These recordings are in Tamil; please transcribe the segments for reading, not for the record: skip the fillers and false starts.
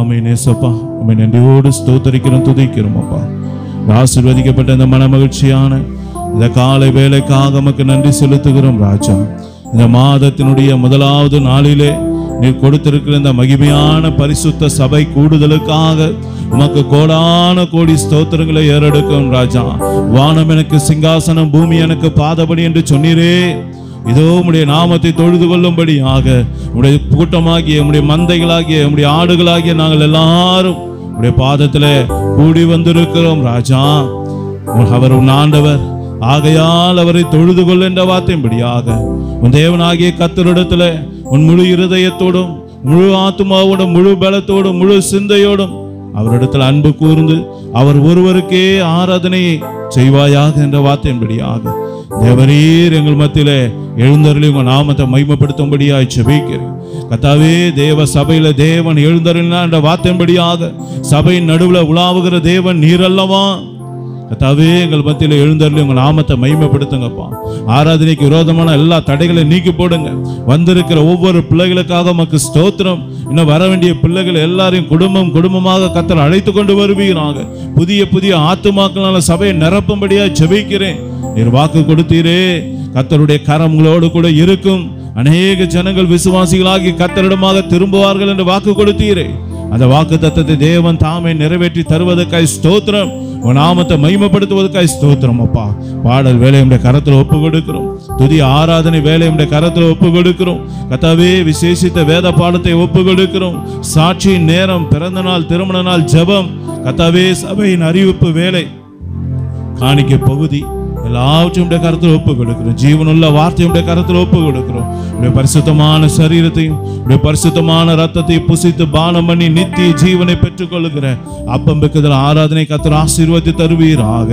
ஆமென் இயேசுப்பா. உம்மை நன்றியோடு ஸ்தோத்திரிக்கிறோம், துதிக்கிறோம் அப்பா. ஆசீர்வதிக்கப்பட்ட இந்த மன மகிழ்ச்சியான இந்த காலை வேலைக்காக உமக்கு நன்றி செலுத்துகிறோம் ராஜா. இந்த மாதத்தினுடைய முதலாவது நாளிலே நீர் கொடுத்திருக்கிற இந்த மகிமையான பரிசுத்த சபை கூடுதலுக்காக உமக்கு கோடான கோடி ஸ்தோத்திரங்களை ஏறெடுக்கும் ராஜா. வானம் எனக்கு சிங்காசனம், பூமி எனக்கு பாதபடி என்று சொன்னீரே. இதோ உம்முடைய நாமத்தை தொழுது கொள்ளும்படியாக உம்முடைய கூட்டமாகிய, உம்முடைய மந்தைகளாகிய, உம்முடைய ஆடுகளாகிய நாங்கள் எல்லாரும் உம்முடைய பாதத்திலே கூடி வந்திருக்கிறோம் ராஜா. அவர் உன் ஆண்டவர், ஆகையால் அவரை தொழுது கொள் என்ற வார்த்தையின்படியாக உன் தேவனாகிய கர்த்தரிடத்துல உன் முழு இருதயத்தோடும், முழு ஆத்துமாவோடும், முழு பலத்தோடும், முழு சிந்தையோடும் அவரிடத்தில் அன்பு கூர்ந்து அவர் ஒருவருக்கே ஆராதனையை செய்வாயாக என்ற வார்த்தையின்படியாக தேவரீர் எங்கள் மத்தியிலே எழுந்தருளி உங்கள் நாமத்தை மகிமைப்படுத்தும்படியாய் ஜெபிக்கிறேன் கர்த்தாவே. தேவ சபையில தேவன் எழுந்தருளினார் என்ற வார்த்தையின்படியாக சபையின் நடுவில் உலாவுகிற தேவன் நீர் அல்லவா கர்த்தாவே. எங்கள் மத்தியில எழுந்தருளி உங்கள் நாமத்தை மகிமைப்படுத்துங்கப்பா. ஆராதனைக்கு விரோதமான எல்லா தடைகளை நீக்கி போடுங்க. வந்திருக்கிற ஒவ்வொரு பிள்ளைகளுக்காக உமக்கு ஸ்தோத்திரம். இன்னும் வர வேண்டிய பிள்ளைகள் எல்லாரையும் குடும்பமாக கர்த்தர் அழைத்து கொண்டு வருவீராக. புதிய புதிய ஆத்துமாக்களான சபையை நிரப்பும்படியா ஜெபிக்கிறேன். நீர் வாக்கு கொடுத்தீரே, கர்த்தருடைய கரங்களோடு கூட இருக்கும். அநேக ஜனங்கள் விசுவாசிகளாகி கர்த்தரிடமாக திரும்புவார்கள் என்று வாக்கு கொடுத்தீரே. அந்த வாக்கு தத்தத்தை தேவன் தாமே நிறைவேற்றி தருவதற்காய் ஸ்தோத்திரம். உன் நாமத்தை மகிமைப்படுத்துவதற்காய் ஸ்தோத்திரம் அப்பா. பாடல் வேலையுடைய கரத்தில் ஒப்பு கொடுக்கிறோம். துதி ஆராதனை வேலையுடைய கரத்தில் ஒப்பு கொடுக்கிறோம் கர்த்தாவே. விசேஷித்த வேத பாடத்தை ஒப்பு கொடுக்கிறோம். சாட்சியின் நேரம், பிறந்த நாள், திருமண நாள், ஜெபம் கர்த்தாவே, சபையின் அறிவிப்பு வேலை, காணிக்கை பகுதி எல்லாவற்றையும் கருத்தில் ஒப்பு கொடுக்கிறோம். ஜீவனுள்ள வார்த்தையுடைய கருத்தில் ஒப்பு கொடுக்கிறோம். பரிசுத்தமான சரீரத்தையும் பரிசுத்தமான ரத்தத்தையும் புசித்து பானம் பண்ணி நித்திய ஜீவனை பெற்றுக் கொள்ளுகிற அப்பம் பெக்குதல் ஆராதனை கர்த்தர் ஆசீர்வதித்து தருவீராக.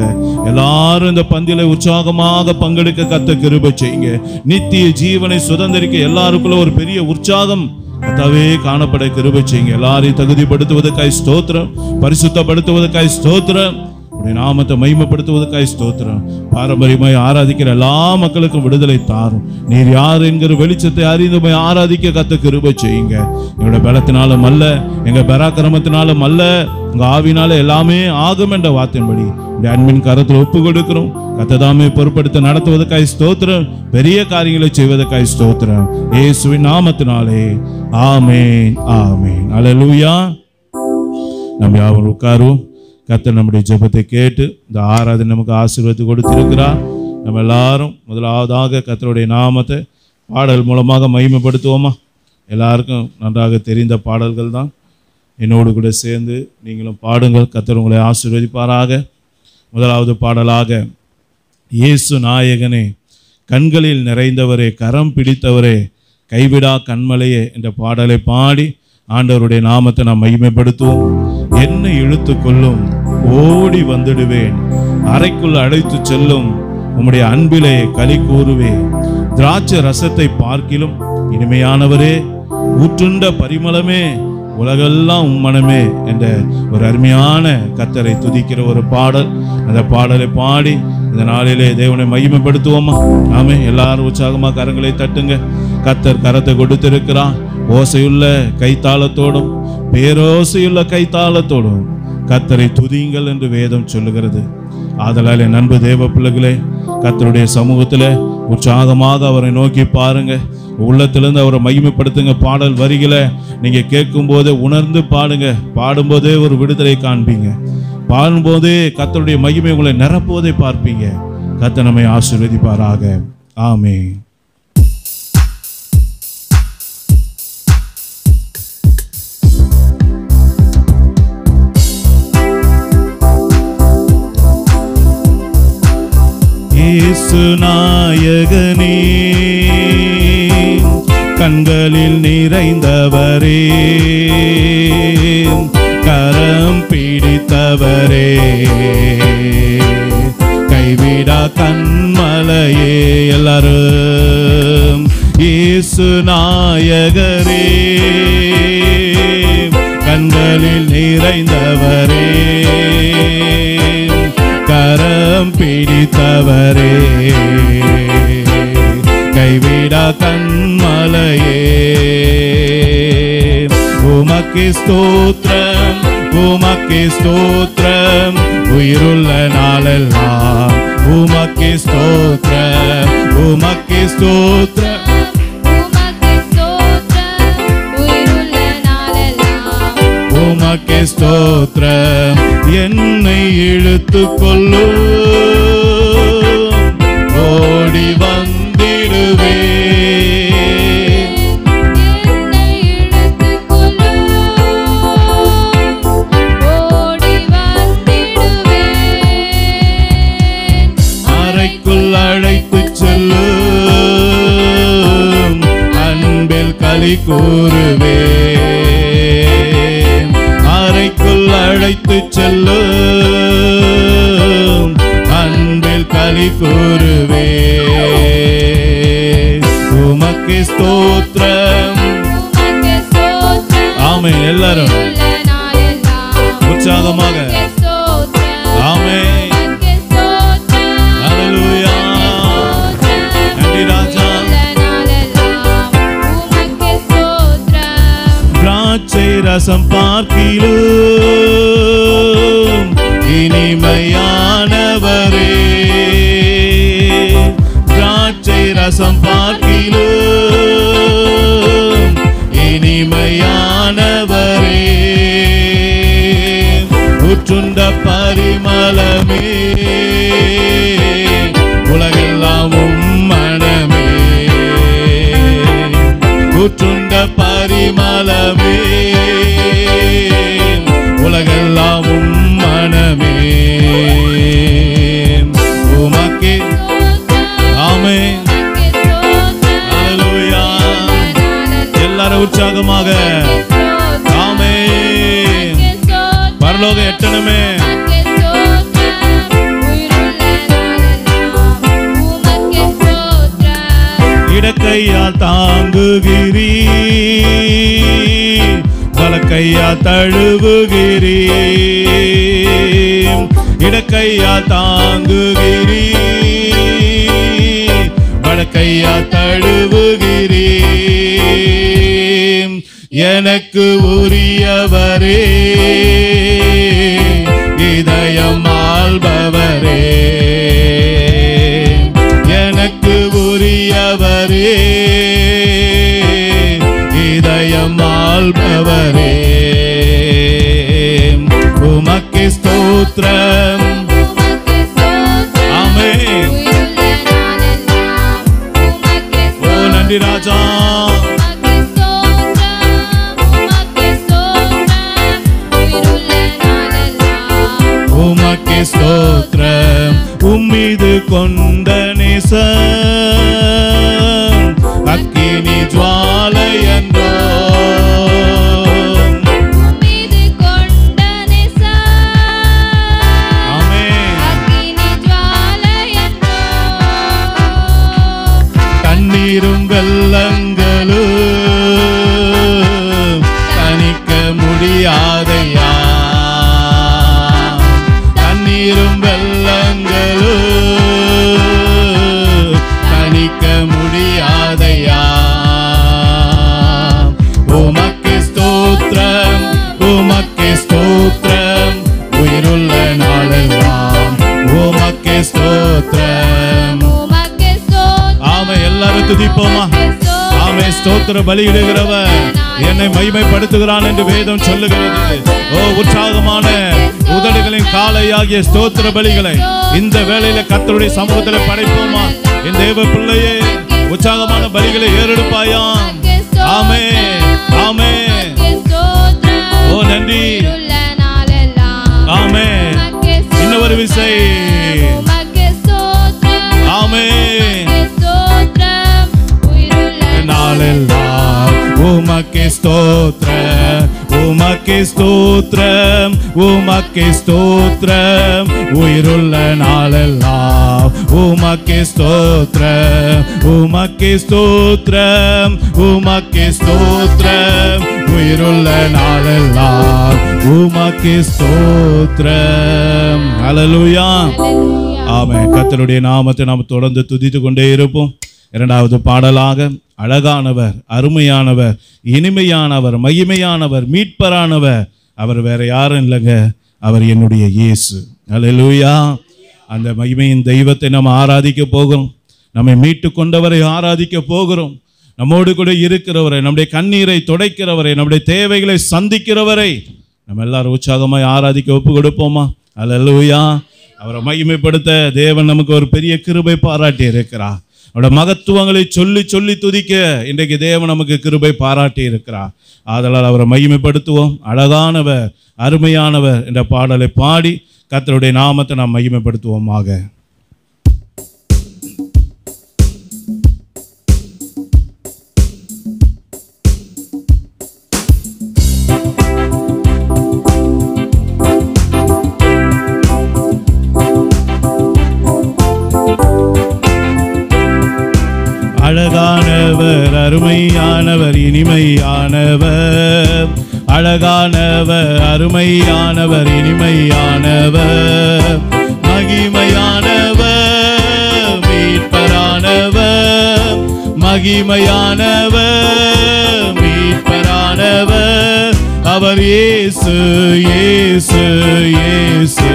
எல்லாரும் இந்த பந்தியில உற்சாகமாக பங்கெடுக்க கர்த்தர் கிருபை செய்யுங்க. நித்திய ஜீவனை சுதந்திரிக்க எல்லாருக்குள்ள ஒரு பெரிய உற்சாகம் கர்த்தாவே காணப்பட கிருபை செய்யுங்க. எல்லாரையும் தகுதிப்படுத்துவதற்காய் ஸ்தோத்திரம், பரிசுத்தப்படுத்துவதற்காய் ஸ்தோத்திரம், நாமத்தை மகிமைப்படுத்துவதற்காய் ஸ்தோத்திரம். பாரம்பரியமாய் ஆராதிக்கிற எல்லா மக்களுக்கும் விடுதலை தாரும். நீர் யார் என்கிற வெளிச்சத்தை அறிந்து ஆராதிக்க கர்த்தர் கிருபை செய்யுங்க. எங்களுடைய பலத்தினாலும் அல்ல, எங்க பராக்கிரமத்தினாலும் அல்ல, உங்க ஆவினால எல்லாமே ஆகும் என்ற வார்த்தையின்படி அன்பின் கரத்தில் ஒப்பு கொடுக்கிறோம். கர்த்ததாமே பொறுப்படுத்த நடத்துவதற்காய் ஸ்தோத்திரம். பெரிய காரியங்களை செய்வதற்காய் ஸ்தோத்திரம். இயேசுவின் நாமத்தினாலே ஆமென், ஆமென். அல்லேலூயா. நம்ம யாவரும் உட்காருவோம். கர்த்தர் நம்முடைய ஜெபத்தை கேட்டு இந்த ஆராதனை நமக்கு ஆசீர்வாதத்தை கொடுத்திருக்கிறார். நம்ம எல்லாரும் முதலாவதாக கர்த்தருடைய நாமத்தை பாடல் மூலமாக மகிமைப்படுத்துவோமா? எல்லாருக்கும் நன்றாக தெரிந்த பாடல்கள் தான். என்னோடு கூட சேர்ந்து நீங்களும் பாடுங்கள். கர்த்தர் உங்களை ஆசீர்வதிப்பாராக. முதலாவது பாடலாக இயேசு நாயகனே, கண்களில் நிறைந்தவரே, கரம் பிடித்தவரே, கைவிடா கண்மலையே என்ற பாடலை பாடி ஆண்டவருடைய நாமத்தை நாம் மகிமைப்படுத்துவோம். என்னை இழுத்து கொள்ளும், ஓடி வந்துடுவேன், அறைக்குள் அழைத்து செல்லும், உம்முடைய அன்பிலே களி கூறுவேன். திராட்சை ரசத்தை பார்க்கிலும் இனிமையானவரே, ஊற்றுண்ட பரிமளமே, உலகெல்லாம் உம்மனமே என்ற ஒரு அருமையான கர்த்தரை துதிக்கிற ஒரு பாடல். அந்த பாடலை பாடி இந்த நாளிலே தேவனை மகிமைப்படுத்துவோமா? நாமே எல்லாரும் உற்சாகமாக கரங்களை தட்டுங்க. கர்த்தர் கரத்தை கொடுத்திருக்கிறார். ஓசையுள்ள கைத்தாளத்தோடும் பேரோசையுள்ள கைத்தாளத்தோடும் கர்த்தரை துதியுங்கள் என்று வேதம் சொல்லுகிறது. ஆதலால் என் அன்பு தேவ பிள்ளைகளே, கர்த்தருடைய சமூகத்தில் உற்சாகமாக அவரை நோக்கி பாருங்க. உள்ளத்திலிருந்து அவரை மகிமைப்படுத்துங்க. பாடல் வரிகளை நீங்க கேட்கும் போதே உணர்ந்து பாடுங்க. பாடும்போதே ஒரு விடுதலை காண்பீங்க. பாடும்போதே கர்த்தருடைய மகிமை உங்களை நிரப்புவதை பார்ப்பீங்க. கர்த்தர் நம்மை ஆசீர்வதிப்பாராக. ஆமென். இயேசு நாயகனே, கண்களில் நிறைந்தவரே, கரம் பிடித்தவரே, கைவிடா கண்மலையே. எல்லாரும் இயேசு நாயகரே, கண்களில் நிறைந்தவரே, கரம் பிடித்தவரே, கைவிடா கண்மலையே, உம உமக்கே ஸ்தோத்திரம், உமக்கே ஸ்தோத்திரம், உயிருள்ள நாளெல்லாம் உமக்கே ஸ்தோத்திரம், உமக்கே ஸ்தோத்திரம், உமக்கே ஸ்தோத்திரம். என்னை இழுத்துக் கொள்ளும், ஓடி வந்திடுவே, அறைக்குள் அழைத்து செல்லும், அன்பில் களி கூறுவே, அறைக்குள் அழைத்து செல்லும், அன்பில் களி கூறுவே. உமக்கே ஸ்தோத்திரம். ஆமென். எல்லாரும் உற்சாகமாக ஆமென். ஹல்லேலூயா. நன்றி ராஜா. திராட்சை ரசம் பார்க்கிலும் இனிமையானவரே, திராட்சை ரசம் பார்க்கிலும் இனிமையானவரே, உற்றுண்ட பரிமளமே, உலகெல்லாம் மனமே, உற்றுண்ட பரிமளமே, உலகெல்லாம் மனமே. உமக்கே ஆமென். ஹல்லேலூயா. எல்லாரும் உற்சாகமாக ஆமென். பரலோகம் எட்டணுமே. இடக்கையால் தாங்குகிறீ, வலக்கையால் தழுவுகிறீ, இடக்கையால் தாங்குகிறீ, வலக்கையால் தழுவுகிறீ. எனக்கு உரியவரே, இதயம் ஆள்பவரே, எனக்கு உரியவரே, இதயம் ஆள்பவரே. உமக்கே ஸ்தோத்திரம். ஆமென். ஓ நன்றி ராஜா. உமக்கே ஸ்தோத்திரம். உம்மீது கொண்ட நேசம் அக்கினி ஜுவாலை என்றோ, கண்ணீரும் வெள்ளங்களும் தணிக்க முடியாதையா, கண்ணீரும் வெள்ளங்களும் தணிக்க முடியாதையா. உமக்கே ஸ்தோத்திரம், உமக்கே ஸ்தோத்திரம், உயிருள்ள நாளெல்லாம் உமக்கே ஸ்தோத்திரம். ஆமென். எல்லாரும் துதிப்போமா. ஆமென். ஸ்தோத்திர பலியிடுகிறவர் என்னை மகிமைப்படுத்துகிறான் என்று வேதம் சொல்லுகிறது. ஓ உற்சாகமான உதடுகளின் காலையாகிய ஸ்தோத்திர பலிகளை இந்த வேளையில கர்த்தருடைய சமூகத்தில் படைப்போமா. என் தேவ பிள்ளையே, உற்சாகமான பலிகளை ஏறெடுப்பாயா. ஆமென். ஆமென். ஓ நன்றி. ஆமென். இன்னொரு விசை. ஆமென். நாளெல்லாம் உமக்கே ஸ்தோத்திரம், உமக்கே ஸ்தோத்திரம், உமக்கே ஸ்தோத்திரம், உயிருள்ள நாளெல்லாம் உமக்கே ஸ்தோத்திரம், உமக்கே ஸ்தோத்திரம், உமக்கே ஸ்தோத்திரம், உயிருள்ள நாளெல்லாம் உமக்கே ஸ்தோத்திரம். ஹல்லேலூயா. ஆமென். கர்த்தருடைய நாமத்தை நாம் தொடர்ந்து துதித்து கொண்டே இருப்போம். இரண்டாவது பாடலாக அழகானவர், அருமையானவர், இனிமையானவர், மகிமையானவர், மீட்பரானவர், அவர் வேற யாரும் இல்லைங்க, அவர் என்னுடைய இயேசு. அல்லேலூயா. அந்த மகிமையின் தெய்வத்தை நம்ம ஆராதிக்க போகிறோம். நம்மை மீட்டு கொண்டவரை ஆராதிக்க போகிறோம். நம்மோடு கூட இருக்கிறவரை, நம்முடைய கண்ணீரை துடைக்கிறவரை, நம்முடைய தேவைகளை சந்திக்கிறவரை நம்ம எல்லாரும் உற்சாகமாய் ஆராதிக்க ஒப்பு கொடுப்போமா? அல்லேலூயா. அவரை மகிமைப்படுத்த தேவன் நமக்கு ஒரு பெரிய கிருபை பாராட்டி இருக்கிறார். அவருடைய மகத்துவங்களை சொல்லி சொல்லி துதிக்க இன்றைக்கு தேவன் நமக்கு கிருபை பாராட்டி இருக்கிறார். ஆதலால் அவரை மகிமைப்படுத்துவோம். அழகானவர், அருமையானவர் என்ற பாடலை பாடி கர்த்தருடைய நாமத்தை நாம் மகிமைப்படுத்துவோமாக. அழகானவர், அருமையானவர், இனிமையானவர், அழகானவர், அருமையானவர், இனிமையானவர், மகிமையானவர், மீட்பரானவர், மகிமையானவர், மீட்பரானவர், அவர் இயேசு, இயேசு, இயேசு,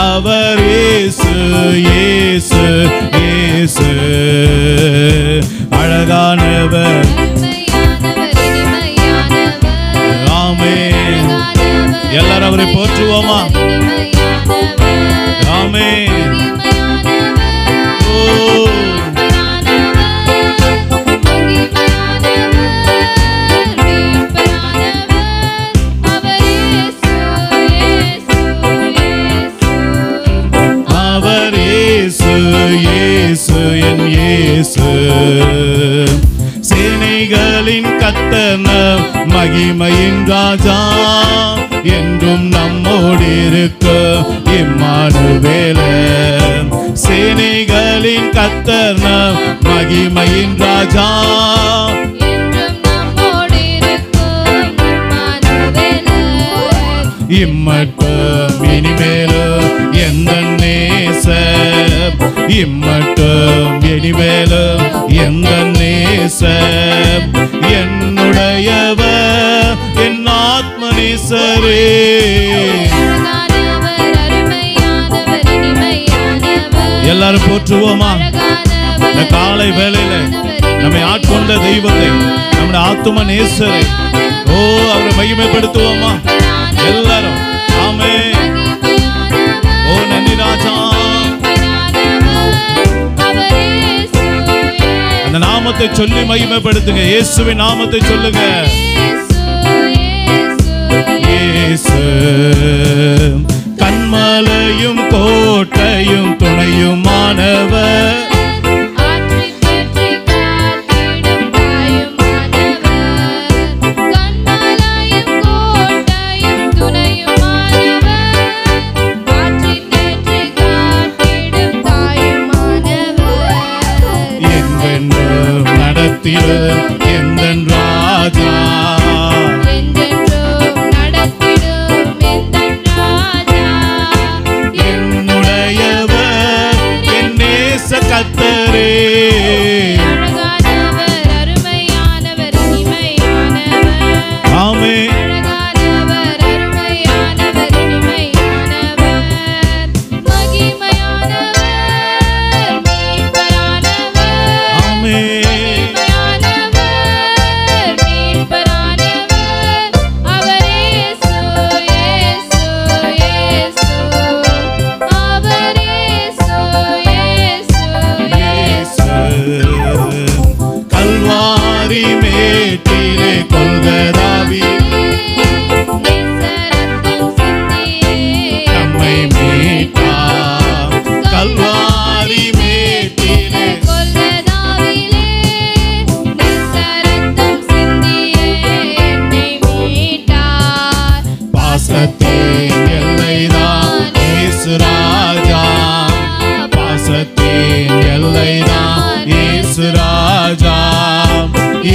அவர் இயேசு, இயேசு, இயேசு. அழகானவர், ஆமென். எல்லாரும் அவரை போற்றுவோமா? ஆமென். அவர் இயேசு, இயேசு, என் இயேசு. சேனைகளின் கர்த்தர், மகிமையின் ராஜா, என்றும் நம்மோடு இருக்க இம்மானுவேல். சேனைகளின் கர்த்தர், மகிமையின் ராஜா, இம்மட்டும் இனிமேலும் எந்த நேசர், இம்மட்டும் இனிமேலும் எந்த நேசர், என்னுடையவர், என் ஆத்ம நேசரே. எல்லாரும் போற்றுவோமா? இந்த காலை வேளையில நம்மை ஆட்கொண்ட தெய்வத்தை, நம்முடைய ஆத்தும நேசரை, ஓ அவரை மகிமைப்படுத்துவோமா? எல்லாரும் ஆமென். ஓ நன்றி ராஜா. அந்த நாமத்தை சொல்லி மகிமைப்படுத்துங்க. இயேசுவின் நாமத்தை சொல்லுங்க. இயேசு கண்மலையும் கோட்டையும் துணையுமானவர், எந்தன் ராஜா, என்னுடையவர், என் நேச கர்த்தரே. ஆமென்.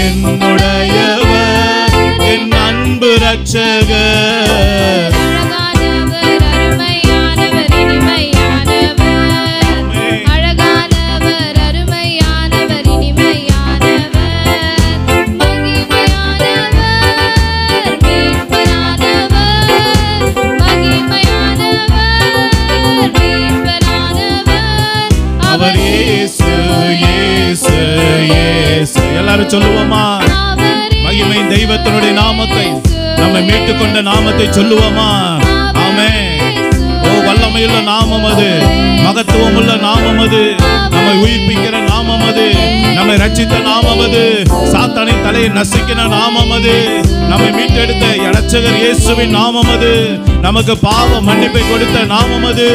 என்னுடைய எல்லாரும் சொல்லுவோமா? மகிமை தெய்வத்தினுடைய நாமத்தை, நம்மை மீட்டுக் கொண்ட நாமத்தை சொல்லுவோமா? ஆமென். ஓ, வல்லமையுள்ள நாமம் அது, மகத்துவம் உள்ள நாமம் அது, நம்மை உயிர்ப்பிக்கிற நாமம் அது, நம்மை ரட்சித்த நாமம் அது, சாத்தானின் தலையை நசுக்கின நாமம் அது, நம்மை மீட்டெடுத்த இரட்சகர் இயேசுவின் நாமம் அது, நமக்கு பாவ மன்னிப்பை கொடுத்த நாமம் அது,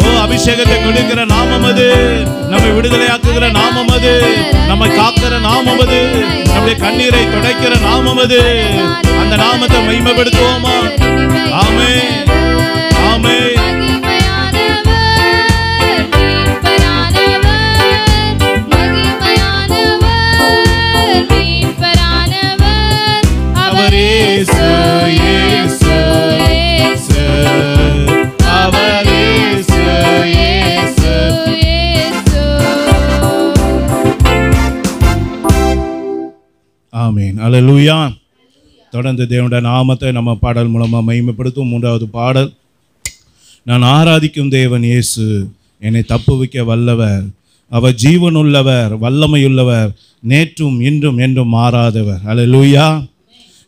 ஓ, அபிஷேகத்தை கொடுக்கிற நாமம் அது, நம்மை விடுதலையாக்குகிற நாமம் அது, நம்மை காக்கிற நாமம் அது, நம்முடைய கண்ணீரை துடைக்கிற நாமம் அது. அந்த நாமத்தை மகிமைப்படுத்துவோமா? ஆமென், ஆமென். ஆமென், அல்லேலூயா. தொடர்ந்து தேவனுடைய நாமத்தை நம்ம பாடல் மூலமாக மகிமைப்படுத்தும். மூன்றாவது பாடல், நான் ஆராதிக்கும் தேவன் இயேசு என்னை தப்புவிக்க வல்லவர், அவர் ஜீவனுள்ளவர், வல்லமையுள்ளவர், நேற்றும் இன்றும் என்றும் மாறாதவர். அல்லேலூயா.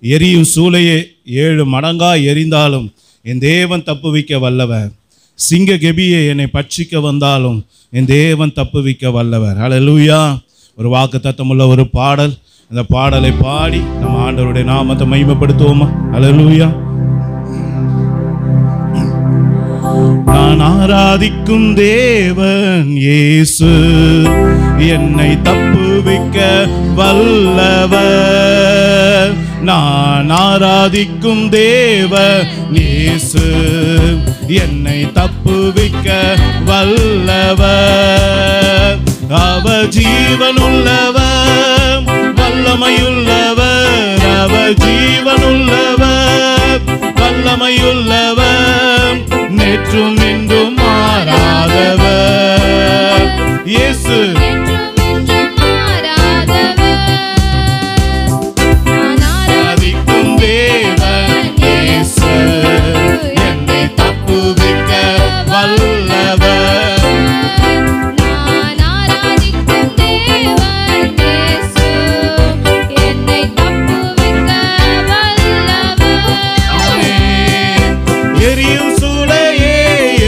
எரியும் சூளையே 7 மடங்காய் எரிந்தாலும் என் தேவன் தப்புவிக்க வல்லவர். சிங்க கெபியை என்னை பட்சிக்க வந்தாலும் என் தேவன் தப்புவிக்க வல்லவர். அல்லேலூயா. ஒரு வாக்கு தத்தமுள்ள ஒரு பாடல். அந்த பாடலை பாடி நம்ம ஆண்டவருடைய நாமத்தை மகிமைப்படுத்துவோமா? அல்லேலூயா. நான் ஆராதிக்கும் தேவன் இயேசு என்னை தப்புவிக்க வல்லவர். நான் ஆராதிக்கும் தேவன் இயேசு என்னை தப்புவிக்க வல்லவர். அவர் ஜீவனுள்ளவர், வல்லமையுள்ளவர், அவர் ஜீவனுள்ளவர், வல்லமையுள்ளவர், நேற்றும் இன்றும் மாறாதவர். இயேசு ஆராதிக்கும் தேவன் இயேசு என்னை தப்புவிக்க வல்லவர். எரியும் சூளையே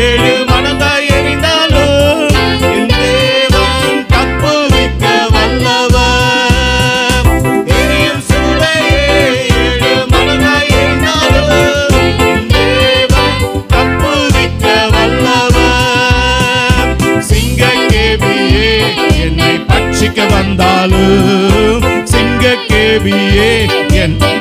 7 மடங்காய் எரிந்தாலும் என் தேவன் தப்புவிக்க வல்லவர். எரியும் சூளையே 7 மடங்காய் எரிந்தாலும் என் தேவன் தப்புவிக்க வல்லவர். சிங்கக்கேபியே என்னை பட்சிக்க வந்தாலும், சிங்கக்கேபியே என்னை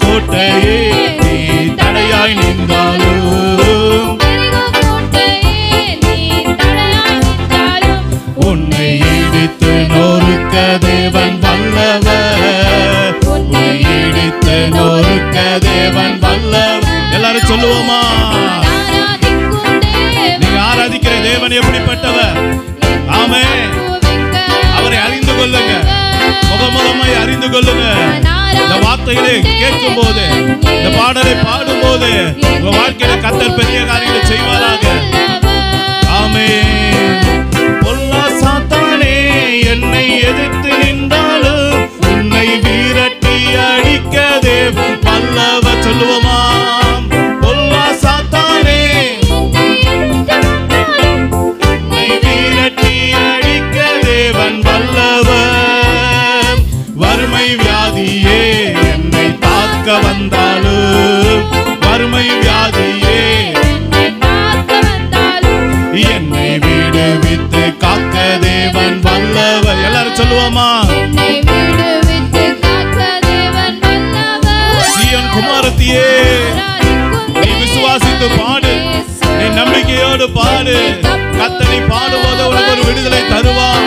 கோட்டையே நீ தடையாய் நின்றாலும், உன்னை இடித்து நொறுக்க தேவன் வல்லவர், உன்னை இடித்து நொறுக்க தேவன் வல்லவர். எல்லாரும் சொல்லுவோமா? நீங்க ஆராதிக்கிற தேவன் எப்படிப்பட்டவர்? ஆமென். அவரை அறிந்து கொள்ளுங்க, முகமுகமாய் அறிந்து கொள்ளுங்க. இந்த வார்த்தைகளை கேட்கும் போது, இந்த பாடலை பாடும் போது உங்க வாழ்க்கையில கர்த்தர் பெரிய காரியங்களை செய்வாராக. ஆமென். பொல்லா சாத்தானே என்னை எதிர்த்து நின்றாலும் உன்னை விரட்டி அடிக்க தேவன் வல்லவர். சொல்லுவோமா? பொல்லா சாத்தானே உன்னை விரட்டி அடிக்க தேவன் வல்லவர். வறுமை வியாதியே என்னை தாக்க வந்தாலும், வறுமை வியாதியே என்னை தாக்க வந்தாலும் சொல்லுவோமா? சீயோன் குமாரத்தியே, நீ விசுவாசித்து பாடு, நீ நம்பிக்கையோடு பாடு. கர்த்தரை பாடும்போது உனக்கு ஒரு விடுதலை தருவார்.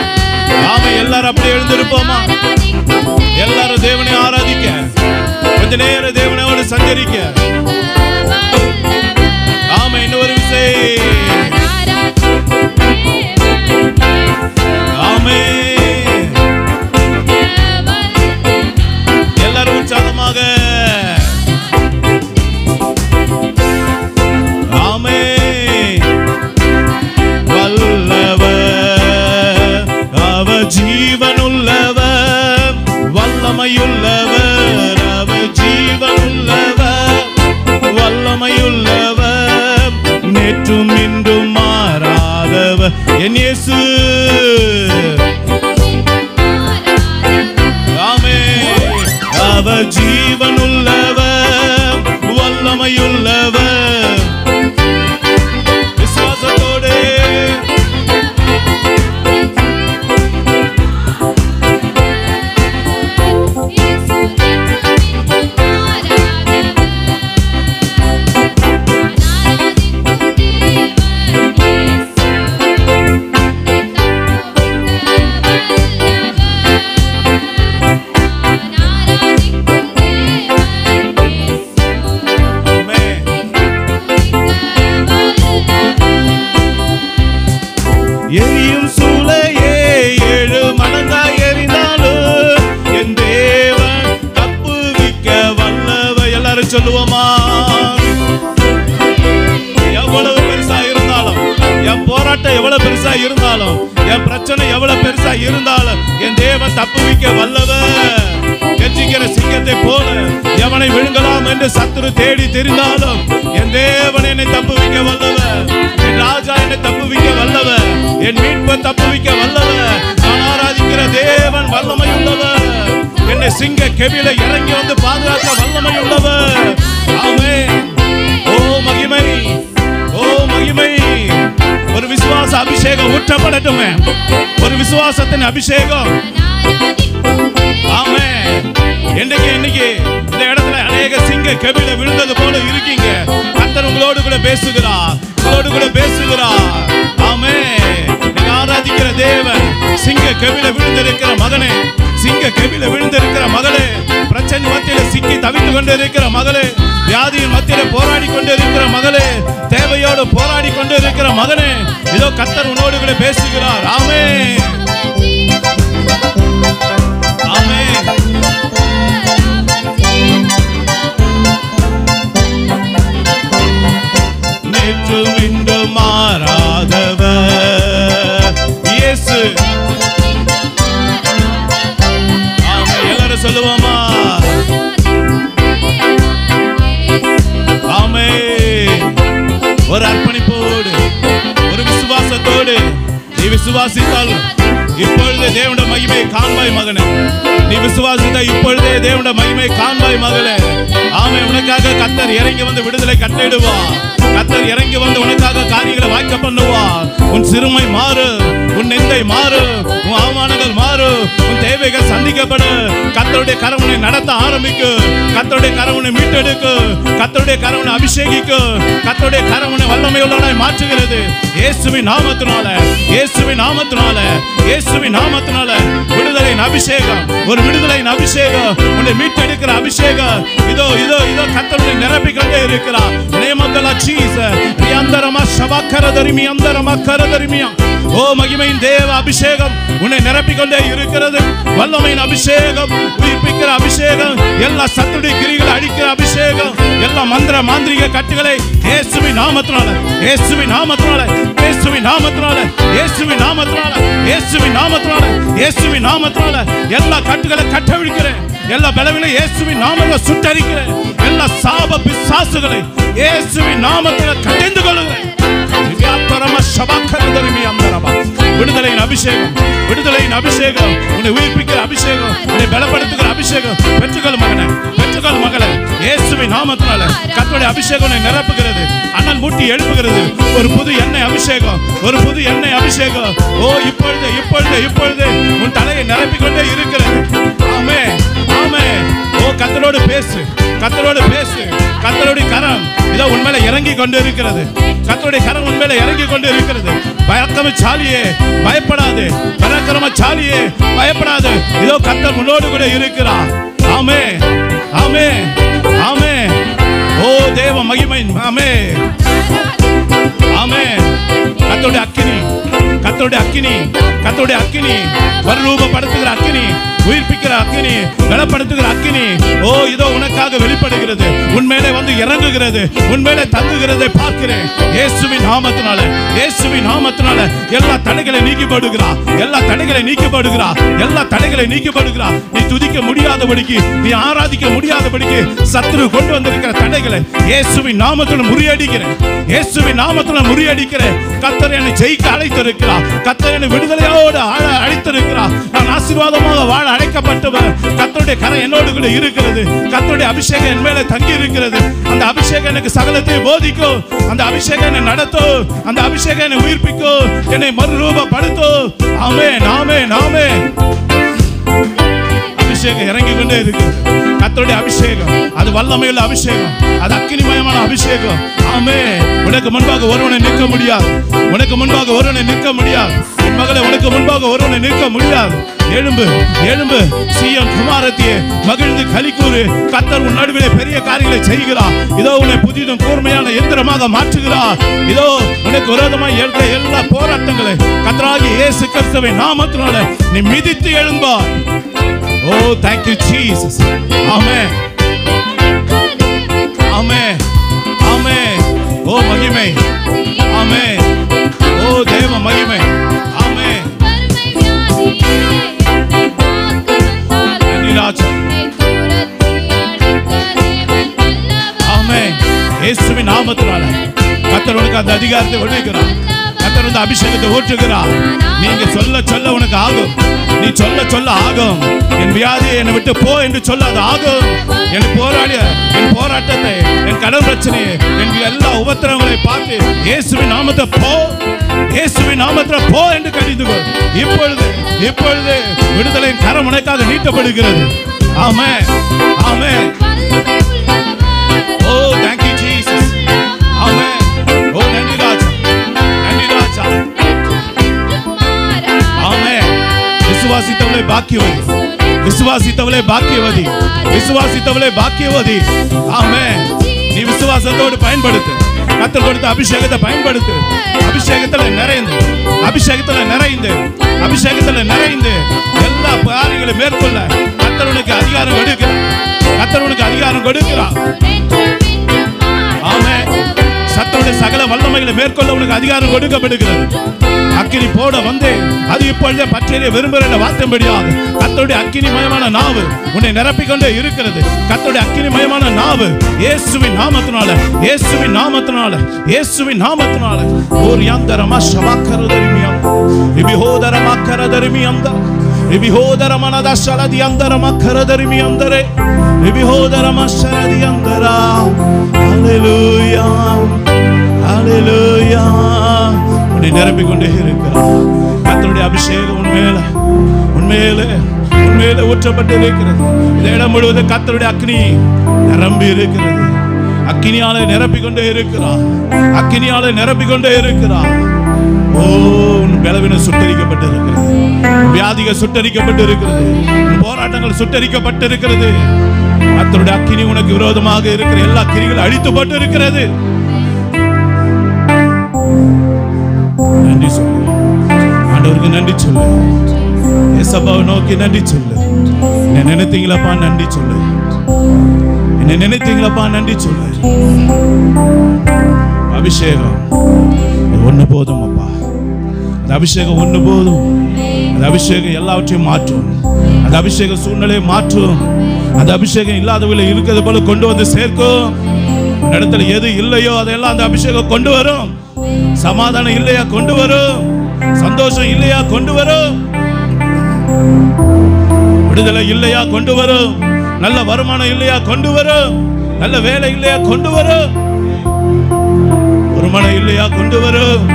நாம எல்லாரும் அப்படி எழுந்திருப்போமா? எல்லாரும் தேவனை ஆராதிக்க, கொஞ்ச நேரம் தேவனோடு சஞ்சரிக்க. ஆமா, இன்னொரு விஷயம். ஆமே, எல்லாரும் உற்சாகமாக. ஆமே, வல்லவர் அவர் ஜீவனுள்ளவர், வல்லமையுள்ளவர் அவர் ஜீவனுள்ளவர், வல்லமையுள்ளவர், நேற்றும் இன்றும் மாறாதவர் என் இயேசு. ஆமே, அவர் ஜீவனுள்ளவர், வல்லமையுள்ளவர். விசுவாசத்தோடு எரியும் சூளையே 7 மடங்காய் எரிந்தாலும் என் தேவன் தப்புவிக்க வல்லவர். எல்லாரும் சொல்லுவோமா? எவ்வளவு பெருசா இருந்தாலும், என் போராட்டம் எவ்வளவு பெருசா இருந்தாலும், என் பிரச்சனை எவ்வளவு பெருசா இருந்தாலும், என் தேவன் தப்புவிக்க வல்லவர். கெஞ்சிக்கிற சிங்கத்தை போல எவனை விழுங்கலாம் என்று சத்துரு தேடி தெரிந்தாலும், என் தேவன் என்னை தப்புவிக்க வல்லவர். என் ராஜா என்னை தப்புவிக்க வல்லவர். என் மீட்பர் தப்புவிக்க வல்லவர். நான் ஆராதிக்கிற தேவன் வல்லமையுள்ளவர். என்னை சிங்க கெபில இறங்கி வந்து பாதுகாக்க வல்லமையுள்ளவர். ஆமென். ஓ மகிமை, ஓ மகிமை. ஒரு விசுவாச அபிஷேகம் ஊற்றப்படட்டுமே, ஒரு விசுவாசத்தின் அபிஷேகம். ஆமென். இன்னைக்கு இந்த இடத்துல அநேக சிங்க கெபில விழுந்தது போல இருக்கீங்க. கர்த்தர் உங்களோடு கூட பேசுகிறார், உங்களோடு கூட பேசுகிறார். ஆமென். நீங்க ஆராதிக்கிற தேவன் சிங்க கெபில விழுந்திருக்கிற மகனே, சிங்க கெபில விழுந்திருக்கிற மகளே, பிரச்சனை மத்தியில சிக்கி தவித்து கொண்டு இருக்கிற மகளே, வியாதியின் மத்தியில போராடி கொண்டு இருக்கிற மகளே, தேவையோடு போராடி கொண்டு இருக்கிற மகனே, இதோ கர்த்தர் உன்னோடு கூட பேசுகிறார். ஆமென். ஆமென். நேற்றும் இன்றும் மாறாதவர் இயேசு. ஆமென். எல்லாரும் சொல்லுவோமா? ஆமென். ஒரு அர்ப்பணிப்போடு, ஒரு விசுவாசத்தோடு நீ விசுவாசித்தால் இப்பொழுதே தேவனுடைய மகிமையை காண்பாய் மகனே. நீ விசுவாசித்த இப்பொழுதே தேவனுடைய மகிமையை காண்பாய் மகளே. ஆமென். உனக்காக கர்த்தர் இறங்கி வந்து விடுதலை கட்டளையிடுவார். கர்த்தர் இறங்கி வந்து உனக்காக காரியங்களை வாய்க்க பண்ணுவார். உன் சிறுமை மாறு, உன் நிந்தை மாறு, உன் அவமானங்கள் மாறு, உன் தேவைகள் சந்திக்கப்படு. கர்த்தருடைய கரவனை நடத்த ஆரம்பிக்கு. கர்த்தருடைய கரவனை மீட்டெடுக்கு. கர்த்தருடைய கரவனை அபிஷேகிக்கு. கர்த்தருடைய கரவனை வல்லமையுள்ளவனாய் மாற்றுகிறது. இயேசுவின் நாமத்தினால, இயேசுவின் நாமத்தினால, இயேசுவின் நாமத்தினால விடுதலையின் அபிஷேகம், ஒரு விடுதலையின் அபிஷேகம், உன்னை மீட்டெடுக்கிற அபிஷேகம். இதோ இதோ இதோ கர்த்தருடைய நிரப்பிக்கொண்டே இருக்கிறார். நேமந்தலா ஜீசஸ் ரியாந்தரமா ஷபாக்கரதரிமி அந்தரமா கரதரிமியா. ஓ மகிமையின் தேவ அபிஷேகம் உன்னை நிரப்பிக்கொண்டே இருக்கிறது. வல்லமையின் அபிஷேகம், உயிர்ப்பிக்கிற அபிஷேகம், எல்லா சத்துடைய கிரிகளை அழிக்கிற அபிஷேகம், எல்லா மந்திர மாந்திரிக கட்டுகளை இயேசுவின் நாமத்தினால, இயேசுவின் நாமத்தினால, இயேசுவின் நாமத்தினால, இயேசுவின் நாமத்தினால, இயேசுவின் நாமத்தினால, இயேசுவின் நாமத்தினால எல்லா கட்டுகளை கட்டவிழ்க்கிறேன். எல்லா பலவீனங்களை இயேசுவின் நாமத்தில் சுட்டரிக்கிறேன். எல்லா சாப பிசாசுகளை இயேசுவின் நாமத்தில் கடிந்து கொள்கிறேன். விடுதலையின் அபிஷேகம், விடுதலையின் அபிஷேகம், உன்னை உயிர்ப்பிக்கிற அபிஷேகம், உன்னை பலப்படுத்துகிற அபிஷேகம் பெற்றுக்கொள் மகனே, பெற்றுக்கொள் மகளே. இயேசுவின் நாமத்தினால கர்த்தருடைய அபிஷேகம் உன்னை நிரப்புகிறது, அனல் மூட்டி எழுப்புகிறது. ஒரு புது எண்ணெய் அபிஷேகம், ஒரு புது எண்ணெய் அபிஷேகம். ஓ இப்பொழுது இப்பொழுது இப்பொழுது உன் தலையை நிரப்பிக்கொண்டே இருக்கிறது. ஆமென், ஆமென். ஓ கர்த்தரோடு பேசு, கர்த்தரோடு பேசு. கர்த்தருடைய கரம் இதோ உன்மேல இறங்கி கொண்டு இருக்கிறது. கர்த்தருடைய கரம் உன்மேல இறங்கி கொண்டு இருக்கிறது. பராக்கிரமசாலியே பயப்படாதே, பராக்கிரமசாலியே பயப்படாதே. இதோ கர்த்தர் உன்னோடு கூட இருக்கிறார். ஆமென், ஆமென், ஆமென். ஓ தேவ மகிமை. ஆமென், ஆமென். கர்த்தருடைய அக்கினி, கர்த்தருடைய அக்கினி, கர்த்தருடைய அக்கினி, மறுரூபப்படுத்துகிற அக்கினி, உயிர்ப்பிக்கிற அக்கினி, பலப்படுத்துகிற அக்கினி. ஓ இதோ உனக்காக வெளிப்படுகிறது, உன்மேலே வந்து இறங்குகிறது, உன்மேலே தங்குகிறதை பார்க்கிறேன். இயேசுவின் நாமத்தினால, இயேசுவின் நாமத்தினால எல்லா தடைகளை நீக்கப்படுகிறார், எல்லா தடைகளை நீக்கப்படுகிறார், எல்லா தடைகளை நீக்கப்படுகிறார். நீ துதிக்க முடியாதபடிக்கு, நீ ஆராதிக்க முடியாதபடிக்கு சத்துரு கொண்டு வந்திருக்கிற தடைகளை இயேசுவின் நாமத்தில் முறியடிக்கிறேன், இயேசுவின் நாமத்தில் முறியடிக்கிறேன். கர்த்தர் என்னை ஜெயிக்க அழைத்திருக்கிறார், கர்த்தர் என்னை விடுதலையோடு அழைத்திருக்கிறார். நான் ஆசீர்வாதமாக வாழ அழைக்கப்பட்டவர். கர்த்தருடைய கரம் என்னோடு கூட இருக்கிறது, கர்த்தருடைய அபிஷேகம் என் மேலே தங்கி இருக்கிறது. அந்த அபிஷேகம் எனக்கு சகலத்தை போதிக்கும், அந்த அபிஷேகம் என்னை நடத்தும், அந்த அபிஷேகம் என்னை உயிர்ப்பிக்கும், என்னை மறுரூபப்படுத்தும். ஆமென், ஆமென், ஆமென். அபிஷேகம் இறங்கி கொண்டே இருக்கிறது. கர்த்தருடைய அபிஷேகம் அது வல்லமையுள்ள அபிஷேகம், அது அக்கினிமயமான அபிஷேகம். ஆமென். உனக்கு முன்பாக ஒருவனை நிற்க முடியாது, உனக்கு முன்பாக ஒருவனை நிற்க முடியாது. என் மகளே, உனக்கு முன்பாக ஒருவனை நிற்க முடியாது. எழும்பு, எழும்பு சீயோன் குமாரத்தியே, மகிழ்ந்து களிக்கூறு. கர்த்தர் உன் நடுவிலே பெரிய காரியங்களை செய்கிறார். இதோ உன்னை புதிதும் கூர்மையான எந்திரமாக மாற்றுகிறார். இதோ உனக்கு விரோதமாக எழுந்த எல்லா போராட்டங்களை கர்த்தராகிய இயேசு கிறிஸ்துவின் நாமத்தினால நீ மிதித்து எழும்பாய். ஓ thank you Jesus. ஆமென், ஆமென், ஆமென். ஓ மகிமை, ஆமென். ஓ தேவ மகிமை, ஆமென். ஆமென். இயேசுவின் நாமத்தினால கர்த்தர் உனக்கு அந்த அதிகாரத்தை ஒடுக்கிறார், கர்த்தர் அந்த அபிஷேகத்தை ஊற்றுகிறார். நீங்க சொல்ல சொல்ல உனக்கு ஆகும், நீ சொல்ல சொல்ல ஆகும். என் வியாதியை என்னை விட்டு போ என்று சொல்ல அது ஆகும். என் போராடிய என் போராட்டத்தை, என் கடன் பிரச்சனையை, என் எல்லா உபத்திரங்களை பார்த்து இயேசுவின் நாமத்தை போ, இயேசுவின் நாமத்தில் போ என்று கடிந்துகொள். இப்பொழுது இப்பொழுது விடுதலையின் கரம் உனக்காக நீட்டப்படுகிறது. ஆமென், ஆமென். ஓ thank you Jesus. ஆமென். ஓ நன்றி ராஜா, நன்றி ராஜா. ஆமென். விசுவாசித்தவளே பாக்கியவதி, விசுவாசித்தவளே பாக்கியவதி, விசுவாசித்தவளே பாக்கியவதி. ஆமென். நீ விசுவாசத்தோடு பயன்படுத்து, கர்த்தர் கொடுத்த அபிஷேகத்தை பயன்படுத்து. அபிஷேகத்தில் நிறைந்து, அபிஷேகத்தில் நிறைந்து, அபிஷேகத்தில் நிறைந்து எல்லா காரியங்களை மேற்கொள்ள கர்த்தர் உனக்கு அதிகாரம் கொடுக்கிறார், கர்த்தர் உனக்கு அதிகாரம் கொடுக்கிறார். ஆமென். சத்தருடைய சகல வல்லமைகளை மேற்கொள்ள உனக்கு அதிகாரம் கொடுக்கப்படுகிறது. அக்கினி போட வந்து அது இப்பொழுதே பற்றிய விரும்புகிற வார்த்தைப்படியாக கர்த்தருடைய அக்கினிமயமான நாவு உன்னை நிரப்பிக்கொண்டே இருக்கிறது. கர்த்தருடைய அக்கினிமயமான நாவு இயேசுவின் நாமத்தினால, இயேசுவின் நாமத்தினால, இயேசுவின் நாமத்தினால. ஓர் யந்தரமா ஷவாக்கரதரிமியம் விபிஹோதரமாக்கரதரிமியம் விபிஹோதரமனத ஷலதி யந்தரமாக்கரதரிமியம் தரே விபிஹோதரமஷரதி யந்தரா. ஹalleluya, ஹalleluya. உன்னை நிரப்பிக்கொண்டே இருக்கிறார். கர்த்தருடைய அபிஷேகம் உன்மேலே, உன்மேலே, உன்மேலே ஊற்றப்பட்டு இருக்கிறது. இந்த இடம் முழுவதும் கர்த்தருடைய அக்கினி நிரம்பி இருக்கிறது. அக்கினியாலே நிரப்பிக்கொண்டே இருக்கிறார், அக்கினியாலே நிரப்பிக்கொண்டே இருக்கிறார். ஓ உன் பலவீனம் சுட்டரிக்கப்பட்டு இருக்கிறது, வியாதிகள் சுட்டரிக்கப்பட்டு இருக்கிறது, போராட்டங்கள் சுட்டரிக்கப்பட்டு இருக்கிறது. கர்த்தருடைய அக்கினி உனக்கு விரோதமாக இருக்கிற எல்லா கிரிகளும் அழித்துப்பட்டு இருக்கிறது. நன்றி சொல்லு, ஆண்டவருக்கு நன்றி சொல்லு, இயேசுவை நோக்கி நன்றி சொல்லு. என்ன நினைத்தீங்களப்பா நன்றி சொல்லு, என்ன நினைத்தீங்களப்பா நன்றி சொல்லு. அபிஷேகம் ஒண்ணு போதும் அப்பா, அந்த அபிஷேகம் ஒண்ணு போதும். அந்த அபிஷேகம் எல்லாவற்றையும் மாற்றும், அந்த அபிஷேகம் சூழ்நிலையை மாற்றும், அந்த அபிஷேகம் இல்லாதவர்களை இருக்கிறது போல கொண்டு வந்து சேர்க்கும். இடத்துல எது இல்லையோ அதெல்லாம் அந்த அபிஷேகம் கொண்டு வரும். சமாதானம் இல்லையா கொண்டு வரும், சந்தோஷம் இல்லையா கொண்டு வரும்? விடுதலை இல்லையா கொண்டு வரும்? நல்ல வருமானம் இல்லையா கொண்டு வரும்? நல்ல வேலை இல்லையா கொண்டு வரும்? வருமானம் இல்லையா கொண்டு வரும்?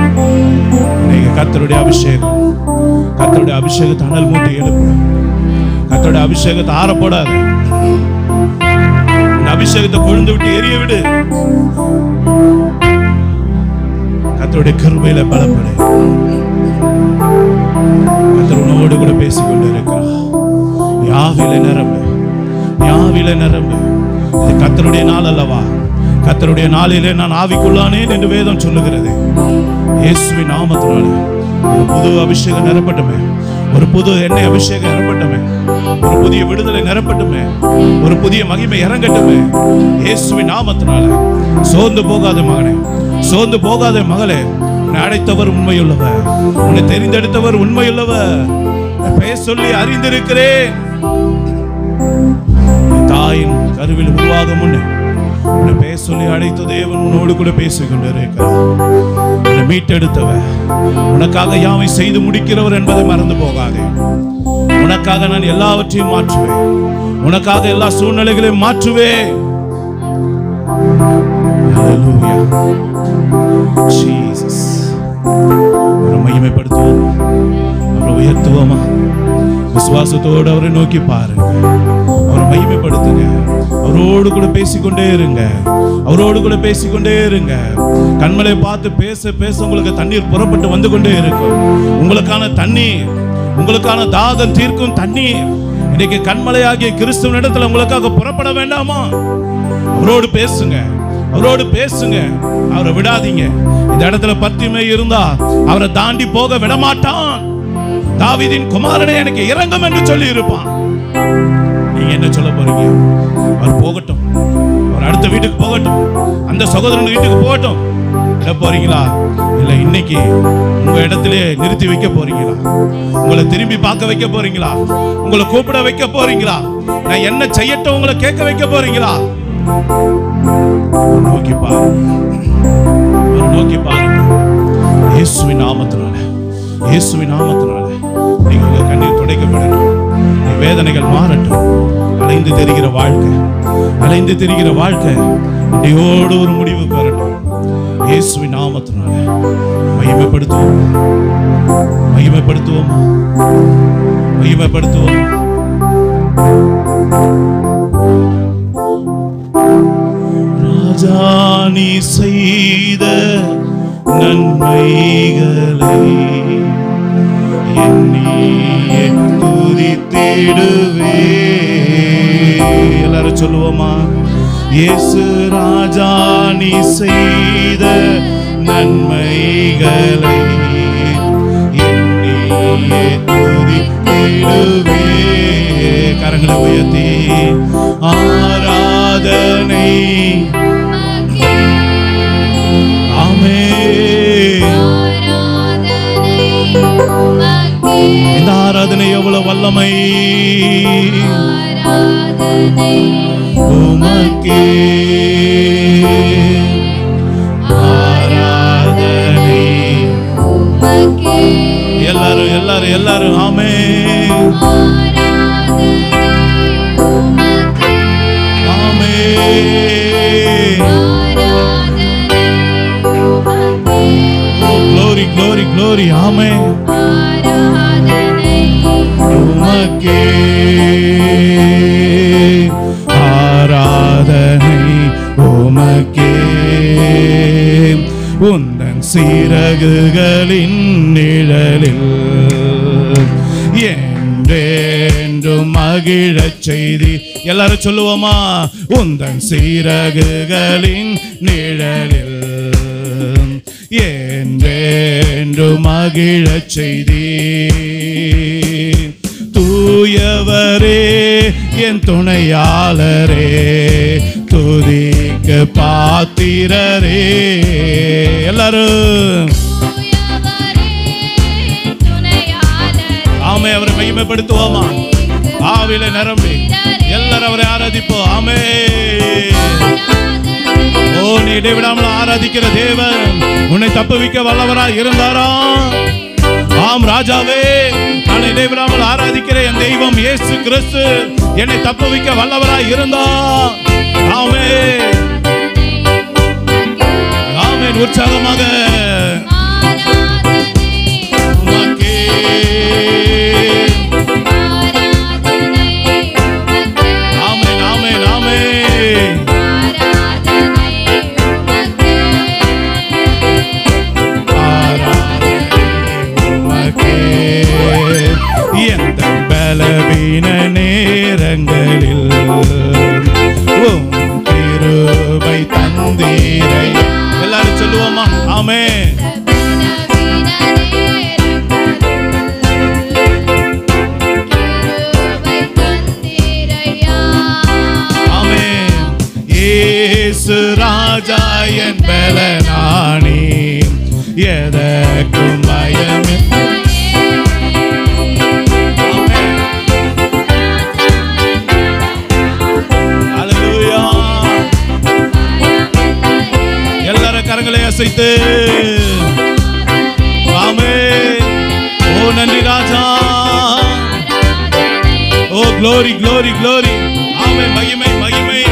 நீங்க கர்த்தருடைய அபிஷேகம், கர்த்தருடைய அபிஷேகத்தை அனல் மூட்டி எழுப்பு. கர்த்தருடைய அபிஷேகத்தை ஆற போடாது. அபிஷேகத்தை கொழுந்து விட்டு எரிய விடு. கர்த்தருடைய கிருபையில பலப்படு. கர்த்தர் உன்னோடு கூட பேசிக்கொண்டு இருக்கிறார். நீ ஆவியில நிரம்பு, நீ ஆவியில நிரம்பு. இது கர்த்தருடைய நாள் அல்லவா? கர்த்தருடைய நாளிலே நான் ஆவிக்குள்ளானேன் என்று வேதம் சொல்லுகிறது. இயேசுவின் நாமத்தினாலே ஒரு புது அபிஷேகம் நிரப்பட்டுமே, ஒரு புது எண்ணெய் அபிஷேகம் நிரப்பட்டுமே, ஒரு புதிய விடுதலை நிரப்பட்டுமே, ஒரு புதிய மகிமை இறங்கட்டுமே இயேசுவின் நாமத்தினாலே. சோர்ந்து போகாத மகனே, சோர்ந்து போகாத மகளே, உன்னை அழைத்தவர் உண்மையுள்ளவர், உன்னை தெரிந்தெடுத்தவர் உண்மையுள்ளவர். பெயர் சொல்லி அறிந்திருக்கிறேன். தாயின் கருவில் உருவாகும் முன்னே உன்னை பெயர் சொல்லி அழைத்த தேவன் உன்னோடு கூட பேசிக் கொண்டிருக்கிறார். உன்னை மீட்டெடுத்தவர், உனக்காக யாவை செய்து முடிக்கிறவர் என்பதை மறந்து போகாதே. உனக்காக நான் எல்லாவற்றையும் மாற்றுவேன், உனக்காக எல்லா சூழ்நிலைகளையும் மாற்றுவேன். ஹல்லேலூயா. ஜீசஸ். அவரை மகிமைப்படுத்துவோம், அவரை உயர்த்துவோமா? விசுவாசத்தோடு அவரை நோக்கி பாருங்க, அவரை மகிமைப்படுத்துங்க. அவரோடு கூட பேசிக்கொண்டே இருங்க, அவரோடு கூட பேசிக்கொண்டே இருங்க. கண்மலை பார்த்து பேச பேச உங்களுக்கு தண்ணீர் புறப்பட்டு வந்து கொண்டே இருக்கும். உங்களுக்கான தண்ணீர், உங்களுக்கான தாகம் தீர்க்கும் தண்ணீர் இன்னைக்கு கண்மலையாகிய கிறிஸ்துவின் இடத்துல உங்களுக்காக புறப்பட வேண்டாமா? அவரோடு பேசுங்க, அவரோடு பேசுங்க. அவரை விடாதீங்க. இந்த இடத்துல பத்திமை இருந்தா அவரை தாண்டி போக விடமாட்டான். தாவீதின் குமாரனே எனக்கு இரங்கும் என்று சொல்லி இருப்பான். நீங்க என்ன சொல்ல போறீங்க? அவர் போகட்டும், அவர் அடுத்த வீட்டுக்கு போகட்டும், அந்த சகோதரன் வீட்டுக்கு போகட்டும். விட போறீங்களா? இல்ல இன்னைக்கு உங்க இடத்திலே நிறுத்தி வைக்க போறீங்களா? உங்களை திரும்பி பார்க்க வைக்க போறீங்களா? உங்களை கூப்பிட வைக்க போறீங்களா? நான் என்ன செய்யட்டும் உங்களை கேட்க வைக்க போறீங்களா? நோக்கி பாருங்க, நோக்கி பாருங்க. இயேசுவின் நாமத்தினால, இயேசுவின் நாமத்தினால நீங்க உங்க கண்ணீர் துடைக்கப்படட்டும், வேதனைகள் மாறட்டும். அலைந்து தெரிகிற வாழ்க்கை, அலைந்து தெரிகிற வாழ்க்கை இடையோடு ஒரு முடிவு பெறட்டும். இயேசுவின் நாமத்தினால மகிமைப்படுத்துவோம், மகிமைப்படுத்துவோம், மகிமைப்படுத்துவோம். ராஜா நீ செய்த நன்மைகளை எண்ணியே துதித்திடுவே. எல்லாரும் சொல்லுவோமா? இயேசு ராஜா நீ செய்த நன்மைகளை எண்ணியே துதித்திடுவே. கரங்களை உயர்த்தி ஆராதனை. இந்த ஆராதனை எவ்வளவு வல்லமை! உமக்கே ஆராதனை. எல்லாரும் எல்லாரும் எல்லாரும் ஆமென், ஆமென். Glory, glory, glory, ஆமென். உமக்கே ஆராதனை, உமக்கே. உந்தன் சிறகுகளின் நிழலில் என்றென்றும் மகிழச் செய்தி. எல்லாரும் சொல்லுவோமா? உந்தன் சிறகுகளின் நிழலில் என்றென்றும் மகிழச் செய்தி. தூயவரே என் துணையாளரே, துதிக்க பாத்திரரே. எல்லாரும் ஆமே. அவரை மகிமைப்படுத்துவோமா? ஆவில நிரம்பி எல்லாரும் அவரை ஆராதிப்போம். ஆமே. ஓ, நீ இடைவிடாமல் ஆராதிக்கிற தேவன் உன்னை தப்புவிக்க வல்லவராய் இருந்தாரா? ஆம், ராஜாவே. நான் இடைவிடாமல் ஆராதிக்கிற என் தெய்வம் இயேசு கிறிஸ்து என்னை தப்புவிக்க வல்லவராய் இருந்தார். ஆமென் ஆமென். உற்சாகமாக பலவீன நேரங்களில் கிருபை தந்தீரை. எல்லாரும் சொல்லுவோமா? ஆமென். ஆமென். இயேசு ராஜா என் பலனானி, எதற்கும் பயமே. கரங்களை அசைத்து ஆமென். ஓ நன்றி ராஜா. ஓ glory glory glory. ஆமென். மகிமை மகிமை.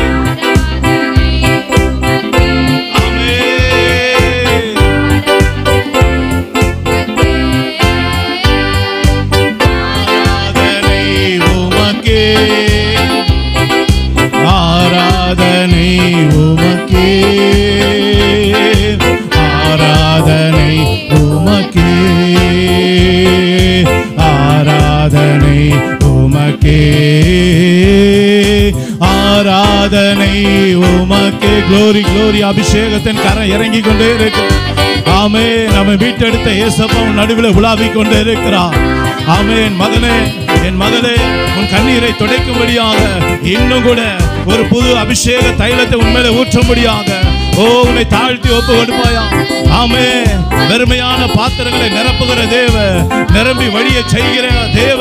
ஆமென். ஆராதனை உமக்கே, ஆராதனை உமக்கே, ஆராதனை உமக்கே, ஆராதனை உமக்கே, ஆராதனை உமக்கே. glory glory. அபிஷேகத்தின் கரம் இறங்கி கொண்டே இருக்கு. ஆமென். நம்ம வீட்டெடுத்த இயேசப்பா நடுவில் உலாவிக் கொண்டே இருக்கிறார். ஆமென். மகனே, என் மகளே, உன் கண்ணீரை துடைக்கும்படியாக இன்னும் கூட ஒரு புது அபிஷேக தைலத்தை உண்மையில ஊற்றும்படியாக உன்னை தாழ்த்தி ஒப்பு கொடுப்பாயா? ஆமென். வெறுமையான பாத்திரங்களை நிரப்புகிற தேவ, நிரம்பி வழிய செய்கிற தேவ.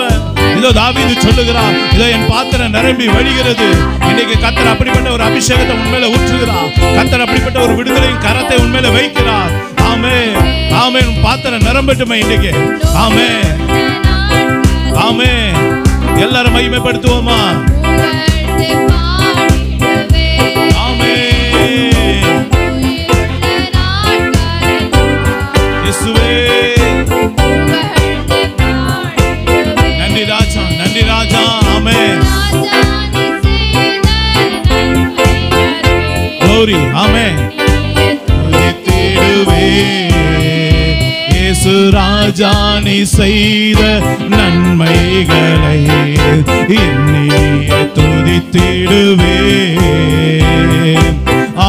இதோ தாவீது சொல்லுகிறார், இதோ என் பாத்திரம் நிரம்பி வழிகிறது. இன்னைக்கு கர்த்தர் அப்படிப்பட்ட ஒரு அபிஷேகத்தை உண்மையில ஊற்றுகிறார். கர்த்தர் அப்படிப்பட்ட ஒரு விடுதலையின் கரத்தை உண்மையில வைக்கிறார். ஆமென் ஆமென். பாத்திரம் நிரம்பட்டுமே இன்னைக்கு. ஆமென் ஆமென். எல்லாரும் மகிமைப்படுத்துவோமா? நன்றி ராஜா, நன்றி ராஜா. ஆமென். glory. ஆமென். துதித்திடுவே இயேசு ராஜா, நீ செய்த நன்மைகளை எண்ணிய துதித்திடுவே.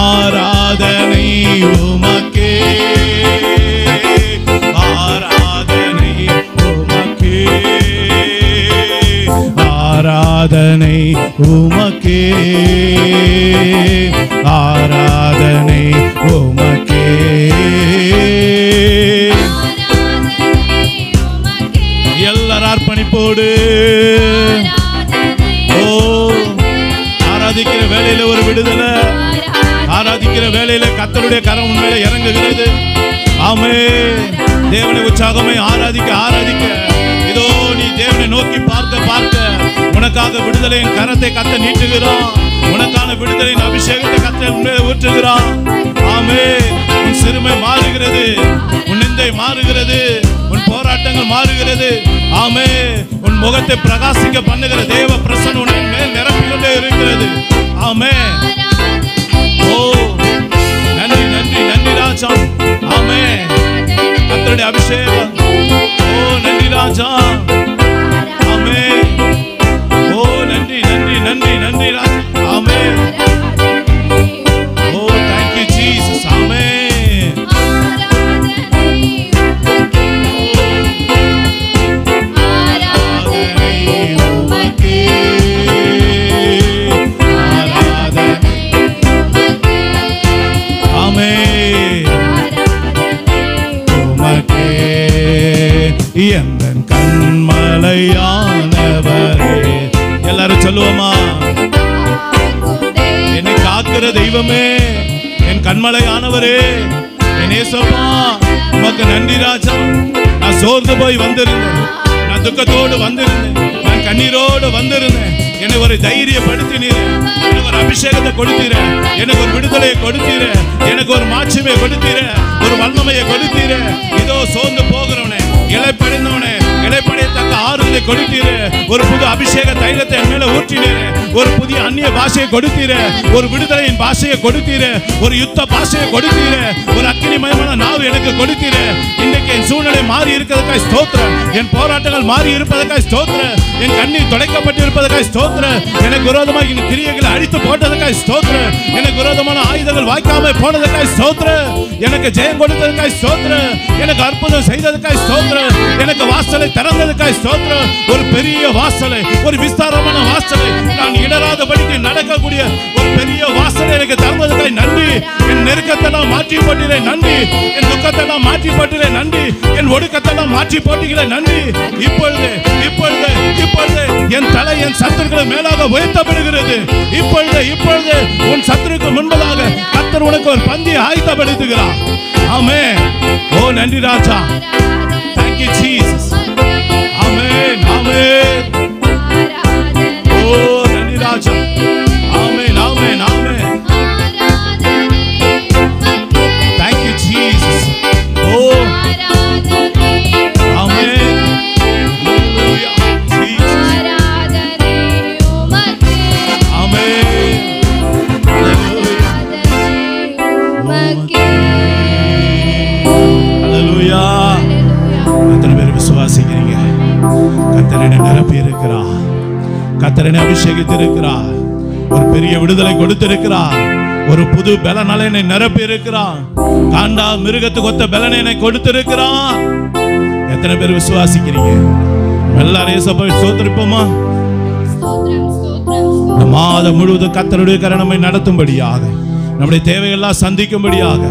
ஆராதனை உமக்கே, ஆராதனை உமக்கே, ஆராதனை உமக்கே, ஆராதனை உமக்கே. எல்லாரும் அர்ப்பணிப்போடு ஆராதிக்கிற வேளையில ஒரு விடுதலை, ஆராதிக்கிற வேளையில கர்த்தருடைய கரம் உண்மையில இறங்குகிறது. ஆமென். தேவனை உற்சாகமே ஆராதிக்க ஆராதிக்க. இதோ நீ தேவனை நோக்கி பார்க்க பார்க்க உனக்காக விடுதலையின் கரத்தை கர்த்தர் நீட்டுகிறான். உனக்கான விடுதலையின் அபிஷேகத்தை கர்த்தர் உண்மையில ஊற்றுகிறான். ஆமென். உன் சிறுமை மாறுகிறது, உன் நிந்தை மாறுகிறது, உன் போராட்டங்கள் மாறுகிறது. ஆமென். உன் முகத்தை பிரகாசிக்க பண்ணுகிற தேவ பிரசன்னம் உன் மேல் நிரப்பிக் கொண்டே இருக்கிறது. ஆமென். ஓ நன்றி நன்றி நன்றி ராஜா. ஆமென். கர்த்தருடைய அபிஷேகம். ஓ நன்றி ராஜா. ஆமென். ஓ நன்றி நன்றி நன்றி நன்றி ராஜா. ஆமென். ஓ thank you Jesus. ஆமென். ஆராதனை உமக்கே, ஆராதனை ஆமென். உமக்கே எந்தன் கண்மலையானவரே. எல்லாரும் சொல்லுவோமா? என்னை காக்கிற தெய்வமே, என் கண்மலையானவரே, என் இயேசுவா, உமக்கு நன்றி ராஜா. நான் சோர்ந்து போய் வந்திருந்தேன், நான் துக்கத்தோடு வந்திருந்தேன், நான் கண்ணீரோடு வந்திருந்தேன். எனக்கு ஒரு தைரியப்படுத்தினீர், எனக்கு ஒரு அபிஷேகத்தை கொடுத்தீர, எனக்கு ஒரு விடுதலையை கொடுத்தீர, எனக்கு ஒரு மாட்சிமையை கொடுத்தீர, ஒரு வல்லமையை கொடுத்தீர. இதோ சோர்ந்து போகிறவனே, இளைப்படைந்தவனே, இளைப்படையத்தக்க ஆறுதலை கொடுத்தீர, ஒரு புது அபிஷேக தைலத்தை என் மேல ஊற்றினீர, ஒரு புதிய அந்நிய பாஷையை கொடுத்தீர, ஒரு விடுதலையின் பாஷையை கொடுத்தீர, ஒரு யுத்த பாஷையை கொடுத்தீர, ஒரு அக்கினிமயமான நாவு எனக்கு கொடுத்தீர. இன்றைக்கு என் சூழ்நிலை மாறி இருக்கிறதுக்காய் ஸ்தோத்திரம், என் போராட்டங்கள் மாறி இருப்பதற்காய் ஸ்தோத்திரம், என் கண்ணீர் துடைக்கப்பட்டு இருப்பதற்காய் ஸ்தோத்திரம், எனக்கு விரோதமாக இந்த கிரியைகளை அழித்து போட்டதற்காய் ஸ்தோத்திரம், எனக்கு விரோதமான ஆயுதங்கள் வாய்க்காமல் போனதற்காய் ஸ்தோத்திரம், எனக்கு ஜெயம் கொடுத்ததற்காய் ஸ்தோத்திரம், எனக்கு அற்புதம் செய்ததற்காய் ஸ்தோத்திரம், எனக்கு வாசலை திறந்ததற்காய் ஸ்தோத்திரம். ஒரு பெரிய வாசலை, ஒரு விஸ்தாரமான வாசலை, நான் இடராதபடிக்கு நடக்கக்கூடிய ஒரு பெரிய வாசலை எனக்கு திறந்ததற்காய் நன்றி. என் நெருக்கத்தெல்லாம் மாற்றி போட்டிலே நன்றி, என் துக்கத்தெல்லாம் மாற்றி போட்டிலே நன்றி, என் ஒடுக்கத்தெல்லாம் மாற்றி போட்டிகளே நன்றி. இப்பொழுது இப்பொழுது இப்பொழுது என் தலை என் சத்துருக்களை மேலாக உயர்த்தப்படுகிறது. இப்பொழுது இப்பொழுது உன் சத்துருக்கு முன்பதாக கர்த்தர் உனக்கு ஒரு பந்தியை ஆயத்தப்படுத்துகிறார். ஆமென். ஓ நன்றி ராஜா. Thank you Jesus. ஆமென் ஆமென். ஓ நன்றி ராஜா. ஆமென் ஆமென் ஆமென். Thank you Jesus. O amen. Hallelujah Jesus. Amen. Hallelujah. எத்தனை பேர் விசுவாசிக்கிறீங்க? கர்த்தர் என்னை நிரப்பி இருக்கிறார், கர்த்தர் என்னை அபிஷேகித்து இருக்கிறார், ஒரு பெரிய விடுதலை கொடுத்திருக்கிறார், ஒரு புது பலனால என்னை நிரப்பி இருக்கிறார், காண்டா மிருகத்துக்கு ஒத்த பலனை என்னை கொடுத்திருக்கிறார். எத்தனை பேர் விசுவாசிக்கிறீங்க? எல்லாரும் இயேசுவை ஸ்தோத்திரிப்போமா? மாதம் முழுவதும் கர்த்தருடைய கரம் நம்மை நடத்தும்படியாக, நம்முடைய தேவையெல்லாம் சந்திக்கும்படியாக,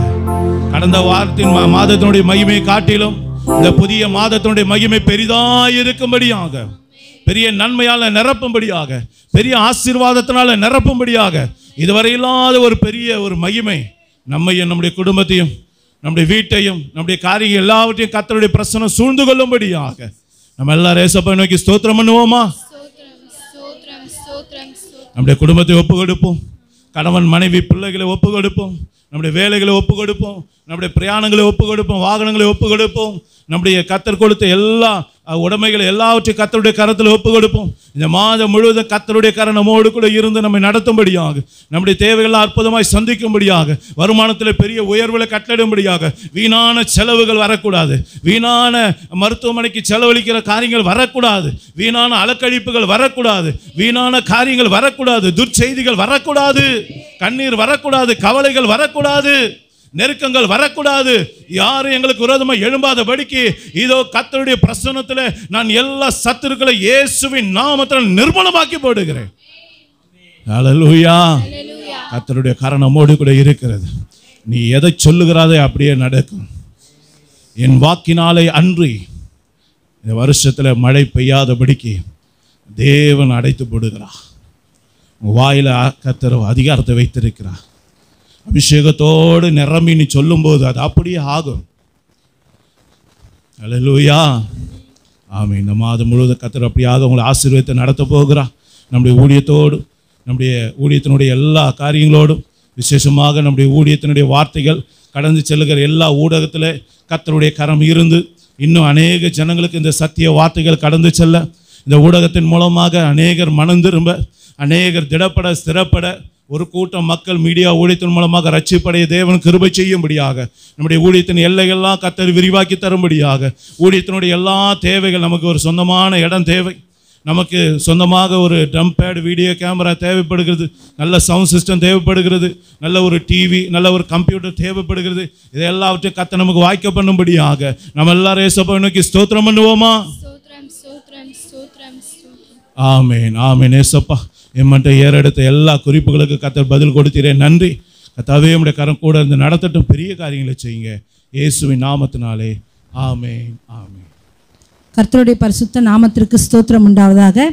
கடந்த வாரத்தின் மாதத்தினுடைய மகிமையை காட்டிலும் இந்த புதிய மாதத்தினுடைய மகிமை பெரிதாய் இருக்கும்படியாக, பெரிய நன்மையால நிரப்பும்படியாக, பெரிய ஆசீர்வாதத்தினால நிரப்பும்படியாக, இதுவரை இல்லாத ஒரு பெரிய ஒரு மகிமை நம்மையும் நம்முடைய குடும்பத்தையும் நம்முடைய வீட்டையும் நம்முடைய காரியங்கள் எல்லாவற்றையும் கர்த்தருடைய பிரசன்னம் சூழ்ந்து கொள்ளும்படியாக நம்ம எல்லாரும் இயேசுவை நோக்கி ஸ்தோத்திரம் பண்ணுவோமா? நம்முடைய குடும்பத்தை ஒப்பு கொடுப்போம், கணவன் மனைவி பிள்ளைகளை ஒப்பு கொடுப்போம், நம்முடைய வேலைகளை ஒப்பு கொடுப்போம், நம்முடைய பிரயாணங்களை ஒப்பு கொடுப்போம், வாகனங்களை ஒப்பு கொடுப்போம், நம்முடைய கர்த்தர் கொடுத்த எல்லா உடைமைகளை எல்லாவற்றையும் கர்த்தருடைய கரத்தில் ஒப்பு கொடுப்போம். இந்த மாதம் முழுவதும் கர்த்தருடைய கரம் நம்மோடு கூட இருந்து நம்மை நடத்தும்படியாக, நம்முடைய தேவைகளை அற்புதமாய் சந்திக்கும்படியாக, வருமானத்தில் பெரிய உயர்வுகளை கட்டளிடும்படியாக, வீணான செலவுகள் வரக்கூடாது, வீணான மருத்துவமனைக்கு செலவழிக்கிற காரியங்கள் வரக்கூடாது, வீணான அலக்கழிப்புகள் வரக்கூடாது, வீணான காரியங்கள் வரக்கூடாது, துர்ச்செய்திகள் வரக்கூடாது, கண்ணீர் வரக்கூடாது, கவலைகள் வரக்கூடாது, நெருக்கங்கள் வரக்கூடாது, யாரும் எங்களுக்கு விரோதமாக எழும்பாதபடிக்கு இதோ கர்த்தருடைய பிரசன்னத்தில் நான் எல்லா சத்துருக்களை இயேசுவின் நாமத்தில் நிர்மூலமாக்கி போடுகிறேன். ஹல்லேலூயா. கர்த்தருடைய கரம் நம்மோடு கூட இருக்கிறது. நீ எதை சொல்லுகிறாதே அப்படியே நடக்கும். என் வாக்கினாலே அன்றி இந்த வருஷத்தில் மழை பெய்யாதபடிக்கு தேவன் அடைத்து போடுகிறார். வாயில கர்த்தர் அதிகாரத்தை வைத்திருக்கிறார். அபிஷேகத்தோடு நிரம்பி நீ சொல்லும்போது அது அப்படியே ஆகும். ஹல்லேலூயா. ஆமென். இந்த மாதம் முழுவதும் கர்த்தர் அப்படியாக உங்களை ஆசீர்வாதத்தை நடத்த போகிறார். நம்முடைய ஊழியத்தோடு, நம்முடைய ஊழியத்தினுடைய எல்லா காரியங்களோடும், விசேஷமாக நம்முடைய ஊழியத்தினுடைய வார்த்தைகள் கடந்து செல்லுகிற எல்லா ஊடகத்தில் கர்த்தருடைய கரம் இருந்து இன்னும் அநேக ஜனங்களுக்கு இந்த சத்திய வார்த்தைகள் கடந்து செல்ல, இந்த ஊடகத்தின் மூலமாக அநேகர் மனம் திரும்ப, அநேகர் திடப்பட ஸ்திரப்பட, ஒரு கூட்டம் மக்கள் மீடியா ஊழியத்தின் மூலமாக ரட்சிப்படைய தேவன் கிருபை செய்யும்படியாக, நம்முடைய ஊழியத்தின் எல்லைகள்லாம் கர்த்தர் விரிவாக்கி தரும்படியாக, ஊழியத்தினுடைய எல்லா தேவைகள், நமக்கு ஒரு சொந்தமான இடம் தேவை, நமக்கு சொந்தமாக ஒரு ட்ரம் பேட், வீடியோ கேமரா தேவைப்படுகிறது, நல்ல சவுண்ட் சிஸ்டம் தேவைப்படுகிறது, நல்ல ஒரு டிவி, நல்ல ஒரு கம்ப்யூட்டர் தேவைப்படுகிறது. இதை எல்லாவற்றையும் கர்த்தர் நமக்கு வாய்க்க பண்ணும்படியாக நம்ம எல்லாரும் இயேசுவை நோக்கி ஸ்தோத்திரம் பண்ணுவோமா? ஆமென் ஆமென். இயேசுப்பா, எம்மட்ட ஏறெடுத்த எல்லா குறிப்புகளுக்கு கர்த்தர் பதில் கொடுத்தீரே, நன்றி. கர்த்தாவே உம்முடைய கரம் கூட இருந்து நடத்தட்டும், பெரிய காரியங்களை செய்யுங்க இயேசுவின் நாமத்தினாலே. ஆமென் ஆமென். கர்த்தருடைய பரிசுத்த நாமத்திற்கு ஸ்தோத்திரம் உண்டாவதாக.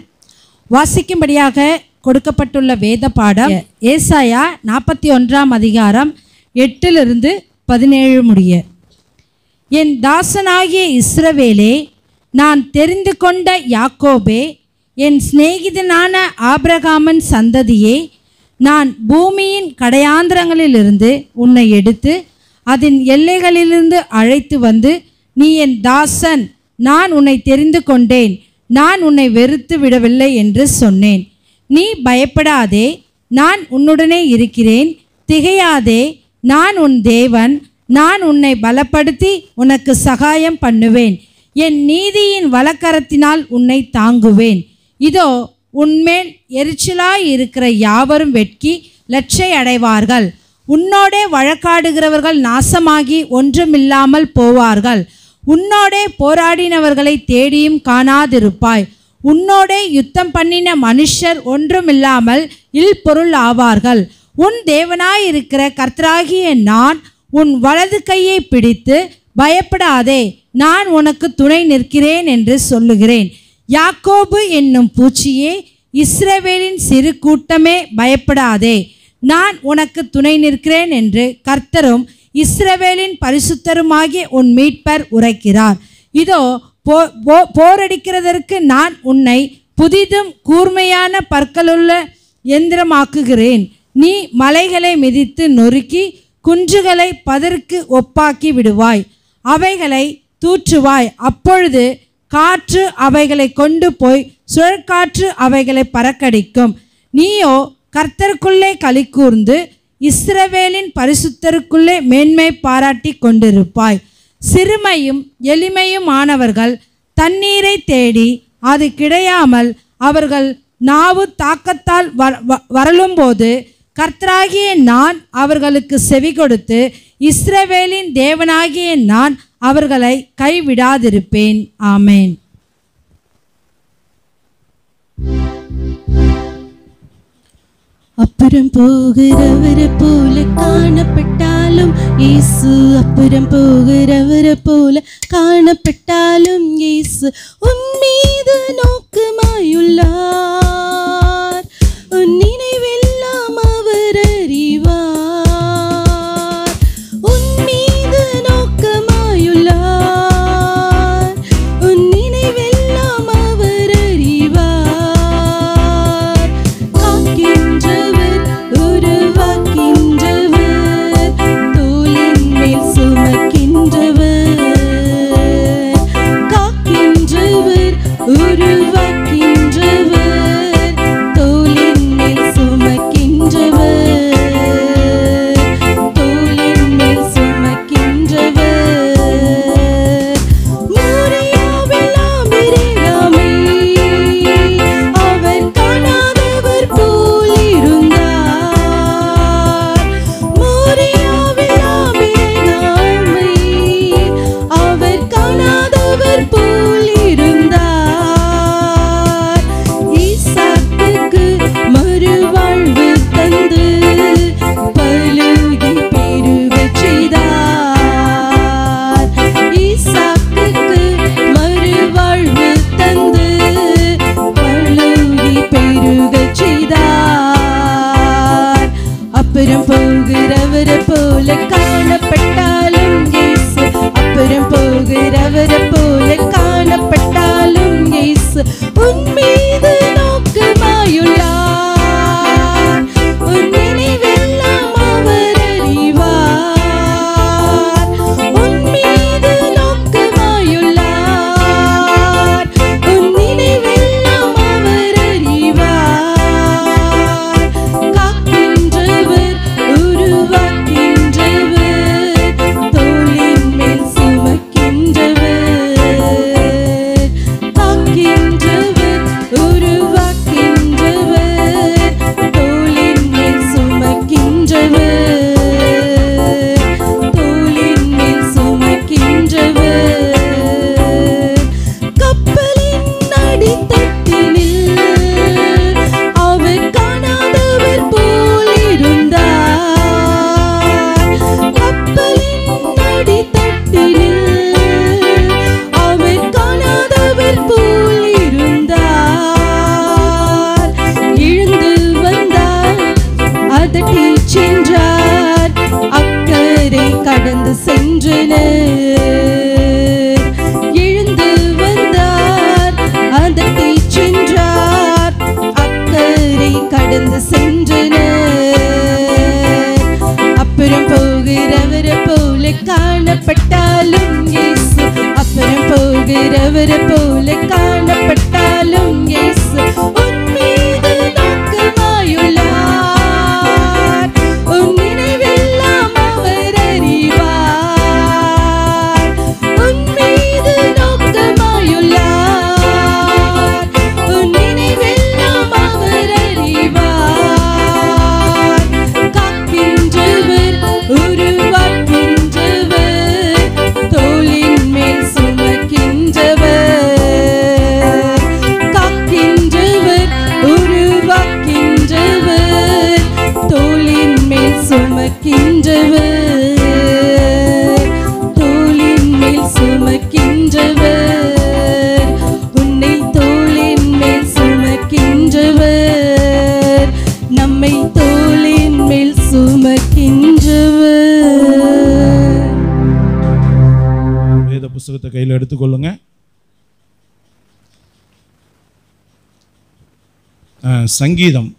வாசிக்கும்படியாக கொடுக்கப்பட்டுள்ள வேத பாடம் ஏசாயா 41 அதிகாரம் 8 முடிய. என் தாசனாகிய இஸ்ரவேலே, நான் தெரிந்து கொண்ட யாக்கோபே, என் சிநேகிதனான ஆபிரகாமின் சந்ததியே, நான் பூமியின் கடையாந்திரங்களிலிருந்து உன்னை எடுத்து அதன் எல்லைகளிலிருந்து அழைத்து வந்து, நீ என் தாசன், நான் உன்னை தெரிந்து கொண்டேன், நான் உன்னை வெறுத்து விடவில்லை என்று சொன்னேன். நீ பயப்படாதே, நான் உன்னுடனே இருக்கிறேன். திகையாதே, நான் உன் தேவன். நான் உன்னை பலப்படுத்தி உனக்கு சகாயம் பண்ணுவேன். என் நீதியின் வலக்கரத்தினால் உன்னை தாங்குவேன். இதோ, உன்மேல் எரிச்சலாய் இருக்கிற யாவரும் வெட்கி லட்சை அடைவார்கள். உன்னோடே வழக்காடுகிறவர்கள் நாசமாகி ஒன்றுமில்லாமல் போவார்கள். உன்னோடே போராடினவர்களை தேடியும் காணாதிருப்பாய். உன்னோடே யுத்தம் பண்ணின மனுஷர் ஒன்றுமில்லாமல் இல்பொருள் ஆவார்கள். உன் தேவனாயிருக்கிற கர்த்தராகிய நான் உன் வலது கையை பிடித்து, பயப்படாதே, நான் உனக்கு துணை நிற்கிறேன் என்று சொல்லுகிறேன். யாக்கோபு என்னும் பூச்சியே, இஸ்ரவேலின் சிறு கூட்டமே, பயப்படாதே, நான் உனக்கு துணை நிற்கிறேன் என்று கர்த்தரும் இஸ்ரவேலின் பரிசுத்தருமாகிய உன் மீட்பர் உரைக்கிறார். இதோ, போரடிக்கிறதற்கு நான் உன்னை புதிதும் கூர்மையான பற்களுள்ள எந்திரமாக்குகிறேன். நீ மலைகளை மிதித்து நொறுக்கி குன்றுகளை பதருக்கு ஒப்பாக்கி விடுவாய். அவைகளை தூற்றுவாய். அப்பொழுது காற்று அவைகளை கொண்டு போய் சுழற்காற்று அவைகளை பறக்கடிக்கும். நீயோ கர்த்தருக்குள்ளே களி கூர்ந்து இஸ்ரவேலின் பரிசுத்தருக்குள்ளே மேன்மை பாராட்டி கொண்டிருப்பாய். சிறுமையும் எளிமையுமானவர்கள் தண்ணீரை தேடி அது கிடையாமல் அவர்கள் நாவு தாக்கத்தால் வரலும்போது, கர்த்தராகிய நான் அவர்களுக்கு செவி கொடுத்து இஸ்ரவேலின் தேவனாகிய நான் அவர்களை கைவிடாதிருப்பேன். ஆமேன். அப்புறம் போகிறவரை போல காணப்பட்டாலும் இயேசு, அப்புறம் போகிறவரை போல காணப்பட்டாலும் இயேசு உன் மீது நோக்கமாயுள்ளார். உன் நினைவெல்லாம் அவர் அறிவார். உன் மீது நோக்கமாயுள்ளார். உன் நினைவெல்லாம் அவர் அறிவார். காக்கின்றவர், உருவாக்கின்றவர், தோளின் மேல் சுமக்கின்றவர். காக்கின்றவர், உருவாக்கின்றவர், புத்தகத்தை கையில் எடுத்துக்கொள்ளுங்க. சங்கீதம்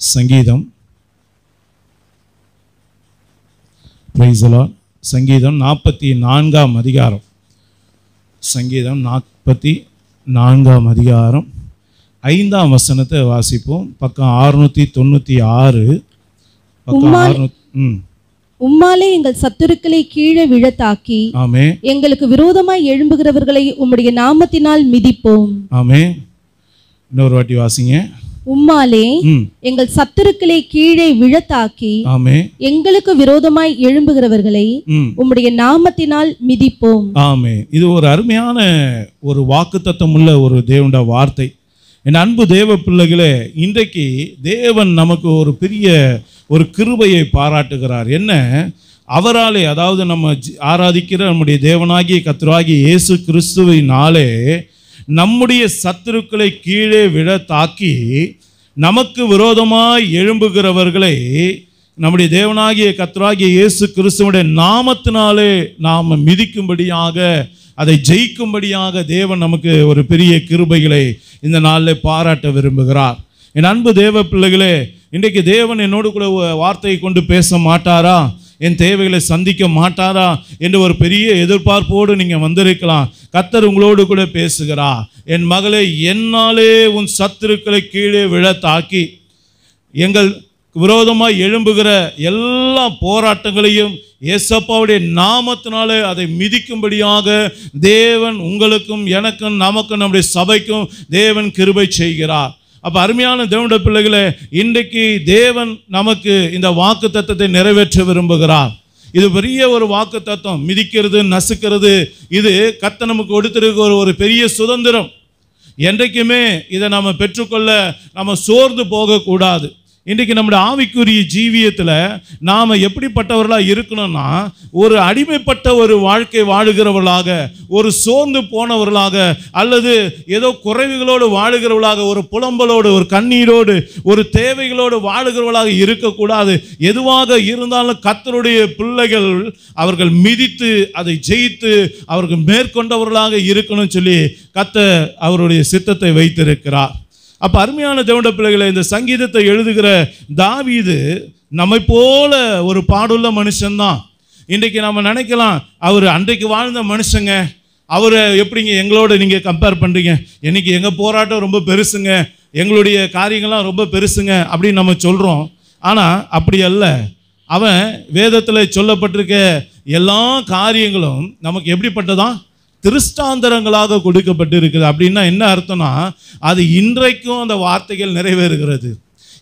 44ஆம் அதிகாரம். சங்கீதம் 44ஆம் அதிகாரம் 5ஆம் வசனத்தை வாசிப்போம். பக்கம் 696. உம்மாலே எங்கள் சத்துருக்களை கீழே விழத்தாக்கி ஆமென் எங்களுக்கு விரோதமாய் எழும்புகிறவர்களை உம்முடைய நாமத்தினால் மிதிப்போம். ஆமென். இன்னொரு வாட்டி வாசிங்க. உம்மாலே எங்கள் சத்துருக்களை கீழே விழத்தாக்கி ஆமென் எங்களுக்கு விரோதமாய் எழும்புகிறவர்களை உம்முடைய நாமத்தினால் மிதிப்போம். ஆமென். இது ஒரு அருமையான ஒரு வாக்குத்தத்தம் உள்ள ஒரு தேவனுடைய வார்த்தை. என் அன்பு தேவ பிள்ளைகளே, இன்றைக்கு தேவன் நமக்கு ஒரு பெரிய ஒரு கிருபையை பாராட்டுகிறார். என்ன? அவராலே, அதாவது நம்ம ஆராதிக்கிற நம்முடைய தேவனாகிய கர்த்தராகிய இயேசு கிறிஸ்துவினாலே நம்முடைய சத்துருக்களை கீழே விழ தாக்கி நமக்கு விரோதமாய் எழும்புகிறவர்களை நம்முடைய தேவனாகிய கர்த்தராகிய இயேசு கிறிஸ்துவுடைய நாமத்தினாலே நாம் மிதிக்கும்படியாக, அதை ஜெயிக்கும்படியாக தேவன் நமக்கு ஒரு பெரிய கிருபைகளை இந்த நாளில் பாராட்ட விரும்புகிறார். என் அன்பு தேவ பிள்ளைகளே, இன்றைக்கு தேவன் என்னோடு கூட வார்த்தையை கொண்டு பேச மாட்டாரா, என் தேவைகளை சந்திக்க மாட்டாரா என்று ஒரு பெரிய எதிர்பார்ப்போடு நீங்கள் வந்திருக்கலாம். கர்த்தர் உங்களோடு கூட பேசுகிறார். என் மகளே, என்னாலே உன் சத்துருக்களை கீழே விழத்தாக்கி எங்கள் விரோதமாக எழும்புகிற எல்லா போராட்டங்களையும் ஏசப்பாவுடைய நாமத்தினாலே அதை மிதிக்கும்படியாக தேவன் உங்களுக்கும் எனக்கும் நமக்கும் நம்முடைய சபைக்கும் தேவன் கிருபை செய்கிறார். அப்போ அருமையான தேவனுடைய பிள்ளைகளே, இன்றைக்கு தேவன் நமக்கு இந்த வாக்கு தத்தத்தை நிறைவேற்ற விரும்புகிறார். இது பெரிய ஒரு வாக்கு தத்தம். மிதிக்கிறது, நசுக்கிறது, இது கர்த்தர் நமக்கு கொடுத்திருக்கிற ஒரு பெரிய சுதந்திரம். என்றைக்குமே இதை நம்ம பெற்றுக்கொள்ள நம்ம சோர்ந்து போகக்கூடாது. இன்றைக்கு நம்முடைய ஆவிக்குரிய ஜீவியத்தில் நாம் எப்படிப்பட்டவர்களாக இருக்கணும்னா, ஒரு அடிமைப்பட்ட ஒரு வாழ்க்கை வாழுகிறவர்களாக, ஒரு சோர்ந்து போனவர்களாக, அல்லது ஏதோ குறைவுகளோடு வாழுகிறவர்களாக, ஒரு புலம்பலோடு, ஒரு கண்ணீரோடு, ஒரு தேவைகளோடு வாழுகிறவர்களாக இருக்கக்கூடாது. எதுவாக இருந்தாலும் கர்த்தருடைய பிள்ளைகள் அவர்கள் மிதித்து அதை ஜெயித்து அவர்கள் மேற்கொண்டவர்களாக இருக்கணும்னு சொல்லி கர்த்தர் அவருடைய சித்தத்தை வைத்திருக்கிறார். அப்போ அருமையான தேவனுடைய பிள்ளைகளை, இந்த சங்கீதத்தை எழுதுகிற தாவீது நம்மை போல ஒரு பாடுள்ள மனுஷன்தான். இன்றைக்கு நம்ம நினைக்கலாம், அவர் அன்றைக்கு வாழ்ந்த மனுஷங்க, அவரை எப்படிங்க எங்களோட நீங்கள் கம்பேர் பண்ணுறீங்க, இன்னைக்கு எங்கள் போராட்டம் ரொம்ப பெருசுங்க, எங்களுடைய காரியங்கள்லாம் ரொம்ப பெருசுங்க அப்படின்னு நம்ம சொல்கிறோம். ஆனால் அப்படி அல்ல. அவன் வேதத்தில் சொல்லப்பட்டிருக்க எல்லா காரியங்களும் நமக்கு எப்படிப்பட்டதான் திருஷ்டாந்தரங்களாக கொடுக்கப்பட்டு இருக்குது. அப்படின்னா என்ன அர்த்தம்னா, அது இன்றைக்கும் அந்த வார்த்தைகள் நிறைவேறுகிறது.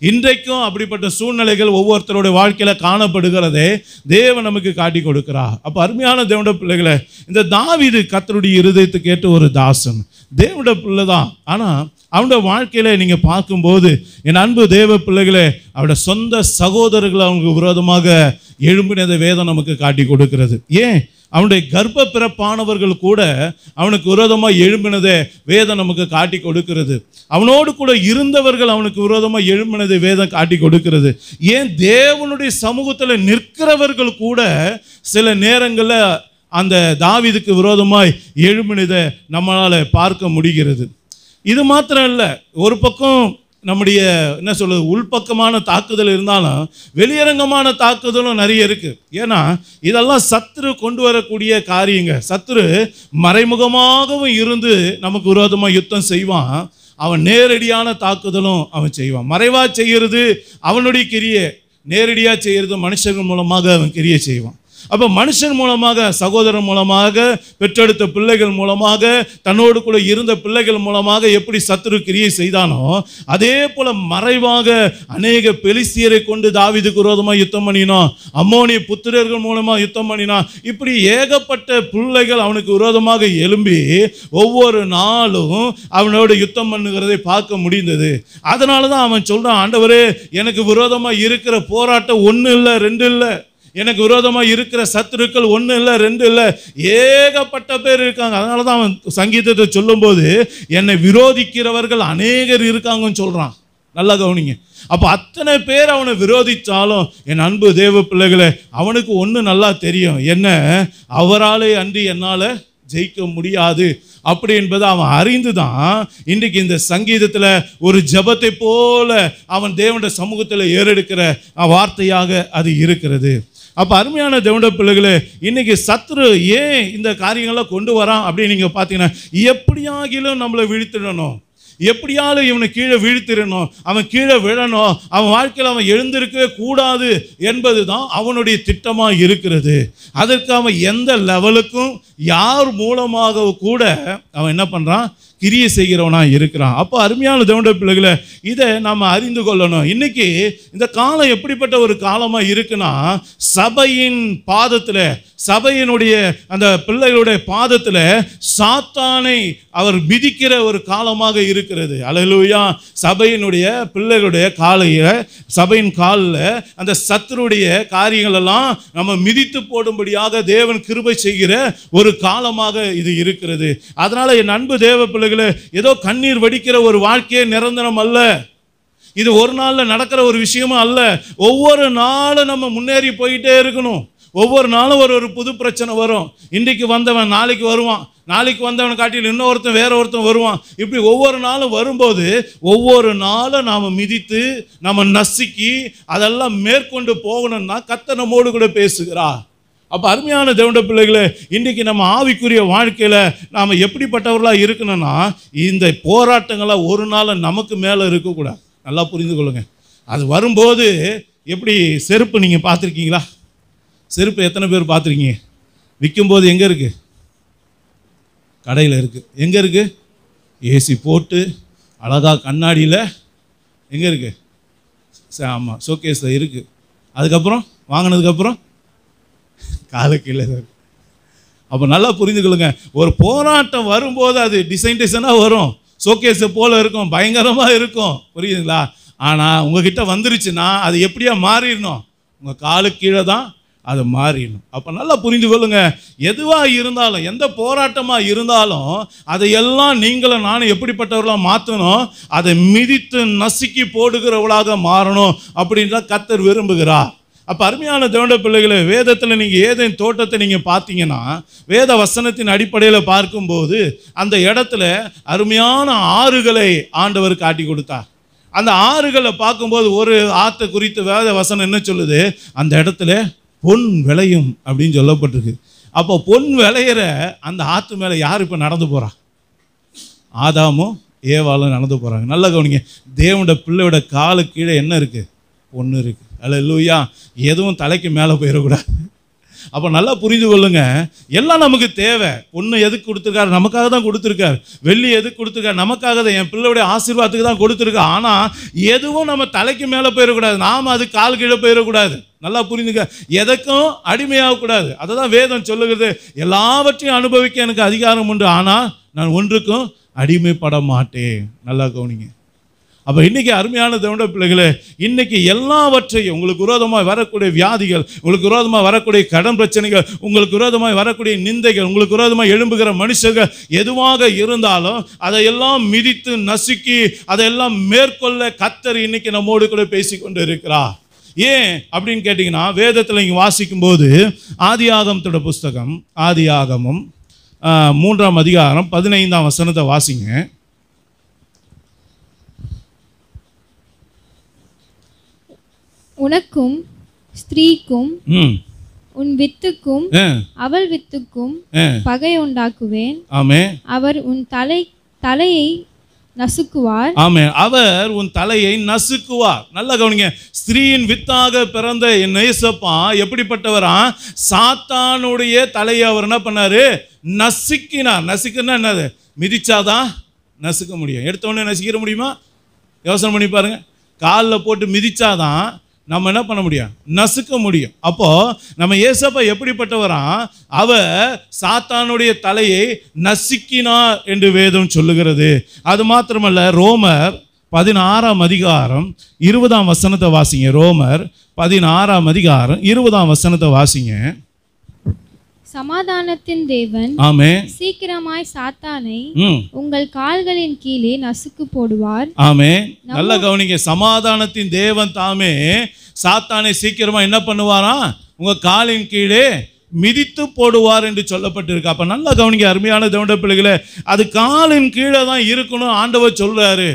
இன்றைக்கும் அப்படிப்பட்ட சூழ்நிலைகள் ஒவ்வொருத்தருடைய வாழ்க்கையில் காணப்படுகிறதே தேவன் நமக்கு காட்டி கொடுக்கிறார். அப்போ அருமையான தேவனுடைய பிள்ளைகளை, இந்த தாவீது கர்த்தருடைய இருதயத்துக்கு ஏற்ற ஒரு தாசன், தேவனுடைய பிள்ளை தான். ஆனால் அவனுடைய வாழ்க்கையில் நீங்கள் பார்க்கும்போது, என் அன்பு தேவ பிள்ளைகளே, அவருடைய சொந்த சகோதரர்கள் அவனுக்கு விரோதமாக எழும்பினதை வேதம் நமக்கு காட்டி கொடுக்கிறது. ஏன்? அவனுடைய கர்ப்ப பிறப்பானவர்கள் கூட அவனுக்கு விரோதமாக எழும்பினதை வேதம் நமக்கு காட்டி கொடுக்கிறது. அவனோடு கூட இருந்தவர்கள் அவனுக்கு விரோதமாக எழும்பினதை வேதம் காட்டி கொடுக்கிறது. ஏன்? தேவனுடைய சமூகத்தில் நிற்கிறவர்கள் கூட சில நேரங்களில் அந்த தாவீதுக்கு விரோதமாய் எழும்பினதை நம்மளால் பார்க்க முடிகிறது. இது மாத்திரம் இல்லை, ஒரு பக்கம் நம்முடைய என்ன சொல்றது, உள்பக்கமான தாக்குதல் இருந்தாலும் வெளியரங்கமான தாக்குதலும் நிறைய இருக்கு. ஏன்னா இதெல்லாம் சத்துரு கொண்டு வரக்கூடிய காரியங்க. சத்துரு மறைமுகமாகவும் இருந்து நமக்கு விரோதமாக யுத்தம் செய்வான். அவன் நேரடியான தாக்குதலும் அவன் செய்வான். மறைவா செய்கிறது அவனுடைய கிரியை, நேரடியாக செய்கிறது மனுஷர்கள் மூலமாக அவன் கிரியை செய்வான். அப்போ மனுஷன் மூலமாக, சகோதரன் மூலமாக, பெற்றெடுத்த பிள்ளைகள் மூலமாக, தன்னோடு கூட இருந்த பிள்ளைகள் மூலமாக எப்படி சத்துரு கிரியை செய்தானோ, அதே போல மறைவாக அநேக பெலிஸ்தியரை கொண்டு தாவீதுக்கு விரோதமாக யுத்தம் பண்ணினான். அம்மோனிய புத்திரர்கள் மூலமாக யுத்தம் பண்ணினான். இப்படி ஏகப்பட்ட பிள்ளைகள் அவனுக்கு விரோதமாக எழும்பி ஒவ்வொரு நாளும் அவனோட யுத்தம் பண்ணுகிறதை பார்க்க முடிந்தது. அதனால தான் அவன் சொல்றான், ஆண்டவரே, எனக்கு விரோதமாக இருக்கிற போராட்டம் ஒன்று இல்லை, ரெண்டு இல்லை, எனக்கு விரோதமாக இருக்கிற சத்துருக்கள் ஒன்று இல்லை, ரெண்டு இல்லை, ஏகப்பட்ட பேர் இருக்காங்க. அதனால தான் அவன் சங்கீதத்தை சொல்லும்போது என்னை விரோதிக்கிறவர்கள் அநேகர் இருக்காங்கன்னு சொல்கிறான். நல்லா கவனிங்க. அப்போ அத்தனை பேர் அவனை விரோதித்தாலும் என் அன்பு தேவ பிள்ளைகளே, அவனுக்கு ஒன்று நல்லா தெரியும், என்ன அவராலே அன்றி என்னால் ஜெயிக்க முடியாது அப்படி என்பதை அவன் அறிந்து தான் இன்றைக்கு இந்த சங்கீதத்தில் ஒரு ஜெபத்தை போல அவன் தேவனுடைய சமூகத்தில் ஏறெடுக்கிற வார்த்தையாக அது இருக்கிறது. அப்போ அருமையான தேவனுடைய பிள்ளைகளே, இன்னைக்கு சத்துரு ஏன் இந்த காரியங்கள்லாம் கொண்டு வரான் அப்படின்னு நீங்கள் பார்த்தீங்கன்னா, எப்படியாகிலும் நம்மளை வீழ்த்திடணும், எப்படியாலும் இவனை கீழே வீழ்த்திடணும், அவன் கீழே விழணும், அவன் வாழ்க்கையில் அவன் எழுந்திருக்கவே கூடாது என்பது தான் அவனுடைய திட்டமாக இருக்கிறது. அதற்கு அவன் எந்த லெவலுக்கும் யார் மூலமாக கூட அவன் என்ன பண்ணுறான், கிரியை செய்கிறவனாக இருக்கிறான். அப்போ அருமையான தேவனுடைய பிள்ளைகளை, இதை நாம் அறிந்து கொள்ளணும். இன்னைக்கு இந்த காலம் எப்படிப்பட்ட ஒரு காலமாக இருக்குன்னா, சபையின் பாதத்தில், சபையினுடைய அந்த பிள்ளைகளுடைய பாதத்தில் சாத்தானை அவர் மிதிக்கிற ஒரு காலமாக இருக்கிறது. அல்லேலூயா. சபையினுடைய பிள்ளைகளுடைய காலையில், சபையின் காலில் அந்த சத்துருடைய காரியங்கள் எல்லாம் நம்ம மிதித்து போடும்படியாக தேவன் கிருபை செய்கிற ஒரு காலமாக இது இருக்கிறது. அதனால என் அன்பு தேவ பிள்ளைகளே, ஏதோ கண்ணீர் வடிக்கிற ஒரு வாழ்க்கையே நிரந்தரம் அல்ல. இது ஒரு நாளில் நடக்கிற ஒரு விஷயமும் அல்ல. ஒவ்வொரு நாளும் நம்ம முன்னேறி போயிட்டே இருக்கணும். ஒவ்வொரு நாளும் ஒரு புது பிரச்சனை வரும். இன்றைக்கு வந்தவன் நாளைக்கு வருவான், நாளைக்கு வந்தவன் காட்டில் இன்னொருத்தன் வேற ஒருத்தன் வருவான். இப்படி ஒவ்வொரு நாளும் வரும்போது ஒவ்வொரு நாளும் நாம் மிதித்து நம்ம நசுக்கி அதெல்லாம் மேற்கொண்டு போகணும்னா கர்த்தர் நம்மோடு கூட பேசுகிறார். அப்போ அருமையான தேவனுடைய பிள்ளைகளே, இன்றைக்கி நம்ம ஆவிக்குரிய வாழ்க்கையில் நாம் எப்படிப்பட்டவர்களாக இருக்கணும்னா, இந்த போராட்டங்களாக ஒரு நாள் நமக்கு மேலே இருக்கக்கூடாது. நல்லா புரிந்து கொள்ளுங்க. அது வரும்போது எப்படி, செருப்பு நீங்கள் பார்த்துருக்கீங்களா? செருப்பு எத்தனை பேர் பார்த்துருக்கீங்க? விற்கும்போது எங்கே இருக்குது? கடையில் இருக்குது. எங்கே இருக்குது? ஏசி போட்டு அழகாக கண்ணாடியில் எங்கே இருக்குது? ஆமாம், ஷோகேஸில் இருக்குது. அதுக்கப்புறம் வாங்கினதுக்கப்புறம் காலை கீழே. அப்போ நல்லா புரிந்து கொள்ளுங்க, ஒரு போராட்டம் வரும்போது அது டிசைனாக வரும், ஷோகேஸை போல் இருக்கும், பயங்கரமாக இருக்கும், புரியுதுங்களா? ஆனால் உங்ககிட்ட வந்துருச்சுன்னா அது எப்படியா மாறிடணும், உங்கள் காலு கீழே தான் அது மாறிடணும். அப்போ நல்லா புரிந்து கொள்ளுங்க, எதுவாக இருந்தாலும், எந்த போராட்டமாக இருந்தாலும் அதையெல்லாம் நீங்களும் நானும் எப்படிப்பட்டவர்களாக மாற்றணும், அதை மிதித்து நசுக்கி போடுகிறவளாக மாறணும் அப்படின்ற கர்த்தர் விரும்புகிறார். அப்போ அருமையான தேவனுடைய பிள்ளைகளை, வேதத்தில் நீங்கள் ஏதேன் தோட்டத்தை நீங்கள் பார்த்தீங்கன்னா, வேத வசனத்தின் அடிப்படையில் பார்க்கும்போது அந்த இடத்துல அருமையான ஆறுகளை ஆண்டவர் காட்டி கொடுத்தார். அந்த ஆறுகளை பார்க்கும்போது ஒரு ஆற்றை குறித்து வேத வசனம் என்ன சொல்லுது, அந்த இடத்துல பொன் விளையும் அப்படின்னு சொல்லப்பட்டிருக்கு. அப்போ பொன் விளையிற அந்த ஆற்று மேலே யார் இப்போ நடந்து போகிறா? ஆதாமும் ஏவாளும் நடந்து போகிறாங்க. நல்லா கவனிங்க, தேவனுடைய பிள்ளையோட காலு கீழே என்ன இருக்குது? பொண்ணு இருக்குது. அல்லேலூயா. எதுவும் தலைக்கு மேலே போயிடக்கூடாது. அப்போ நல்லா புரிந்து கொள்ளுங்க, எல்லாம் நமக்கு தேவை. பொண்ணு எதுக்கு கொடுத்துருக்காரு? நமக்காக தான் கொடுத்துருக்காரு. வெள்ளி எதுக்கு கொடுத்துருக்காரு? நமக்காக தான், என் பிள்ளையுடைய ஆசீர்வாதத்துக்கு தான் கொடுத்துருக்கா. ஆனால் எதுவும் நம்ம தலைக்கு மேலே போயிடக்கூடாது, நாம் அது கால் கீழே போயிடக்கூடாது. நல்லா புரிந்துக்க, எதுக்கும் அடிமையாகக்கூடாது. அதை தான் வேதம் சொல்லுகிறது, எல்லாவற்றையும் அனுபவிக்க எனக்கு அதிகாரம் உண்டு, ஆனால் நான் ஒன்றுக்கும் அடிமைப்பட மாட்டேன். நல்லா கவனிங்க. அப்போ இன்றைக்கி அருமையான தேவனுடைய பிள்ளைகளே, இன்றைக்கி எல்லாவற்றையும், உங்களுக்கு விரோதமாக வரக்கூடிய வியாதிகள், உங்களுக்கு விரோதமாக வரக்கூடிய கடன் பிரச்சனைகள், உங்களுக்கு விரோதமாக வரக்கூடிய நிந்தைகள், உங்களுக்கு விரோதமாக எழும்புகிற மனுஷர்கள் எதுவாக இருந்தாலும் அதையெல்லாம் மிதித்து நசுக்கி அதையெல்லாம் மேற்கொள்ள கர்த்தர் இன்றைக்கி நம்மோடு கூட பேசி கொண்டு இருக்கிறார். ஏன் அப்படின்னு கேட்டிங்கன்னா, வேதத்தில் இங்கே வாசிக்கும்போது ஆதியாகமத்தோட புஸ்தகம், ஆதியாகமம் 3ஆம் அதிகாரம் 15ஆம் வசனத்தை வாசிங்க. உனக்கும் ஸ்திரீக்கும் உன் வித்துக்கும் அவள் வித்துக்கும் பகை உண்டாக்குவேன். ஆமென். அவர் உன் தலையை நசுக்குவார். ஆமென். அவர் உன் தலையை நசுக்குவார். நல்லா கவனிங்க, ஸ்திரீயின் வித்தாக பிறந்த என் நேசப்பா எப்படிப்பட்டவரா? சாத்தானுடைய தலையை அவர் என்ன பண்ணாரு? நசுக்கினார். நசுக்குன்னா என்னது? மிதிச்சாதான் நசுக்க முடியும். எடுத்தோடனே நசுக்கிற முடியுமா? யோசனை பண்ணி பாருங்க. காலில் போட்டு மிதிச்சாதான் நம்ம என்ன பண்ண முடியும்? நசுக்க முடியும். அப்போ நம்ம ஏசப்பா எப்படிப்பட்டவரா? அவர் சாத்தானுடைய தலையை நசுக்கினார் என்று வேதம் சொல்லுகிறது. அது மாத்திரமல்ல, ரோமர் 16ஆம் அதிகாரம் 20ஆம் வசனத்தை வாசிங்க. ரோமர் 16ஆம் அதிகாரம் 20ஆம் வசனத்தை வாசிங்க. சமாதானத்தின் தேவன் ஆமென் சீக்கிரமாய் சாத்தானை உங்கள் கால்களின் கீழே நசுக்கு போடுவார். ஆமென். நல்ல கவனிங்க, சமாதானத்தின் தேவன் தாமே சாத்தானை சீக்கிரமா என்ன பண்ணுவாரா? உங்க காலின் கீழே மிதித்து போடுவார் என்று சொல்லப்பட்டிருக்கு. அப்ப நல்லா கவனிங்க அருமையான தேவனுடைய பிள்ளைகளே, அது காலின் கீழே தான் இருக்கணும் ஆண்டவர் சொல்றாரு.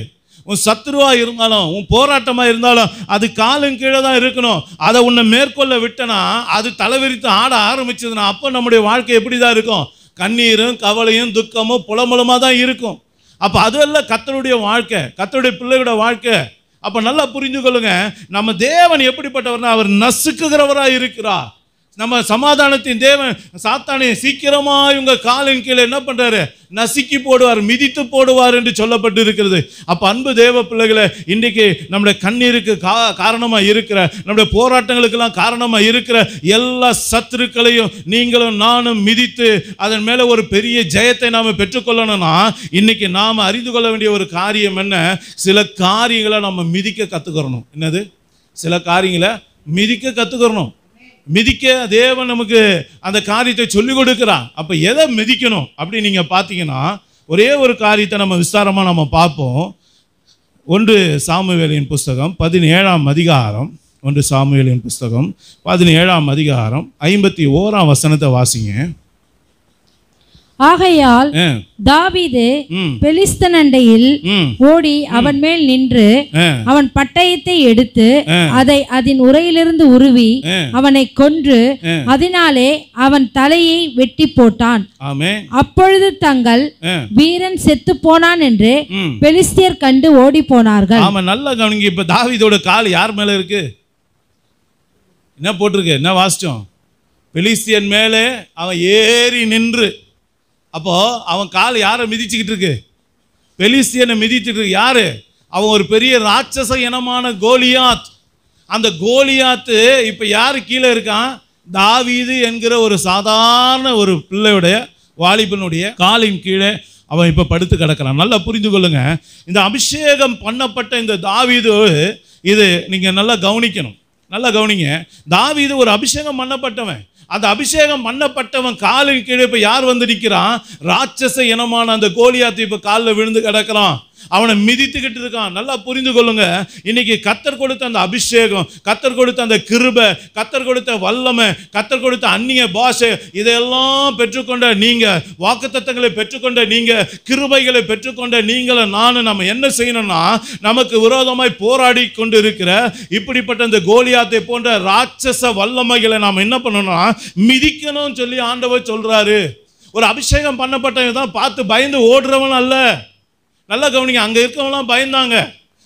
உன் சத்துருவா இருந்தாலும் உன் போராட்டமா இருந்தாலும் அது காலின் கீழே தான் இருக்கணும். அதை உன்னை மேற்கொள்ள விட்டனா அது தலைவிரித்து ஆட ஆரம்பிச்சதுன்னா அப்போ நம்முடைய வாழ்க்கை எப்படிதான் இருக்கும்? கண்ணீரும் கவலையும் துக்கமும் புலம்பலுமா தான் இருக்கும். அப்ப அதெல்லாம் கர்த்தருடைய வாழ்க்கை, கர்த்தருடைய பிள்ளையோட வாழ்க்கை. அப்ப நல்லா புரிஞ்சு கொள்ளுங்க, நம்ம தேவன் எப்படிப்பட்டவர்னா அவர் நசுக்குகிறவராக இருக்கிறார். நம்ம சமாதானத்தின் தேவன் சாத்தானை சீக்கிரமா இவங்க காலின் கீழே என்ன பண்றாரு? நசுக்கி போடுவார், மிதித்து போடுவார் என்று சொல்லப்பட்டு இருக்கிறது. அப்ப அன்பு தேவ பிள்ளைகளை, இன்றைக்கு நம்முடைய கண்ணீருக்கு காரணமா இருக்கிற, நம்முடைய போராட்டங்களுக்கெல்லாம் காரணமா இருக்கிற எல்லா சத்துருக்களையும் நீங்களும் நானும் மிதித்து அதன் மேல ஒரு பெரிய ஜெயத்தை நாம பெற்றுக்கொள்ளணும்னா இன்னைக்கு நாம அறிந்து கொள்ள வேண்டிய ஒரு காரியம் என்ன? சில காரியங்களை நம்ம மிதிக்க கத்துக்கிறணும். என்னது? சில காரியங்களை மிதிக்க கத்துக்கிறணும். மிதிக்க தேவன் நமக்கு அந்த காரியத்தை சொல்லிக் கொடுக்கிறான். அப்ப எதை மிதிக்கணும் அப்படி நீங்க பார்த்தீங்கன்னா ஒரே ஒரு காரியத்தை நம்ம விஸ்தாரமா நம்ம பார்ப்போம். 1 சாமுவேலின் புஸ்தகம் 17ஆம் அதிகாரம், 1 சாமுவேலின் புஸ்தகம் 17ஆம் அதிகாரம் 51ஆம் வசனத்தை வாசிங்க. ஆகையால் தாவீது பெலிஸ்தன் அண்டையில் ஓடி அவன் மேல் நின்று அவன் பட்டயத்தை எடுத்து அதை அதன் உரையிலிருந்து உருவி அவனை கொன்று அதனாலே அவன் தலையை வெட்டி போட்டான். அப்பொழுது தங்கள் வீரன் செத்து போனான் என்று பெலிஸ்தியர் கண்டு ஓடி போனார்கள். ஆமா, நல்லா கவனிங்க. இப்ப தாவீதோட கால் யார் மேல இருக்கு? என்ன போட்டிருக்கு? என்ன வாசிச்சோம்? பெலிஸ்தியன் மேலே அவன் ஏறி நின்று. அப்போ அவன் கால் யாரை மிதிச்சுக்கிட்டு இருக்கு? பெலிஸ்தியனை மிதிச்சுட்டு இருக்கு. யாரு? அவன் ஒரு பெரிய ராட்சச இனமான கோலியாத். அந்த கோலியாத்து இப்ப யாரு கீழே இருக்கான்? தாவீது என்கிற ஒரு சாதாரண ஒரு பிள்ளையுடைய வாலிபனுடைய காலின் கீழே அவன் இப்ப படுத்து கிடக்கிறான். நல்லா புரிந்து கொள்ளுங்க, இந்த அபிஷேகம் பண்ணப்பட்ட இந்த தாவீது, இது நீங்க நல்லா கவனிக்கணும். நல்லா கவனிங்க, தாவீது ஒரு அபிஷேகம் பண்ணப்பட்டவன். அந்த அபிஷேகம் பண்ணப்பட்டவன் காலின் கீழே இப்ப யார் வந்து நிற்கிறான்? ராட்சச இனமான அந்த கோலியாத்து இப்ப காலில் விழுந்து கிடக்கிறான். அவனை மிதித்துக்கிட்டு இருக்கான். நல்லா புரிந்து கொள்ளுங்க, இன்னைக்கு கர்த்தர் கொடுத்த அந்த அபிஷேகம், கர்த்தர் கொடுத்த அந்த கிருபை, கர்த்தர் கொடுத்த வல்லமை, கர்த்தர் கொடுத்த அந்நிய பாஷை, இதையெல்லாம் பெற்றுக்கொண்ட நீங்க, வாக்குத்தத்தங்களை பெற்றுக்கொண்ட நீங்க, கிருபைகளை பெற்றுக்கொண்ட நீங்களும் நானும் நம்ம என்ன செய்யணும்னா, நமக்கு விரோதமாய் போராடி கொண்டு இருக்கிற இப்படிப்பட்ட இந்த கோலியாத்தை போன்ற ராட்சச வல்லமைகளை நாம் என்ன பண்ணணும்னா மிதிக்கணும்னு சொல்லி ஆண்டவர் சொல்றாரு. ஒரு அபிஷேகம் பண்ணப்பட்டவன் தான் பார்த்து பயந்து ஓடுறவன் அல்ல. நல்லா கவனிங்க, அங்க இருக்கவங்களாம் பயந்தாங்க.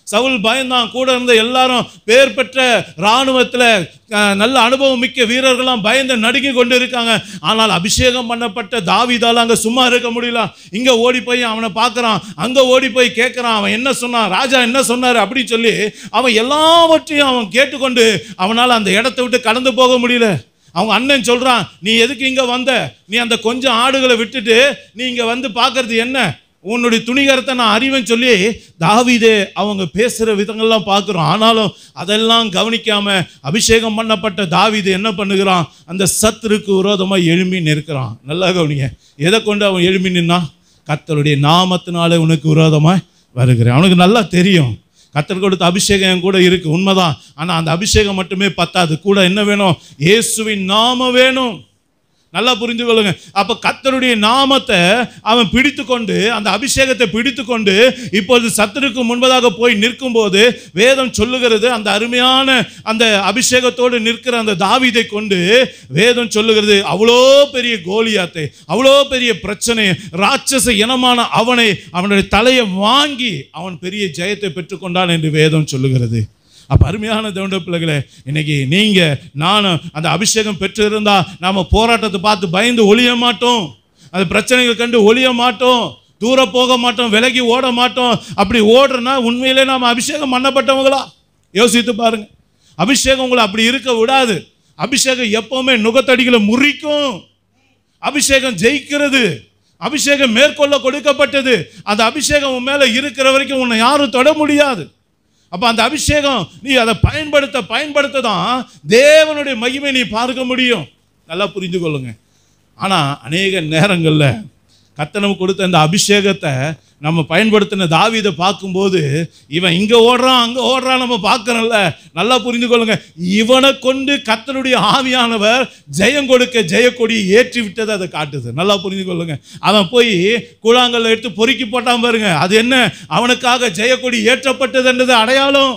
சவுல் பயந்தான், கூட இருந்த எல்லாரும் பேர் பெற்ற இராணுவத்தில் நல்ல அனுபவம் மிக்க வீரர்கள்லாம் பயந்து நடுங்கி கொண்டு இருக்காங்க. ஆனால் அபிஷேகம் பண்ணப்பட்ட தாவீதால அங்க சும்மா இருக்க முடியல. இங்க ஓடி போய் அவனை பார்க்கறான், அங்க ஓடி போய் கேட்கறான், அவன் என்ன சொன்னான், ராஜா என்ன சொன்னாரு அப்படின்னு சொல்லி அவன் எல்லாவற்றையும் அவன் கேட்டுக்கொண்டு அவனால் அந்த இடத்தை விட்டு கடந்து போக முடியல. அவங்க அண்ணன் சொல்றான், நீ எதுக்கு இங்க வந்த? நீ அந்த கொஞ்சம் ஆடுகளை விட்டுட்டு நீ இங்க வந்து பார்க்கறது என்ன? உன்னுடைய துணிகரத்தை நான் அறிவேன்னு சொல்லி தாவீதே அவங்க பேசுகிற விதங்கள்லாம் பார்க்குறோம். ஆனாலும் அதெல்லாம் கவனிக்காம அபிஷேகம் பண்ணப்பட்ட தாவீது என்ன பண்ணுகிறான்? அந்த சத்துருக்கு விரோதமாக எழும்பி நிற்கிறான். நல்லா கவனிங்க, எதை கொண்டு அவன் எழும்பி நின்னான்? கர்த்தருடைய நாமத்தினாலே உனக்கு விரோதமாக வருகிறேன். அவனுக்கு நல்லா தெரியும் கர்த்தர் கொடுத்த அபிஷேகம் என் கூட இருக்கு, உண்மைதான். ஆனால் அந்த அபிஷேகம் மட்டுமே பத்தாது, கூட என்ன வேணும்? இயேசுவின் நாமம் வேணும். நல்லா புரிந்து கொள்ளுங்க. அப்ப கர்த்தருடைய நாமத்தை அவன் பிடித்து கொண்டு, அந்த அபிஷேகத்தை பிடித்து கொண்டு இப்பொழுது சத்துருக்கு முன்பதாக போய் நிற்கும் போது வேதம் சொல்லுகிறது, அந்த அருமையான அந்த அபிஷேகத்தோடு நிற்கிற அந்த தாவீதை கொண்டு வேதம் சொல்லுகிறது, அவ்வளோ பெரிய கோலியாத்தை, அவ்வளோ பெரிய பிரச்சனை, ராட்சச இனமான அவனை, அவனுடைய தலையை வாங்கி அவன் பெரிய ஜெயத்தை பெற்றுக்கொண்டான் என்று வேதம் சொல்லுகிறது. அப்போ அருமையான தேவனுடைய பிள்ளைகளே, இன்னைக்கு நீங்கள் நானும் அந்த அபிஷேகம் பெற்றிருந்தா நாம் போராட்டத்தை பார்த்து பயந்து ஒளிய மாட்டோம், அந்த பிரச்சனைகள் கண்டு ஒளிய மாட்டோம், தூர போக மாட்டோம், விலகி ஓட மாட்டோம். அப்படி ஓடுறனா உண்மையிலே நாம் அபிஷேகம் பண்ணப்பட்டவங்களா? யோசித்து பாருங்க. அபிஷேகம் உங்களை அப்படி இருக்க விடாது. அபிஷேகம் எப்பவுமே நுகத்தடிகளை முறிக்கும். அபிஷேகம் ஜெயிக்கிறது. அபிஷேகம் மேற்கொள்ள கொடுக்கப்பட்டது. அந்த அபிஷேகம் உன் மேலே இருக்கிற வரைக்கும் உன்னை யாரும் தொட முடியாது. அப்போ அந்த அபிஷேகம் நீ அதை பயன்படுத்த தான் தேவனுடைய மகிமை நீ பார்க்க முடியும். நல்லா புரிந்து கொள்ளுங்க. ஆனால் அநேக நேரங்களில் கர்த்தர் நமக்கு கொடுத்த அந்த அபிஷேகத்தை நம்ம பயன்படுத்தின தாவீதை பார்க்கும்போது இவன் இங்கே ஓடுறான் அங்கே ஓடுறான் நம்ம பார்க்கறோம்ல, நல்லா புரிந்து கொள்ளுங்க. இவனை கொண்டு கர்த்தருடைய ஆவியானவர் ஜெயம் கொடுக்க ஜெயக்கொடி ஏற்றி விட்டதை அதை காட்டுது. நல்லா புரிந்து கொள்ளுங்க. அவன் போய் கூழாங்கல்ல எடுத்து பொறுக்கி போட்டான் பாருங்க, அது என்ன? அவனுக்காக ஜெயக்கொடி ஏற்றப்பட்டதுன்றது அடையாளம்.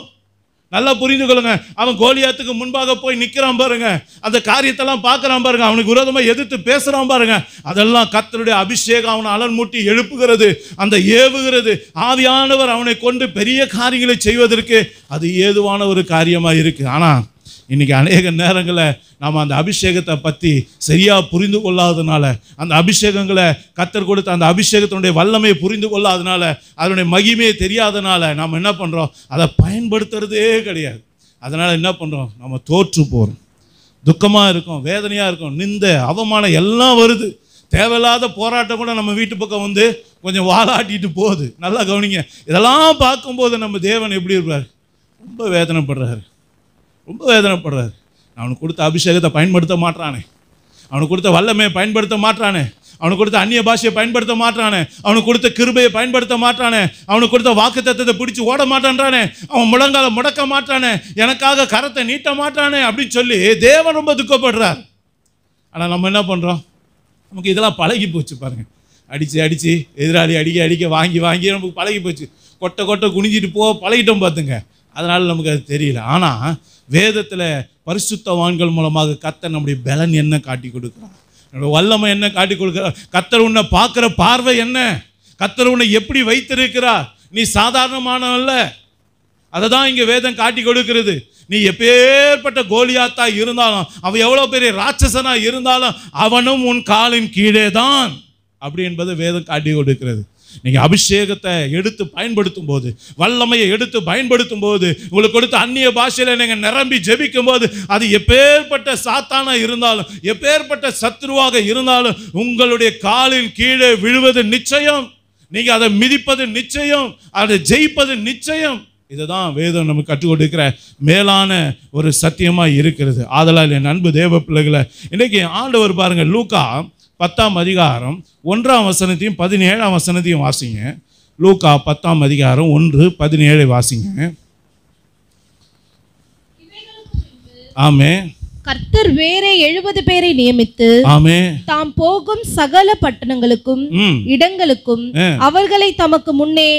நல்லா புரிந்து கொள்ளுங்க. அவன் கோலியாத்துக்கு முன்பாக போய் நிற்கிறான் பாருங்க, அந்த காரியத்தெல்லாம் பார்க்குறான் பாருங்க, அவனுக்கு விரோதமாக எதிர்த்து பேசுகிறான் பாருங்க, அதெல்லாம் கர்த்தருடைய அபிஷேகம் அவனை அலன்மூட்டி எழுப்புகிறது, அந்த ஏவுகிறது. ஆவியானவர் அவனை கொண்டு பெரிய காரியங்களை செய்வதற்கு அது ஏதுவான ஒரு காரியமாக இருக்குது. ஆனால் இன்றைக்கி அநேக நேரங்களில் நாம் அந்த அபிஷேகத்தை பற்றி சரியாக புரிந்து கொள்ளாததுனால, அந்த அபிஷேகங்களை கர்த்தர் கொடுத்த அந்த அபிஷேகத்தினுடைய வல்லமையை புரிந்து கொள்ளாதனால, அதனுடைய மகிமையை தெரியாதனால நாம் என்ன பண்ணுறோம்? அதை பயன்படுத்துறதே கிடையாது. அதனால் என்ன பண்ணுறோம்? நம்ம தோற்று போகிறோம், துக்கமாக இருக்கும், வேதனையாக இருக்கும், நிந்த அவமானம் எல்லாம் வருது. தேவையில்லாத போராட்டம் கூட நம்ம வீட்டு பக்கம் வந்து கொஞ்சம் வாலாட்டிட்டு போகுது. நல்லா கவனிங்க. இதெல்லாம் பார்க்கும்போது நம்ம தேவன் எப்படி இருப்பார்? ரொம்ப வேதனைப்படுறாரு, ரொம்ப வேதனைப்படுறாரு. அவனுக்கு கொடுத்த அபிஷேகத்தை பயன்படுத்த மாட்டானே, அவனுக்கு கொடுத்த வல்லமையை பயன்படுத்த மாட்டானே, அவனுக்கு கொடுத்த அந்நிய பாஷையை பயன்படுத்த மாட்டானே, அவனுக்கு கொடுத்த கிருபையை பயன்படுத்த மாட்டானே, அவனுக்கு கொடுத்த வாக்குத்தத்தத்தை பிடிச்சி ஓட மாட்டான்றானே, அவன் முழங்கால முடக்க மாட்டானே, எனக்காக கரத்தை நீட்ட மாட்டானே அப்படின்னு சொல்லி தேவன் ரொம்ப துக்கப்படுறார். ஆனால் நம்ம என்ன பண்ணுறோம்? நமக்கு இதெல்லாம் பழகி போச்சு பாருங்க. அடித்து அடித்து எதிராளி அடிக்க அடிக்க வாங்கி வாங்கி நமக்கு பழகி போச்சு. கொட்டை கொட்டை குனிஞ்சிட்டு பழகிட்டோம் பார்த்துங்க. அதனால் நமக்கு அது தெரியல. ஆனால் வேதத்தில் பரிசுத்தவான்கள் மூலமாக கர்த்தர் நம்முடைய பலன் என்ன காட்டி கொடுக்குறார், நம்முடைய வல்லமை என்ன காட்டி கொடுக்குறார், கர்த்தர் உன்னை பார்க்குற பார்வை என்ன, கர்த்தர் உன்னை எப்படி வைத்திருக்கிறார். நீ சாதாரணமானவல்ல, அதை தான் இங்கே வேதம் காட்டி கொடுக்கிறது. நீ எப்பேற்பட்ட கோலியாத்தா இருந்தாலும், அவன் எவ்வளோ பெரிய ராட்சசனா இருந்தாலும் அவனும் உன் காலின் கீழே தான் அப்படி என்பதை வேதம் காட்டி கொடுக்கிறது. நீங்கள் அபிஷேகத்தை எடுத்து பயன்படுத்தும் போது, வல்லமையை எடுத்து பயன்படுத்தும் போது, உங்களுக்கு கொடுத்த அந்நிய பாஷையில் நீங்கள் நிரம்பி ஜெபிக்கும் போது, அது எப்பேற்பட்ட சாத்தானா இருந்தாலும், எப்பேற்பட்ட சத்ருவாக இருந்தாலும் உங்களுடைய காலின் கீழே விழுவது நிச்சயம். நீங்கள் அதை மிதிப்பது நிச்சயம், அதை ஜெயிப்பது நிச்சயம். இதுதான் வேதம் நமக்கு கற்றுக் கொடுக்கிற மேலான ஒரு சத்தியமாக இருக்கிறது. ஆதலால் என் அன்பு தேவ பிள்ளைகளை, இன்றைக்கி ஆண்டவர் பாருங்கள், லூக்கா 10ஆம் அதிகாரம் 1ஆம் வசனத்தையும் 17ஆம் வசனத்தையும் வாசிங்க. லூக்கா 10ஆம் அதிகாரம் 1:17 வாசிங்க. ஆமே. கர்த்தர் வேற 70 பேரை நியமித்து, ஆமே, தாம் போகும் சகல பட்டணங்களுக்கும் இடங்களுக்கும் அவர்களை தமக்கு முன்னே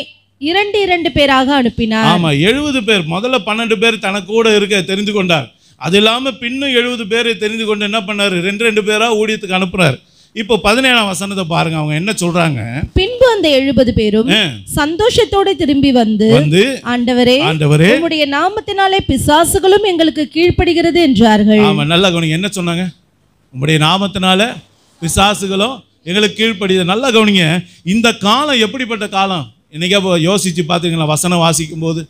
2 பேராக அனுப்பினார். ஆமா, 70 பேர். முதல்ல 12 பேர் தனக்கு கூட இருக்க தெரிந்து கொண்டார். அது இல்லாமல் பின்னும் 70 பேரை தெரிந்து கொண்டு என்ன பண்ணாரு? 2 பேராக ஊழியத்துக்கு அனுப்புறாரு. இப்போ 17ஆம் வசனத்தை பாருங்க, அவங்க என்ன சொல்றாங்க. பின்பு அந்த 70 பேரும் சந்தோஷத்தோட திரும்பி வந்து, ஆண்டவரே, உம்முடைய நாமத்தினாலே பிசாசுகளும் எங்களுக்கு கீழ்ப்படுகிறது என்றார்கள். ஆமா, நல்லா கவனிங்க. என்ன சொன்னாங்க? உம்முடைய நாமத்தினால பிசாசுகளும் எங்களுக்கு கீழ்ப்படுகிறது. நல்லா கவனிங்க. இந்த காலம் எப்படிப்பட்ட காலம்? இன்னைக்கு யோசிச்சு பார்த்தீங்களா? வசனம் வாசிக்கும் போது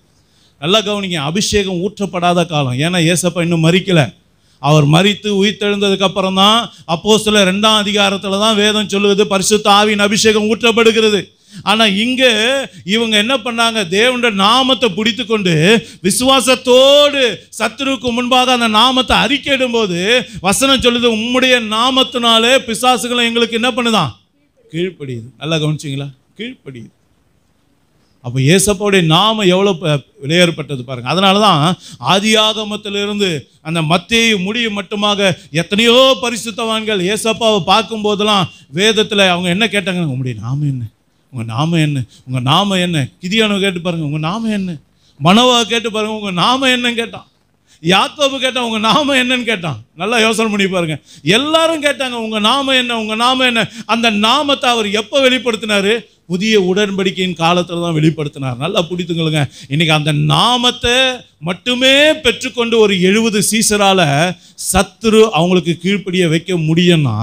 நல்லா கவனிங்க. அபிஷேகம் ஊற்றப்படாத காலம். ஏன்னா ஏசப்பா இன்னும் மரிக்கல. அவர் மரித்து உயிர்த்தெழுந்ததுக்கு அப்புறம் தான் அப்போஸ்தலர் 2ஆம் அதிகாரத்தில் தான் வேதம் சொல்லுவது பரிசுத்த ஆவியின் அபிஷேகம் ஊற்றப்படுகிறது. ஆனால் இங்கே இவங்க என்ன பண்ணாங்க? தேவனுடைய நாமத்தை பிடித்து கொண்டு விசுவாசத்தோடு சத்துருக்கு முன்பாக அந்த நாமத்தை அறிக்கையிடும் போது வசனம் சொல்லுது, உம்முடைய நாமத்தினாலே பிசாசுகளை எங்களுக்கு என்ன பண்ணுதான்? கீழ்ப்படியுது. நல்லா கவனிச்சிங்களா? கீழ்ப்படியுது. அப்போ ஏசப்பாவுடைய நாமம் எவ்வளோ விலையேறப்பட்டது பாருங்கள். அதனால தான் ஆதியாகமத்திலிருந்து அந்த மத்தேயு முடியும் மட்டுமாக எத்தனையோ பரிசுத்தவான்கள் ஏசப்பாவை பார்க்கும்போதெல்லாம் வேதத்தில் அவங்க என்ன கேட்டாங்க? உங்களுடைய நாமம் என்ன? உங்கள் நாமம் என்ன? உங்கள் நாமம் என்ன? கிதியானவை கேட்டு பாருங்கள், உங்கள் நாமம் என்ன? மனோவா கேட்டு பாருங்கள், உங்கள் நாமம் என்னன்னு கேட்டான். யாக்கோபு கேட்டான், உங்கள் நாமம் என்னன்னு கேட்டான். நல்லா யோசனை பண்ணி பாருங்க. எல்லாரும் கேட்டாங்க, உங்கள் நாமம் என்ன? உங்கள் நாமம் என்ன? அந்த நாமத்தை அவர் எப்போ வெளிப்படுத்தினாரு? புதிய உடன்படிக்கையின் காலத்தில் தான் வெளிப்படுத்தினார். நல்லா பிடித்துங்களுங்க. இன்னைக்கு அந்த நாமத்தை மட்டுமே பெற்றுக்கொண்டு ஒரு 70 சீசரால சத்துரு அவங்களுக்கு கீழ்ப்படிய வைக்க முடியும்னா,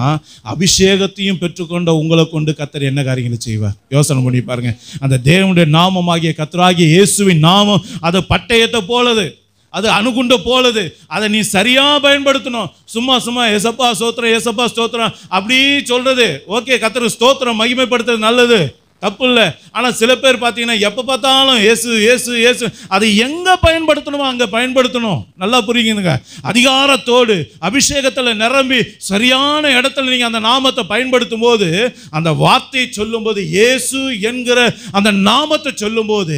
அபிஷேகத்தையும் பெற்றுக்கொண்ட உங்களை கொண்டு கர்த்தர் என்ன காரியங்களை செய்வார்? யோசனை பண்ணி பாருங்க. அந்த தேவனுடைய நாமமாகிய கர்த்தராகிய இயேசுவின் நாமம் அது பட்டயத்தை போலது, அது அணுகுண்ட போலது. அதை நீ சரியா பயன்படுத்தணும். சும்மா சும்மா ஏசப்பா ஸ்தோத்திரம், ஏசப்பா ஸ்தோத்திரம் அப்படி சொல்றது ஓகே, கர்த்தர் ஸ்தோத்திரம் மகிமைப்படுத்துறது நல்லது, தப்பு இல்லை. ஆனால் சில பேர் பார்த்தீங்கன்னா எப்போ பார்த்தாலும் இயேசு இயேசு இயேசு, அதை எங்கே பயன்படுத்தணுமோ அங்கே பயன்படுத்தணும். நல்லா புரியுதுங்க. அதிகாரத்தோடு அபிஷேகத்தில் நிரம்பி சரியான இடத்துல நீங்கள் அந்த நாமத்தை பயன்படுத்தும் போது, அந்த வார்த்தையை சொல்லும்போது, இயேசு என்கிற அந்த நாமத்தை சொல்லும்போது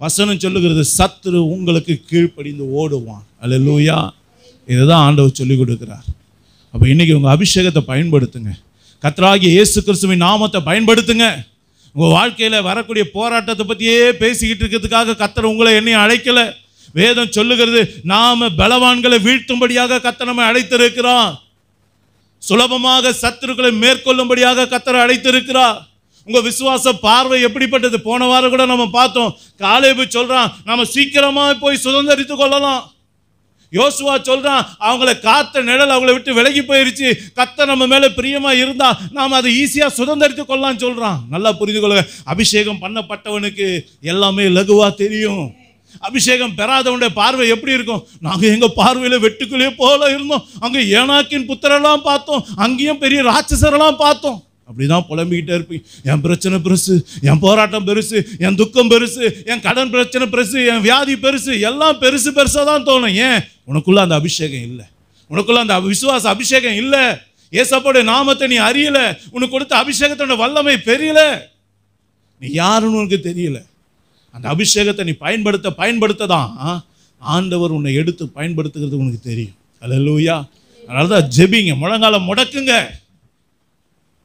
வசனம் சொல்லுகிறது, சத்துரு உங்களுக்கு கீழ்ப்படிந்து ஓடுவான். அல்லேலூயா. இதுதான் ஆண்டவர் சொல்லிக் கொடுக்கிறார். அப்போ இன்னைக்கு உங்கள் அபிஷேகத்தை பயன்படுத்துங்க. கர்த்தராகிய இயேசு கிறிஸ்துவின் நாமத்தை பயன்படுத்துங்க. உங்கள் வாழ்க்கையில் வரக்கூடிய போராட்டத்தை பற்றியே பேசிக்கிட்டு இருக்கிறதுக்காக கர்த்தர் உங்களை என்னையும் அழைக்கலை. வேதம் சொல்லுகிறது, நாம பலவான்களை வீழ்த்தும்படியாக கர்த்தர் நம்மை அழைத்திருக்கிறார். சுலபமாக சத்துருக்களை மேற்கொள்ளும்படியாக கர்த்தர் அழைத்திருக்கிறார். உங்கள் விசுவாச பார்வை எப்படிப்பட்டது? போன வாரம் கூட நம்ம பார்த்தோம். காலேபு சொல்கிறான், நம்ம சீக்கிரமாக போய் சுதந்திரித்து கொள்ளலாம். யோசுவா சொல்றான், அவங்கள காத்த நிழல் அவங்கள விட்டு விலகி போயிருச்சு, கர்த்தர் நம்ம மேல பிரியமா இருந்தா நாம் அதை ஈஸியா சுதந்திரித்து கொள்ளலாம் சொல்றான். நல்லா புரிந்து கொள்ளுங்க. அபிஷேகம் பண்ணப்பட்டவனுக்கு எல்லாமே லகுவா தெரியும். அபிஷேகம் பெறாதவனுடைய பார்வை எப்படி இருக்கும்? நாங்கள் எங்க பார்வையில வெட்டுக்குள்ளே போல இருந்தோம், அங்க ஏனாக்கின் புத்திரெல்லாம் பார்த்தோம், அங்கேயும் பெரிய ராட்சசரெல்லாம் பார்த்தோம். அப்படிதான் புலம்பிக்கிட்டே இருப்பீங்க. என் பிரச்சனை பெருசு, என் போராட்டம் பெருசு, என் துக்கம் பெருசு, என் கடன் பிரச்சனை பெருசு, என் வியாதி பெருசு, எல்லாம் பெருசு பெருசாக தான் தோணும். ஏன்? உனக்குள்ள அந்த அபிஷேகம் இல்லை, உனக்குள்ள அந்த விசுவாச அபிஷேகம் இல்லை. ஏசப்பாவுடைய நாமத்தை நீ அறியல, உனக்கு கொடுத்த அபிஷேகத்தோட வல்லமை பெரியல, நீ யாருன்னு உனக்கு தெரியல. அந்த அபிஷேகத்தை நீ பயன்படுத்த தான் ஆண்டவர் உன்னை எடுத்து பயன்படுத்துகிறது உனக்கு தெரியும். அல்லேலூயா. அதனால தான் ஜெபிங்க, முழங்கால முடக்குங்க.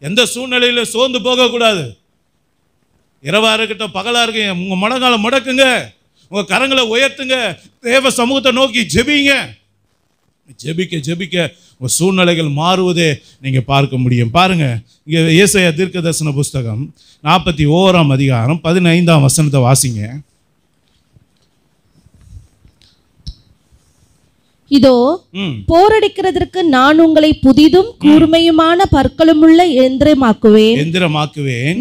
எந்த சூழ்நிலையில சோர்ந்து போகக்கூடாது. இரவா இருக்கட்டும் பகலா இருக்கு, உங்க முழங்கால முடக்குங்க, உங்க கரங்களை உயர்த்துங்க, தேவ சமூகத்தை நோக்கி ஜெபிங்க. ஜெபிக்க ஜெபிக்க உங்க சூழ்நிலைகள் மாறுவதே நீங்க பார்க்க முடியும். பாருங்க, இங்க ஏசாயா தீர்க்கதரிசன புஸ்தகம் 41ஆம் அதிகாரம் 15ஆம் வசனத்தை வாசிங்க. இதோ போரடிக்கிறதற்கு நான் உங்களை புதிதும் கூர்மையுமான பற்களுமுள்ள எந்திரமாக்குவேன்.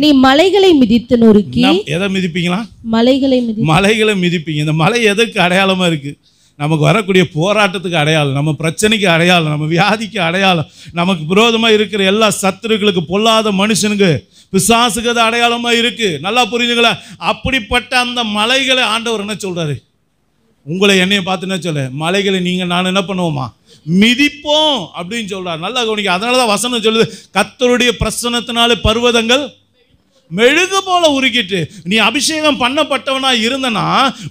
நீ மலைகளை மிதித்து நொறுக்கி. எதை மிதிப்பீங்களா? மலைகளை மிதிப்பீங்க. இந்த மலை எதற்கு அடையாளமா இருக்கு? நமக்கு வரக்கூடிய போராட்டத்துக்கு அடையாளம், நம்ம பிரச்சனைக்கு அடையாளம், நம்ம வியாதிக்கு அடையாளம், நமக்கு விரோதமா இருக்கிற எல்லா சத்துருக்களுக்கு, பொல்லாத மனுஷனுக்கு, பிசாசுக்கு அது அடையாளமா இருக்கு. நல்லா புரியுதுங்களா? அப்படிப்பட்ட அந்த மலைகளை ஆண்டவர் என்ன சொல்றாரு? உங்களை என்னைய பார்த்து என்ன சொல்ல, மலைகளை நீங்க நான் என்ன பண்ணுவோமா, மிதிப்போம் அப்படின்னு சொல்றாரு. நல்லா கவனிக்க. அதனாலதான் வசனம் சொல்லுது, கர்த்தருடைய பிரசன்னத்தினாலே பர்வதங்கள் மெழுகு போல உருக்கிட்டு. நீ அபிஷேகம் பண்ணப்பட்டவனா இருந்தனா,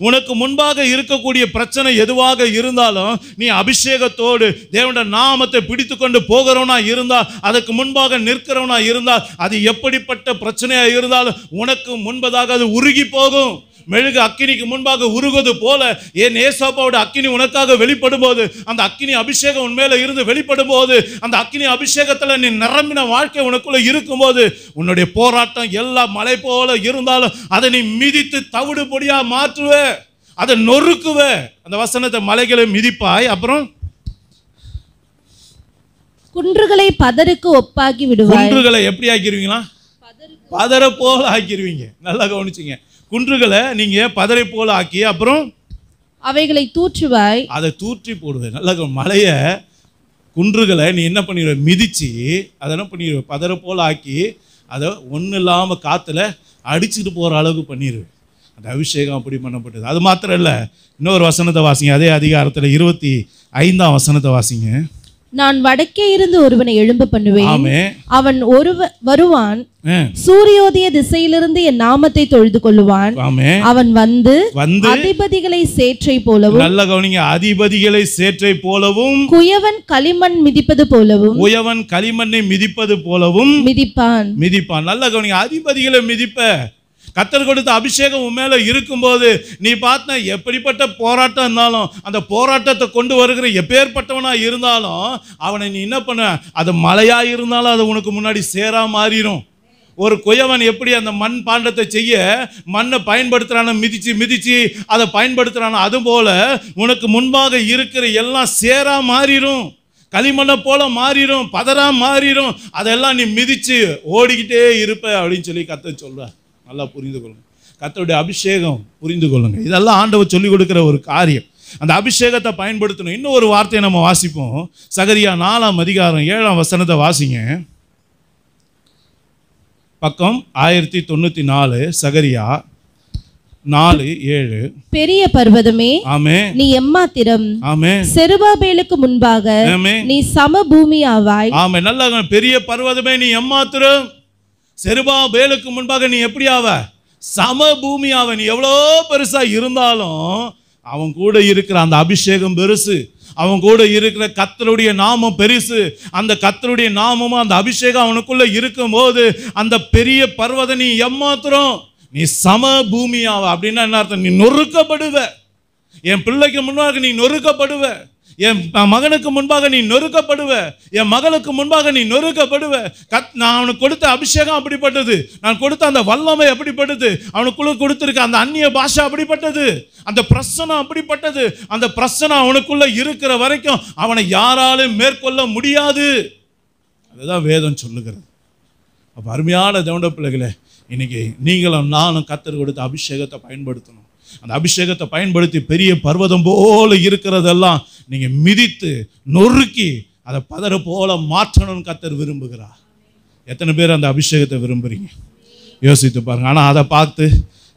உனக்கு முன்பாக இருக்கக்கூடிய பிரச்சனை எதுவாக இருந்தாலும் நீ அபிஷேகத்தோடு தேவனுடைய நாமத்தை பிடித்து கொண்டு போகிறவனா இருந்தால், அதுக்கு முன்பாக நிற்கிறவனா இருந்தால், அது எப்படிப்பட்ட பிரச்சனையா இருந்தாலும் உனக்கு முன்பதாக அது உருகி போகும். மெழுகு அக்கினிக்கு முன்பாக உருகுவது போல என் ஏசாப்பாவோட அக்கினி உனக்காக வெளிப்படும் போது, அந்த அக்கினி அபிஷேகம் உன் மேல இருந்து வெளிப்படும் போது, அந்த அக்கினி அபிஷேகத்துல நீ நிரம்பின வாழ்க்கை உனக்குள்ள இருக்கும் போது, உன்னுடைய போராட்டம் எல்லா மலை போல இருந்தாலும் அதை நீ மிதித்து தவிடு பொடியா மாற்றுவ, அதை நொறுக்குவ. அந்த வசனத்தை, மலைகளை மிதிப்பாய், அப்புறம் குன்றுகளை பதருக்கு ஒப்பாக்கி விடுவாய். குன்றுகளை எப்படி ஆக்கிடுவீங்களா? பதற போல ஆக்கிடுவீங்க. நல்லா கவனிச்சிங்க. குன்றுகளை நீங்க பதரை போல ஆக்கி அப்புறம் அவைகளை தூற்றுவாய். அதை தூற்றி போடுவேன். நல்ல மலைய குன்றுகளை நீ என்ன பண்ணிடுவ, மிதிச்சு அதை என்ன பண்ணிடுவ, பதரை போல ஆக்கி அதை ஒன்றும் இல்லாமல் காற்றுல அடிச்சுட்டு போகிற அளவுக்கு பண்ணிடுவேன். அந்த அபிஷேகம் அப்படி பண்ணப்பட்டது. அது மாத்திரம் இல்லை, இன்னொரு வசனத்தை வாசிங்க. அதே அதிகாரத்தில் 25ஆம் வசனத்தை வாசிங்க. நான் வடக்கே இருந்து ஒருவனை எழும்ப பண்ணுவேன், அவன் வருவான், சூரியோதய திசையிலிருந்து என் நாமத்தை தொழுது கொள்ளுவான். அவன் வந்து அதிபதிகளை சேற்றை போலவும், நல்ல கவனிங்க, அதிபதிகளை சேற்றை போலவும், குயவன் களிமண் மிதிப்பது போலவும், குயவன் களிமண்ணை மிதிப்பது போலவும் மிதிப்பான். நல்ல கவனிங்க, அதிபதிகளை மிதிப்ப. கர்த்தர் கொடுத்த அபிஷேகம் உன் மேல இருக்கும்போது நீ பார்த்த எப்படிப்பட்ட போராட்டம் இருந்தாலும், அந்த போராட்டத்தை கொண்டு வருகிற எப்பேற்பட்டவனா இருந்தாலும் அவனை நீ என்ன பண்ண, அது மலையா இருந்தாலும் அது உனக்கு முன்னாடி சேரா மாறிடும். ஒரு குயவன் எப்படி அந்த மண் பாண்டத்தை செய்ய மண்ணை பயன்படுத்துறான, மிதிச்சு மிதிச்சு அதை பயன்படுத்துறானோ, அதுபோல உனக்கு முன்பாக இருக்கிற எல்லாம் சேரா மாறிடும், களிமண்ணை போல மாறிடும், பதறா மாறிடும். அதெல்லாம் நீ மிதிச்சு ஓடிக்கிட்டே இருப்ப அப்படின்னு சொல்லி கர்த்தர் சொல்றார். நல்லா புரிந்து கொள்ளுங்க. கர்த்தருடைய அபிஷேகம் புரிந்து கொள்ளுங்க. இதெல்லாம் ஆண்டவர் சொல்லிக் கொடுக்கிற ஒரு காரியம். அந்த அபிஷேகத்தை பயன்படுத்தணும். இன்னும் ஒரு வார்த்தையை நம்ம வாசிப்போம். சகரியா 4ஆம் அதிகாரம் 7ஆம் வசனத்தை வாசிங்க. பக்கம் 1094, சகரியா 4:7. பெரிய பர்வதமே, ஆமே, நீ எம்மாத்திரம், ஆமே, செருபாபேலுக்கு முன்பாக ஆமே, நீ சமபூமி ஆவாய். ஆமே. நல்லா, பெரிய பர்வதமே நீ எம்மாத்திரம், செருபாபேலுக்கு முன்பாக நீ எப்படி ஆவ? சமபூமி ஆவ. நீ எவ்வளோ பெருசா இருந்தாலும் அவன் கூட இருக்கிற அந்த அபிஷேகம் பெருசு, அவன் கூட இருக்கிற கர்த்தருடைய நாமம் பெருசு. அந்த கர்த்தருடைய நாமமும் அந்த அபிஷேகம் அவனுக்குள்ள இருக்கும் போது அந்த பெரிய பர்வதம் நீ எம்மாத்திரம், நீ சம பூமியாவ. அப்படின்னா என்ன அர்த்தம்? நீ நொறுக்கப்படுவ. என் பிள்ளைக்கு முன்பாக நீ நொறுக்கப்படுவ, என் மகனுக்கு முன்பாக நீ நொறுக்கப்படுவ, என் மகளுக்கு முன்பாக நீ நொறுக்கப்படுவ. நான் அவனுக்கு கொடுத்த அபிஷேகம் அப்படிப்பட்டது, நான் கொடுத்த அந்த வல்லமை அப்படிப்பட்டது, அவனுக்குள்ள கொடுத்திருக்க அந்த அந்நிய பாஷை அப்படிப்பட்டது, அந்த பிரசனம் அப்படிப்பட்டது. அந்த பிரசனம் அவனுக்குள்ள இருக்கிற வரைக்கும் அவனை யாராலும் மேற்கொள்ள முடியாது. அதுதான் வேதம் சொல்லுகிறது. அப்போ அருமையான தேவனுடைய பிள்ளைகளே, இன்னைக்கு நீங்களும் நானும் கர்த்தர் கொடுத்த அபிஷேகத்தை பயன்படுத்தணும். அந்த அபிஷேகத்தை பயன்படுத்தி பெரிய பர்வதம் போல இருக்கிறதெல்லாம் நீங்க மிதித்து நொறுக்கி அதை பதற போல மாற்றணும்னு கர்த்தர் விரும்புகிறார். எத்தனை பேர் அந்த அபிஷேகத்தை விரும்புறீங்க? யோசித்து பாருங்க. ஆனால் அதை பார்த்து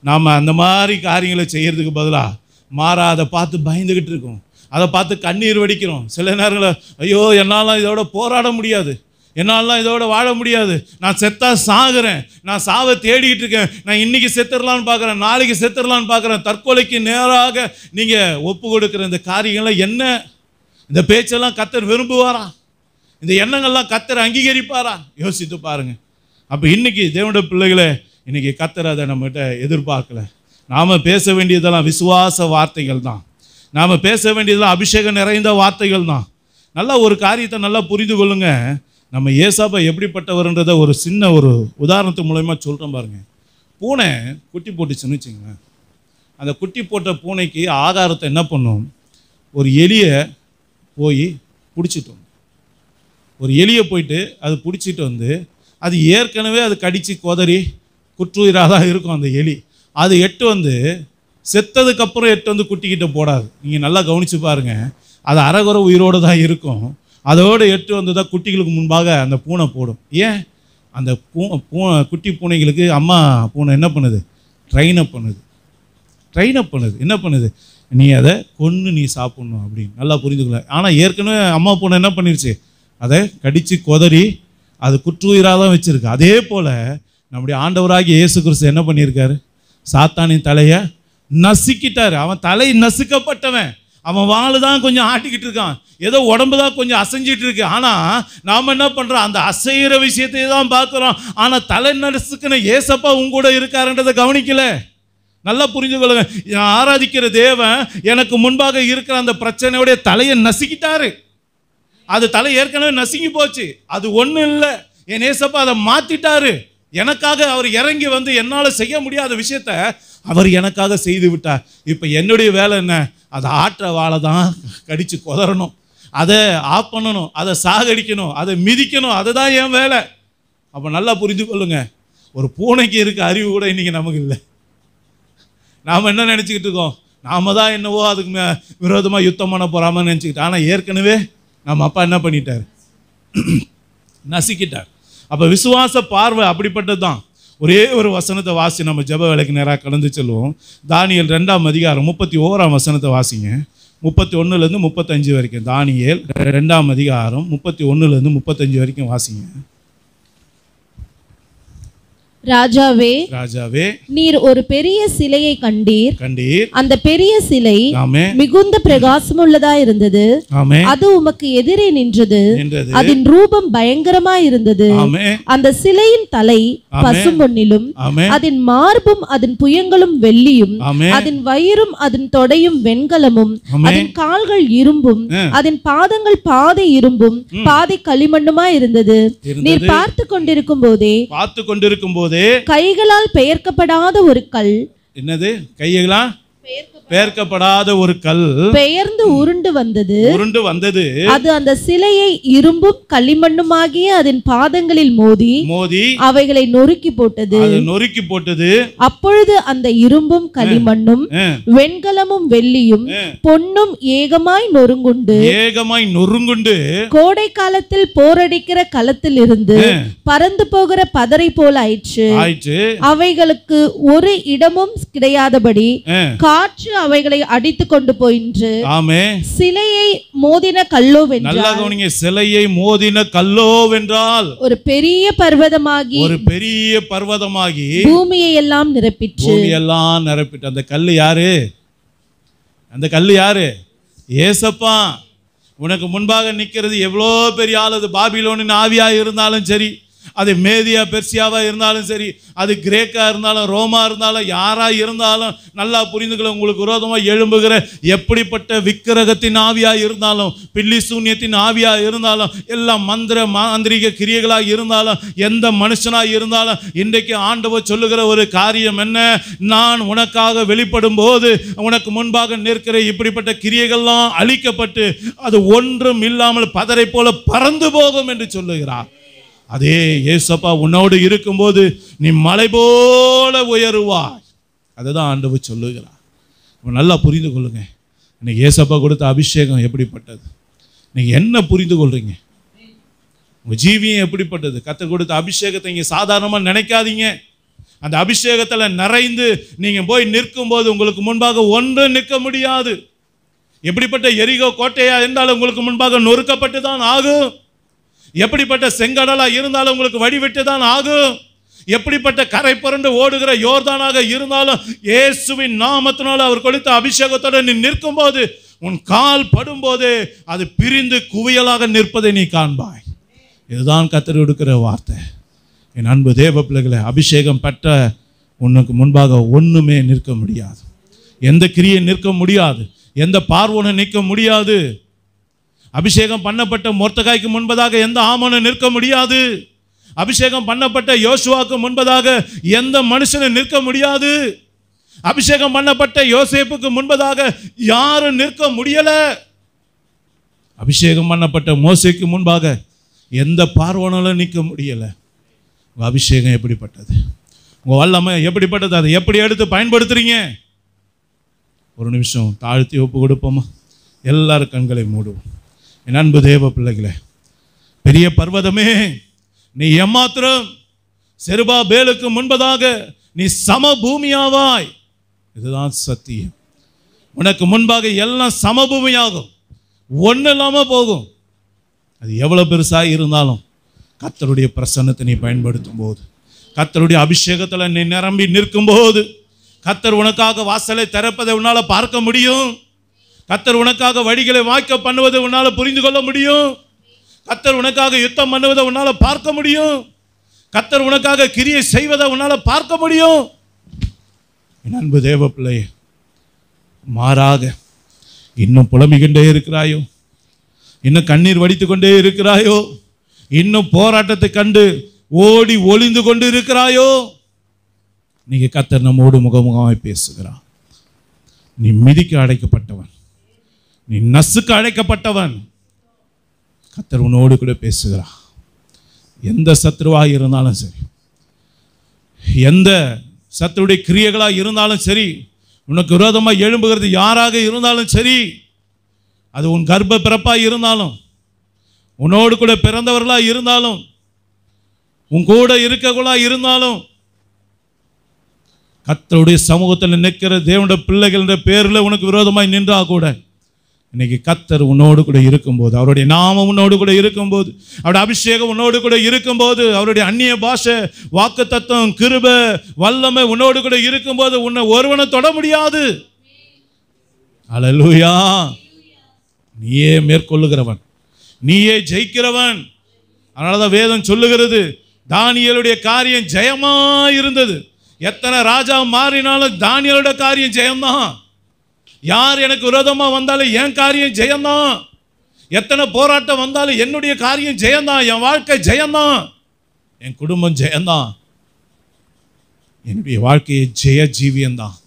நாம் அந்த மாதிரி காரியங்களை செய்யறதுக்கு பதிலாக மாறா அதை பார்த்து பயந்துக்கிட்டு இருக்கோம், அதை பார்த்து கண்ணீர் வடிக்கிறோம். சில நேரங்களில் ஐயோ என்னால் இதோட போராட முடியாது, என்னாலாம் இதோட வாழ முடியாது, நான் செத்தா சாகுறேன், நான் சாவை தேடிக்கிட்டு இருக்கேன், நான் இன்னைக்கு செத்துடலான்னு பார்க்குறேன், நாளைக்கு செத்துடலான்னு பார்க்குறேன். தற்கொலைக்கு நேராக நீங்கள் ஒப்பு கொடுக்குற இந்த காரியங்கள்லாம் என்ன? இந்த பேச்செல்லாம் கர்த்தர் விரும்புவாரா? இந்த எண்ணங்கள்லாம் கர்த்தர் அங்கீகரிப்பாரா? யோசித்து பாருங்க. அப்போ இன்னைக்கு தேவனுடைய பிள்ளைகளே, இன்னைக்கு கர்த்தர் அதை நம்மகிட்ட எதிர்பார்க்கல. நாம் பேச வேண்டியதெல்லாம் விசுவாச வார்த்தைகள் தான், நாம் பேச வேண்டியதெல்லாம் அபிஷேகம் நிறைந்த வார்த்தைகள் தான். நல்லா ஒரு காரியத்தை நல்லா புரிந்து கொள்ளுங்க. நம்ம ஏசாப்பா எப்படிப்பட்டவர்ன்றதை ஒரு சின்ன ஒரு உதாரணத்து மூலமா சொல்கிறோம் பாருங்க. பூனை குட்டி போட்டுச்சுன்னு வச்சுங்களேன். அந்த குட்டி போட்ட பூனைக்கு ஆகாரத்தை என்ன பண்ணும்? ஒரு எலியை போய் பிடிச்சிட்டு வந்து, ஒரு எலியை போயிட்டு அது பிடிச்சிட்டு வந்து, அது ஏற்கனவே அது கடித்து கொதறி குற்றுயிராக தான் இருக்கும் அந்த எலி. அது எட்டு வந்து செத்ததுக்கப்புறம் எட்டு வந்து குட்டிக்கிட்ட போடாது. நீங்கள் நல்லா கவனித்து பாருங்கள். அது அரைகுறை உயிரோடு தான் இருக்கும். அதோடு எட்டு வந்து தான் குட்டிகளுக்கு முன்பாக அந்த பூனை போடும். ஏன்? அந்த குட்டி பூனைகளுக்கு அம்மா பூனை என்ன பண்ணுது? ட்ரெயின் அப் பண்ணுது. என்ன பண்ணுது? நீ அதை கொன்று நீ சாப்பிட்ணும் அப்படின்னு நல்லா புரிஞ்சுக்கல. ஆனால் ஏற்கனவே அம்மா பூனை என்ன பண்ணிருச்சு? அதை கடித்து கொதறி அது குற்றுயிராக தான் வச்சுருக்கு. அதே போல் நம்முடைய ஆண்டவராகிய இயேசு கிறிஸ்து என்ன பண்ணியிருக்காரு? சாத்தானின் தலையை நசுக்கிட்டார். அவன் தலை நசுக்கப்பட்டவன். அவன் வாழை தான் கொஞ்சம் ஆட்டிக்கிட்டு இருக்கான், ஏதோ உடம்பு தான் கொஞ்சம் அசைஞ்சிட்டு இருக்கு. ஆனால் நாம் என்ன பண்ணுறோம்? அந்த அசைகிற விஷயத்தை தான் பார்க்குறோம். ஆனால் தலை நசுக்குன்னு ஏசப்பா உங்கூட இருக்காருன்றதை கவனிக்கல. நல்லா புரிஞ்சு கொள்ளுங்க. ஆராதிக்கிற தேவன் எனக்கு முன்பாக இருக்கிற அந்த பிரச்சனையோடைய தலையை நசுக்கிட்டாரு. அது தலை ஏற்கனவே நசுங்கி போச்சு. அது ஒன்றும் இல்லை, என் ஏசப்பா அதை மாற்றிட்டாரு. எனக்காக அவர் இறங்கி வந்து என்னால் செய்ய முடியாத விஷயத்த அவர் எனக்காக செய்து விட்டார். இப்போ என்னுடைய வேலை என்ன? அதை ஆற்ற வாழை தான் கடித்து கொதறணும், அதை ஆஃப் பண்ணணும், அதை சாகடிக்கணும், அதை மிதிக்கணும். அதுதான் என் வேலை. அப்போ நல்லா புரிந்து கொள்ளுங்க. ஒரு பூனைக்கு இருக்க அறிவு கூட இன்றைக்கி நமக்கு இல்லை. நாம் என்ன நினச்சிக்கிட்டு இருக்கோம்? நாம் தான் என்னவோ அதுக்கு விரோதமாக யுத்தம் பண்ண போகிறாமன்னு நினச்சிக்கிட்டு. ஆனால் ஏற்கனவே நம்ம அப்பா என்ன பண்ணிட்டார்? நசுக்கிட்டார். அப்போ விசுவாச பார்வை அப்படிப்பட்டது தான். ஒரே ஒரு வசனத்தை வாசி நம்ம ஜெப வேலைக்கு நேராக கடந்து செல்வோம். தானியேல் 2ஆம் அதிகாரம் 31ஆம் வசனத்தை வாசிங்க. 31லேருந்து 35 வரைக்கும். தானியேல் 2ஆம் அதிகாரம் 31லேருந்து 35 வரைக்கும் வாசிங்க. ராஜாவே, நீர் ஒரு பெரிய சிலையை கண்டீர். அந்த பெரிய சிலை மிகுந்த பிரகாசமுள்ளதா இருந்தது. அது உமக்கு எதிரே நின்றது. அதன் ரூபம் பயங்கரமா இருந்தது. அந்த சிலையின் தலை பசும்பொன்னிலும், அதன் மார்பும் அதன் புயங்களும் வெள்ளியும், அதன் வயிறும் அதன் தொடையும் வெண்கலமும், அதன் கால்கள் இரும்பும், அதன் பாதங்கள் பாதை இரும்பும் பாதை களிமண்ணுமா இருந்தது. நீர் பார்த்து கொண்டிருக்கும் போதே கைகளால் பெயர்க்கப்படாத ஒரு கல். என்னது? கைகளால் பெயர்க்கப்படாத ஒரு கல் பெயர்ந்து உருண்டு வந்தது. அது அந்த சிலையை இரும்பும் களிமண்ணுமாகிய அதன் பாதங்களில் மோதி அவைகளை நொறுக்கி போட்டது. அப்பொழுது அந்த இரும்பும் களிமண்ணும் வெண்கலமும் வெள்ளியும் பொன்னும் ஏகமாய் நொறுங்குண்டு கோடை காலத்தில் போரடிக்கிற களத்தில் இருந்து பறந்து போகிற பதரை போல ஆயிற்று. அவைகளுக்கு ஒரு இடமும் கிடையாதபடி காற்று அவைகளை அடித்து கொண்டு போயிற்று. சிலையை மோதின கல்லோவென்றால் ஒரு பெரிய பர்வதமாகி பூமியை எல்லாம் நிரப்பிற்று. அந்த கல்லு யாரு? ஏசப்பா. உனக்கு முன்பாக நிற்கிறது எவ்வளோ பெரிய ஆள். அது பாபிலோனின் ஆவியா இருந்தாலும் சரி, அது மேதியா பெர்சியாவா இருந்தாலும் சரி, அது கிரேக்கா இருந்தாலும் ரோமா இருந்தாலும் யாரா இருந்தாலும் நல்லா புரிந்துக்கொள்ள. உங்களுக்கு விரோதமாக எழும்புகிற எப்படிப்பட்ட விக்கிரகத்தின் ஆவியா இருந்தாலும், பில்லி சூன்யத்தின் ஆவியா இருந்தாலும், எல்லாம் மாந்திரிக கிரியைகளாக இருந்தாலும், எந்த மனுஷனாக இருந்தாலும், இன்றைக்கு ஆண்டவர் சொல்லுகிற ஒரு காரியம் என்ன? நான் உனக்காக வெளிப்படும் போது உனக்கு முன்பாக நிற்கிற இப்படிப்பட்ட கிரியைகள்லாம் அழிக்கப்பட்டு அது ஒன்றும் இல்லாமல் பதரை போல பறந்து போகும் என்று சொல்லுகிறார். அதே ஏசப்பா உன்னோடு இருக்கும்போது நீ மலை போல உயருவாய். அதுதான் ஆண்டவர் சொல்லுகிறார். நல்லா புரிந்து கொள்ளுங்க. இன்னைக்கு ஏசப்பா கொடுத்த அபிஷேகம் எப்படிப்பட்டது? நீங்க என்ன புரிந்து கொள்றீங்க? உங்க ஜீவியம் எப்படிப்பட்டது? கர்த்தர் கொடுத்த அபிஷேகத்தை இங்க சாதாரணமா நினைக்காதீங்க. அந்த அபிஷேகத்துல நிறைந்து நீங்க போய் நிற்கும் போது உங்களுக்கு முன்பாக ஒன்றும் நிற்க முடியாது. எப்படிப்பட்ட எரிகோ கோட்டையா இருந்தாலும் உங்களுக்கு முன்பாக நொறுக்கப்பட்டு தான் ஆகும். எப்படிப்பட்ட செங்கடலா இருந்தாலும் உங்களுக்கு வடிவிட்டு தான் ஆகும். எப்படிப்பட்ட கரை புரண்டு ஓடுகிற யோர்தானாக இருந்தாலும் இயேசுவின் நாமத்தினால அவர் கொடுத்த அபிஷேகத்தோடு நீ நிற்கும் போது உன் கால் படும் போது அது பிரிந்து குவியலாக நிற்பதை நீ காண்பாய். இதுதான் கர்த்தர் கொடுக்கிற வார்த்தை. என் அன்பு தேவ பிள்ளைகளை, அபிஷேகம் பெற்ற உனக்கு முன்பாக ஒண்ணுமே நிற்க முடியாது. எந்த கிரியை நிற்க முடியாது. எந்த பார்வோனை நிற்க முடியாது. அபிஷேகம் பண்ணப்பட்ட மொர்தெகாய்க்கு முன்பதாக எந்த ஆமனும் நிற்க முடியாது. அபிஷேகம் பண்ணப்பட்ட யோசுவாக்கு முன்பதாக எந்த மனுஷனும் நிற்க முடியாது. அபிஷேகம் பண்ணப்பட்ட யோசேப்புக்கு முன்பதாக யாரும் நிற்க முடியல. அபிஷேகம் பண்ணப்பட்ட மோசேக்கு முன்பாக எந்த பார்வோனாலும் நிற்க முடியல. உங்க அபிஷேகம் எப்படிப்பட்டது? உங்க வல்லமை எப்படிப்பட்டது? அதை எப்படி எடுத்து பயன்படுத்துறீங்க? ஒரு நிமிஷம் தாழ்த்தி ஒப்பு கொடுப்போமா? எல்லாரும் கண்களை மூடுவோம். என் அன்பு தேவ பிள்ளைகளே, பெரிய பர்வதமே நீ எம்மாத்திரம் செருபாபேலுக்கு முன்பதாக நீ சம பூமியாவாய். இதுதான் சத்தியம். உனக்கு முன்பாக எல்லாம் சமபூமியாகும். ஒண்ணு இல்லாம போகும். அது எவ்வளவு பெருசாக இருந்தாலும் கர்த்தருடைய பிரசன்னத்தை நீ பயன்படுத்தும் போது, கர்த்தருடைய அபிஷேகத்துல நீ நிரம்பி நிற்கும் போது, கர்த்தர் உனக்காக வாசலை திறப்பதை உன்னால பார்க்க முடியும். கர்த்தர் உனக்காக வழிகளை வாய்க்க பண்ணுவதை உன்னால புரிந்து கொள்ள முடியும். கர்த்தர் உனக்காக யுத்தம் பண்ணுவதை உன்னால பார்க்க முடியும். கர்த்தர் உனக்காக கிரியை செய்வதை உன்னால பார்க்க முடியும். என் அன்பு தேவ பிள்ளையே, மாறாக இன்னும் புலம்பிக்கிட்டே இருக்கிறாயோ? இன்னும் கண்ணீர் வடித்து கொண்டே இருக்கிறாயோ? இன்னும் போராட்டத்தை கண்டு ஓடி ஒளிந்து கொண்டு இருக்கிறாயோ? நீங்க கர்த்தர் நம்மோடு முகமுகமாய் பேசுகிறார். நீ மிதிக்கு அடைக்கப்பட்டவன், நீ நசுக்கு அழைக்கப்பட்டவன். கர்த்தர் உன்னோடு கூட பேசுகிறார். எந்த சத்ருவாக இருந்தாலும் சரி, எந்த சத்துருடைய கிரியைகளாக இருந்தாலும் சரி, உனக்கு விரோதமாக எழும்புகிறது யாராக இருந்தாலும் சரி, அது உன் கர்ப்ப பிறப்பாக இருந்தாலும், உன்னோடு கூட பிறந்தவர்களாக இருந்தாலும், உன் கூட இருக்கவர்களாக இருந்தாலும், கர்த்தருடைய சமூகத்தில் நிற்கிற தேவனுடைய பிள்ளைகள் என்ற பேரில் உனக்கு விரோதமாய் நின்றா கூட, இன்னைக்கு கர்த்தர் உன்னோடு கூட இருக்கும்போது, அவருடைய நாமம் உன்னோடு கூட இருக்கும்போது, அவருடைய அபிஷேகம் உன்னோடு கூட இருக்கும்போது, அவருடைய அந்நிய பாஷை, வாக்கு தத்துவம், கிருபை, வல்லமை உன்னோடு கூட இருக்கும்போது உன்னை ஒருவனை தொட முடியாது. அல்லேலூயா. நீயே மேற்கொள்ளுகிறவன், நீயே ஜெயிக்கிறவன். அதனாலதான் வேதம் சொல்லுகிறது, தானியேலுடைய காரியம் ஜெயமா இருந்தது. எத்தனை ராஜா மாறினாலும் தானியேலுடைய காரியம் ஜெயம்தான். யார் எனக்கு விரோதமா வந்தாலும் என் காரியம் ஜெயம்தான். எத்தனை போராட்டம் வந்தாலும் என்னுடைய காரியம் ஜெயம்தான். என் வாழ்க்கை ஜெயம்தான். என் குடும்பம் ஜெயம்தான். என்னுடைய வாழ்க்கையை ஜெய ஜீவியம்தான்.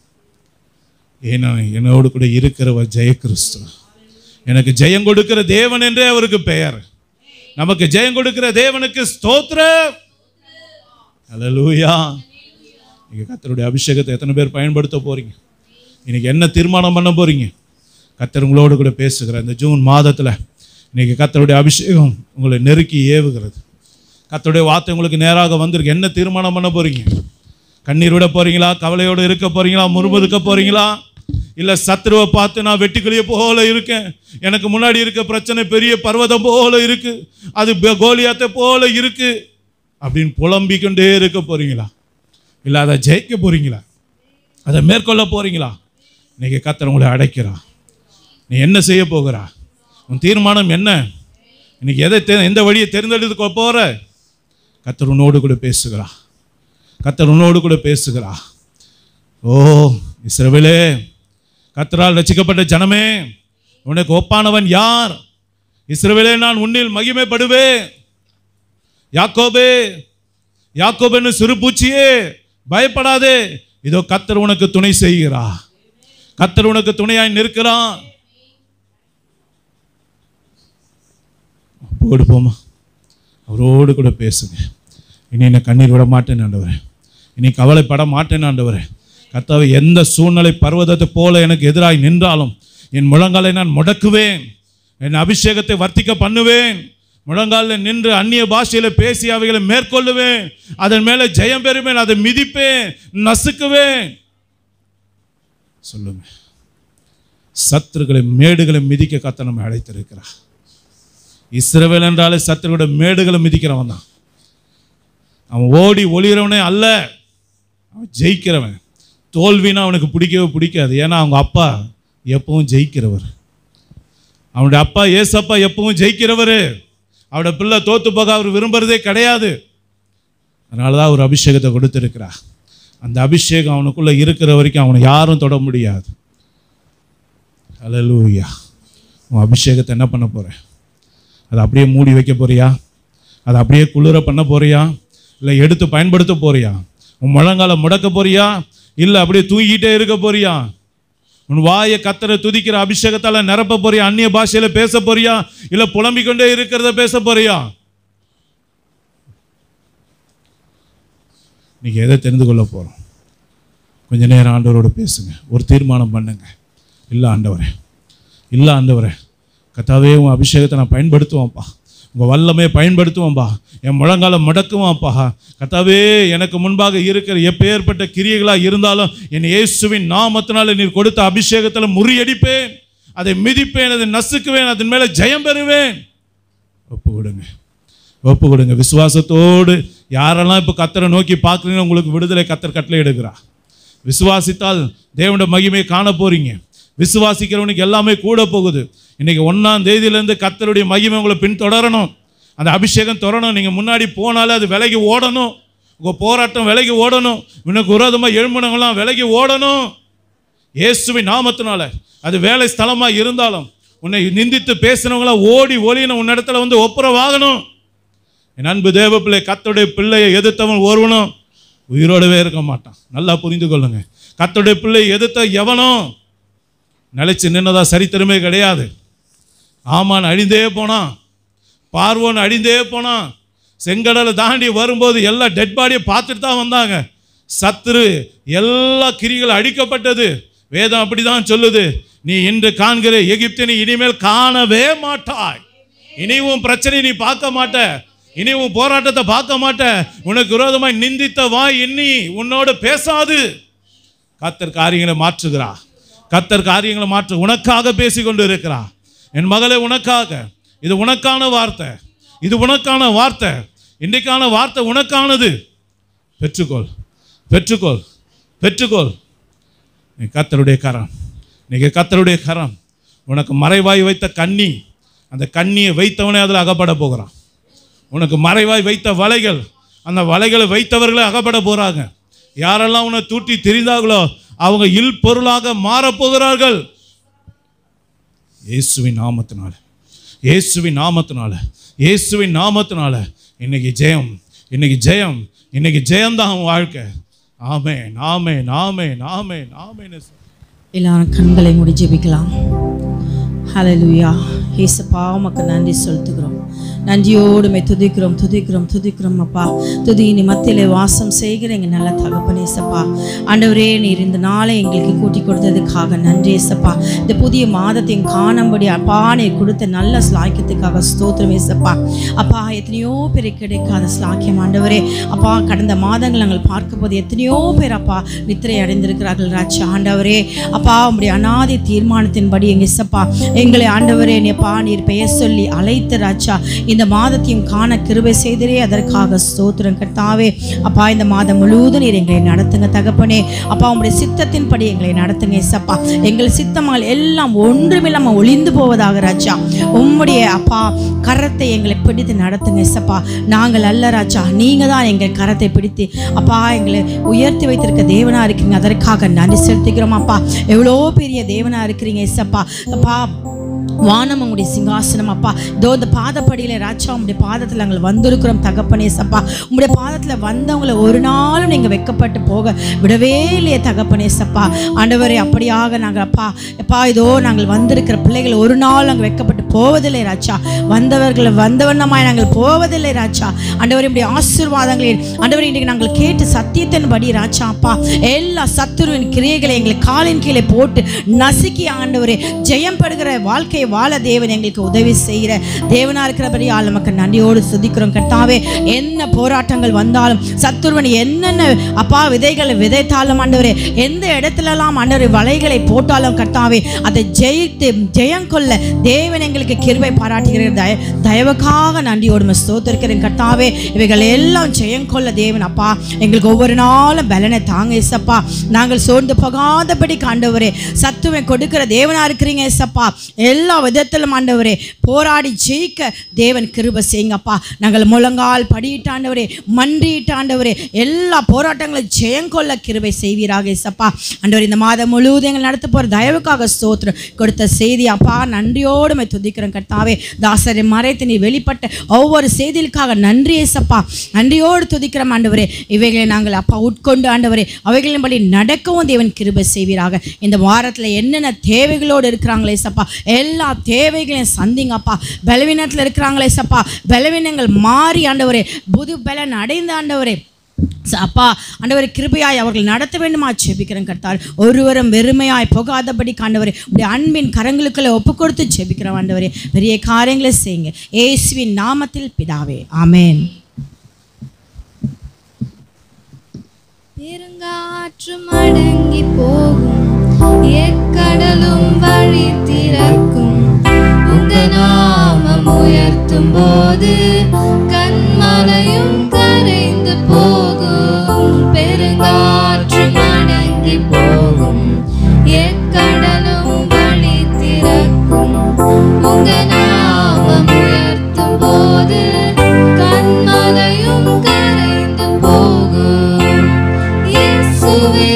ஏன்னா என்னோடு கூட இருக்கிறவர் ஜெய கிறிஸ்து. எனக்கு ஜெயம் கொடுக்கிற தேவன் என்றே அவருக்கு பெயர். நமக்கு ஜெயம் கொடுக்கிற தேவனுக்கு ஸ்தோத்திரம். அல்லேலூயா. நீங்க கர்த்தருடைய அபிஷேகத்தை எத்தனை பேர் பயன்படுத்த போறீங்க? இன்னைக்கு என்ன தீர்மானம் பண்ண போறீங்க? கர்த்தர் உங்களோடு கூட பேசுகிற இந்த ஜூன் மாதத்தில் இன்னைக்கு கர்த்தருடைய அபிஷேகம் உங்களை நெருக்கி ஏவுகிறது. கர்த்தருடைய வார்த்தை உங்களுக்கு நேராக வந்திருக்கு. என்ன தீர்மானம் பண்ண போறீங்க? கண்ணீர் விட போறீங்களா? கவலையோடு இருக்க போறீங்களா? முறுமுறுக்க போறீங்களா? இல்லை சத்துருவை பார்த்து நான் வெட்டுக்கிளிய போல இருக்கேன், எனக்கு முன்னாடி இருக்க பிரச்சனை பெரிய பர்வதம் போல இருக்கு, அது கோலியாத்தை போல இருக்கு அப்படின்னு புலம்பிக்கொண்டே இருக்க போறீங்களா? இல்லை அதை ஜெயிக்க போறீங்களா? அதை மேற்கொள்ள போறீங்களா? இன்னைக்கு கர்த்தர் உங்களை அடைக்கிறா. நீ என்ன செய்ய போகிறா? உன் தீர்மானம் என்ன? இன்னைக்கு எந்த வழியை தேர்ந்தெடுத்து போற? கர்த்தர் உன்னோடு கூட பேசுகிறா. கர்த்தர் உன்னோடு கூட பேசுகிறா. ஓ இஸ்ரவேலே, கர்த்தரால் ரட்சிக்கப்பட்ட ஜனமே, உனக்கு ஒப்பானவன் யார்? இஸ்ரவேலே, நான் உன்னில் மகிமைப்படுவேன். யாக்கோபே, யாக்கோபேன்னு சிறு பூச்சியே, பயப்படாதே, இதோ கர்த்தர் உனக்கு துணை செய்கிறா. கர்த்தர் உனக்கு துணையாய் நிற்கிறான். போடு போமா, அவரோடு கூட பேசுங்க. இனி என்ன கண்ணீர் விட மாட்டேன் ஆண்டவரே, இனி கவலைப்பட மாட்டேன் ஆண்டவரே. கர்த்தாவே, எந்த சூழ்நிலை பர்வதத்தை போல எனக்கு எதிராய் நின்றாலும் என் முழங்காலை நான் முடக்குவேன், என் அபிஷேகத்தை வர்த்திக்க பண்ணுவேன். முழங்காலில் நின்று அந்நிய பாஷையில பேசி அவைகளை மேற்கொள்ளுவேன். அதன் மேலே ஜெயம் பெறுவேன், அதை மிதிப்பேன், நசுக்குவேன். சொல்லுங்க. சத்துருக்களை மேடுகளை மிதிக்க கர்த்தர் நம்மை அழைத்திருக்கிறார். இஸ்ரவேல் என்றாலே சத்துருவோட மேடுகளை மிதிக்கிறவன் தான். அவன் ஓடி ஒளிகிறவனே அல்ல, அவன் ஜெயிக்கிறவன். தோல்வினா அவனுக்கு பிடிக்கவே பிடிக்காது. ஏன்னா அவங்க அப்பா எப்பவும் ஜெயிக்கிறவர். அவனுடைய அப்பா ஏசப்பா எப்பவும் ஜெயிக்கிறவர். அவனோட பிள்ளை தோத்து போக அவர் விரும்புறதே கிடையாது. அதனால தான் அவர் அபிஷேகத்தை கொடுத்துருக்கிறார். அந்த அபிஷேகம் அவனுக்குள்ளே இருக்கிற வரைக்கும் அவனை யாரும் தொட முடியாது. அல்லேலூயா. உன் அபிஷேகத்தை என்ன பண்ண போற? அதை அப்படியே மூடி வைக்க போறியா? அதை அப்படியே குளிர பண்ண போறியா? இல்லை எடுத்து பயன்படுத்த போறியா? உன் முழங்கால முடக்க போறியா? இல்லை அப்படியே தூங்கிட்டே இருக்க போறியா? உன் வாயை கர்த்தரை துதிக்கிற அபிஷேகத்தால் நிரப்ப போறியா? அந்நிய பாஷையில பேச போறியா? இல்லை புலம்பிக்கொண்டே இருக்கிறத பேச போறியா? நீங்க எதை தெரிந்து கொள்ள போறோம்? கொஞ்ச நேரம் ஆண்டவரோட பேசுங்க. ஒரு தீர்மானம் பண்ணுங்க. இல்லை ஆண்டவரே, இல்லை ஆண்டவரே, கர்த்தாவே உன் அபிஷேகத்தை நான் பயன்படுத்துவான்ப்பா, உங்கள் வல்லமே பயன்படுத்துவான்பா, என் முழங்காலம் முடக்குவான்ப்பா. கர்த்தாவே, எனக்கு முன்பாக இருக்கிற எப்பேற்பட்ட கிரியைகளாக இருந்தாலும் என் இயேசுவின் நாமத்தினால நீர் கொடுத்த அபிஷேகத்தில் முறியடிப்பேன், அதை மிதிப்பேன், அதை நசுக்குவேன், அதன் மேலே ஜெயம் பெறுவேன். ஒப்பு கொடுங்க, ஒப்பு கொடுங்க. விசுவாசத்தோடு யாரெல்லாம் இப்போ கர்த்தரை நோக்கி பார்க்குறீங்க, உங்களுக்கு விடுதலை கர்த்தர் கட்டளை எடுக்கிறா. விசுவாசித்தால் தேவனுடைய மகிமையை காண போறீங்க. விசுவாசிக்கிறவனுக்கு எல்லாமே கூட போகுது. இன்னைக்கு 1ஆம் தேதியிலேருந்து கர்த்தருடைய மகிமை உங்களை பின்தொடரணும். அந்த அபிஷேகம் தொடரணும். நீங்கள் முன்னாடி போனாலே அது விலகி ஓடணும். உங்கள் போராட்டம் விலகி ஓடணும். உனக்கு விரோதமாக எழும்புனவங்களாம் விலகி ஓடணும். இயேசுவின் நாமத்தினால. அது வேலை ஸ்தலமாக இருந்தாலும் உன்னை நிந்தித்து பேசினவங்களாம் ஓடி ஒளியணும், உன்னிடத்துல வந்து ஒப்புரவாகணும். என் அன்பு தேவ பிள்ளை, கர்த்தருடைய பிள்ளையை எதிர்த்தவன் ஒருவனும் உயிரோடவே இருக்க மாட்டான். நல்லா புரிந்து கொள்ளுங்க. கர்த்தருடைய பிள்ளை எதிர்த்த எவனும் நிலைச்சு நின்னதா சரித்திரமே கிடையாது. ஆமான் அழிந்தே போனான், பார்வோன் அழிந்தே போனான். செங்கடலை தாண்டி வரும்போது எல்லா டெட் பாடியை பார்த்துட்டு தான் வந்தாங்க. சத்துரு எல்லா கிரிகளும் அடிக்கப்பட்டது. வேதம் அப்படிதான் சொல்லுது. நீ இன்று காண்கிற எகிப்தினை இனிமேல் காணவே மாட்டாய். இனிவும் பிரச்சனை நீ பார்க்க மாட்ட, இனிவும் போராட்டத்தை பார்க்க மாட்ட. உனக்கு விரோதமாய் நிந்தித்த வாய் இனி உன்னோடு பேசாது. கர்த்தர் காரியங்களை மாற்றுகிறா. கர்த்தர் காரியங்களை மாற்று உனக்காக பேசிக்கொண்டு இருக்கிறா. என் மகளே, உனக்காக. இது உனக்கான வார்த்தை, இது உனக்கான வார்த்தை, இன்றைக்கான வார்த்தை உனக்கானது. பெற்றுக்கொள், பெற்றுக்கொள், பெற்றுக்கொள். நீ கர்த்தருடைய கரம், நீங்க கர்த்தருடைய கரம். உனக்கு மறைவாய் வைத்த கண்ணி, அந்த கண்ணியை வைத்தவனே அதில் அகப்பட போகிறான். உனக்கு மறைவாய் வைத்த வலைகள், அந்த வலைகளை வைத்தவர்களே அகப்பட போறாங்க. யாரெல்லாம் உன்னை தூட்டி தெரிந்தார்களோ அவங்க இல் பொருளாக மாறப்போகிறார்கள். இயேசுவின் நாமத்தினால, இயேசுவின் நாமத்தினால, இயேசுவின் நாமத்தினால இன்னைக்கு ஜெயம், இன்னைக்கு ஜெயம், இன்னைக்கு ஜெயம்தான் வாழ்க்கை. ஆமென், ஆமென், ஆமென், ஆமென், ஆமென். எல்லாரும் கண்களை மூடி ஜெபிக்கலாம். ஹல்லேலூயா. இயேசுப்பா உமக்கு நன்றி செலுத்துகிறோம். நன்றியோடுமே துதிக்கிறோம் அப்பா. துதியினி மத்தியிலே வாசம் செய்கிற எங்கள் நல்ல தகப்பனே ஏசப்பா. ஆண்டவரே, நீர் இந்த நாளை எங்களுக்கு கூட்டி கொடுத்ததுக்காக நன்றி ஏசப்பா. இந்த புதிய மாதத்தையும் காணும்படி அப்பா நீர் கொடுத்த நல்ல ஸ்லாக்கியத்துக்காக ஸ்தோத்திரம் ஏசப்பா. அப்பா, எத்தனையோ பேர் கிடைக்காத ஸ்லாக்கியம் ஆண்டவரே. அப்பா, கடந்த மாதங்கள் நாங்கள் பார்க்க போது எத்தனையோ பேர் அப்பா நித்திரை அடைந்திருக்கிறார்கள் ராஜா. ஆண்டவரே அப்பா, உம்முடைய அநாதி தீர்மானத்தின்படி எங்கள் ஏசப்பா எங்களை ஆண்டவரே அப்பா நீர் பெயர் சொல்லி அழைத்த ராஜா இந்த மாதத்தையும் காண கிருபை செய்தரே, அதற்காக ஸ்தோத்திரம் கர்த்தாவே. அப்பா, இந்த மாதம் முழுவதும் நீர் எங்களை நடத்துங்க தகப்பனே. அப்பா, உங்களுடைய சித்தத்தின்படி எங்களை நடத்துங்க ஏசப்பா. எங்கள் சித்தங்கள் எல்லாம் ஒன்றுமில்லாமல் ஒளிந்து போவதாக ராஜா. உம்முடைய அப்பா கரத்தை எங்களை பிடித்து நடத்துங்க ஏசப்பா. நாங்கள் அல்ல ராஜா, நீங்க தான் எங்கள் கரத்தை பிடித்து அப்பா எங்களை உயர்த்தி வைத்திருக்க தேவனா இருக்கீங்க. அதற்காக நன்றி செலுத்துகிறோம் அப்பா. எவ்வளோ பெரிய தேவனா இருக்கிறீங்க ஏசப்பா. அப்பா, வானம் உங்களுடைய சிங்காசனம் அப்பா. இதோ இந்த பாதப்படியில் ராஜா உங்களுடைய பாதத்தில் நாங்கள் வந்திருக்கிறோம் தகப்பனே சப்பா. உங்களுடைய பாதத்தில் வந்தவங்களை ஒரு நாளும் நீங்கள் வெட்கப்பட்டு போக விடவே இல்லையே தகப்பனே சப்பா. ஆண்டவரே, அப்படியாக நாங்கள் அப்பா இதோ நாங்கள் வந்திருக்கிற பிள்ளைகள் ஒரு நாள் நாங்கள் வெட்கப்பட்டு போவதில்லை ராஜா. வந்தவண்ணமாய் நாங்கள் போவதில்லை ராஜா. ஆண்டவரே, இப்படி ஆசீர்வாதங்களில் ஆண்டவரே இன்றைக்கு நாங்கள் கேட்டு சத்தியத்தின்படி ராஜா அப்பா எல்லா சத்துருவின் கிரியைகளை எங்களை காலின் கீழே போட்டு நசுக்கி ஆண்டவரே ஜெயம் பெறுகிற வாழ்க்கையை வாழ தேவன் எங்களுக்கு உதவி செய்கிற தேவனா இருக்கிறபடியால் நமக்கு நன்றியோடு துதிக்கிறோம் கர்த்தாவே. என்ன போராட்டங்கள் வந்தாலும் சத்துருவன் என்னென்ன அப்பா விதைகளை விதைத்தாலும் ஆண்டவரே, எந்த இடத்துலலாம் ஆண்டவரே வலைகளை போட்டாலும் கர்த்தாவே அதை ஜெயித்து ஜெயம் கொள்ள தேவன் எங்களுக்கு கிருபை பாராட்டுகிற தயவுக்காக நன்றியோடு ஸ்தோத்திரிக்கிறேன் கர்த்தாவே. இவைகள் எல்லாம் ஜெயம் கொள்ள தேவன் அப்பா எங்களுக்கு ஒவ்வொரு நாளும் பலனை தாங்க ஏசப்பா. நாங்கள் சோர்ந்து போகாதபடி ஆண்டவரே சத்துவை கொடுக்கிற தேவனா இருக்கிறீங்க ஏசப்பா. எல்லா விதத்திலும் ஆண்டவரே போராடி ஜெயிக்க தேவன் கிருபை செய்யுங்கப்பா. நாங்கள் முழங்கால் படியிட்டாண்டவரே மன்றியிட்டாண்டவரே எல்லா போராட்டங்களும் ஜெயங்கொள்ள கிருபை செய்வீராக ஏசப்பா. ஆண்டவரே, இந்த மாதம் முழுவதும் எங்கள் நடத்த போகிற தயவுக்காக ஸ்தோத்திரம். கொடுத்த செய்தி அப்பா நன்றியோடு துதிக்கிறோம் கர்த்தாவே. தாசரை மறைத்து நீ வெளிப்பட்ட ஒவ்வொரு செய்திகளுக்காக நன்றி ஏசப்பா. நன்றியோடு துதிக்கிறோம் ஆண்டவரே. இவைகளை நாங்கள் அப்பா உட்கொண்டு ஆண்டவரே அவைகளின்படி நடக்கவும் தேவன் கிருபை செய்வீராக. இந்த வாரத்தில் என்னென்ன தேவைகளோடு இருக்கிறாங்களே சப்பா எல்லா தேவைகளையும் சந்திங்கப்பா. பலவீனத்தில் இருக்கிறாங்களே சப்பா பலவீனங்கள் மாறி ஆண்டவரே புது பலன் அடைந்த ஆண்டவரே அப்பா ஆண்டவரே கிருபையாய் அவர்கள் நடத்த வேண்டுமா ஜெபிக்கிறேன் கர்த்தார். ஒருவரும் வெறுமையாய் போகாதபடி ஆண்டவரே உடைய அன்பின் கரங்களுக்குள்ள ஒப்பு கொடுத்து ஜெபிக்கிறோம் ஆண்டவரே. பெரிய காரியங்களை செய்யுங்க இயேசுவின் நாமத்தில் பிதாவே, ஆமென். பெருங்காற்றும் அடங்கி போகும், எக்கடலும் வழி திறக்கும். உங்க நாமம் உயர்த்தும் போது கண்மலையும் கரைந்து போகும். பெருங்காற்றும் அடங்கி போகும், எக்கடலும் வழி திறக்கும். உங்க நாமம் உயர்த்தும் போது கண்மலையும் கரைந்து போகும். இயேசுவே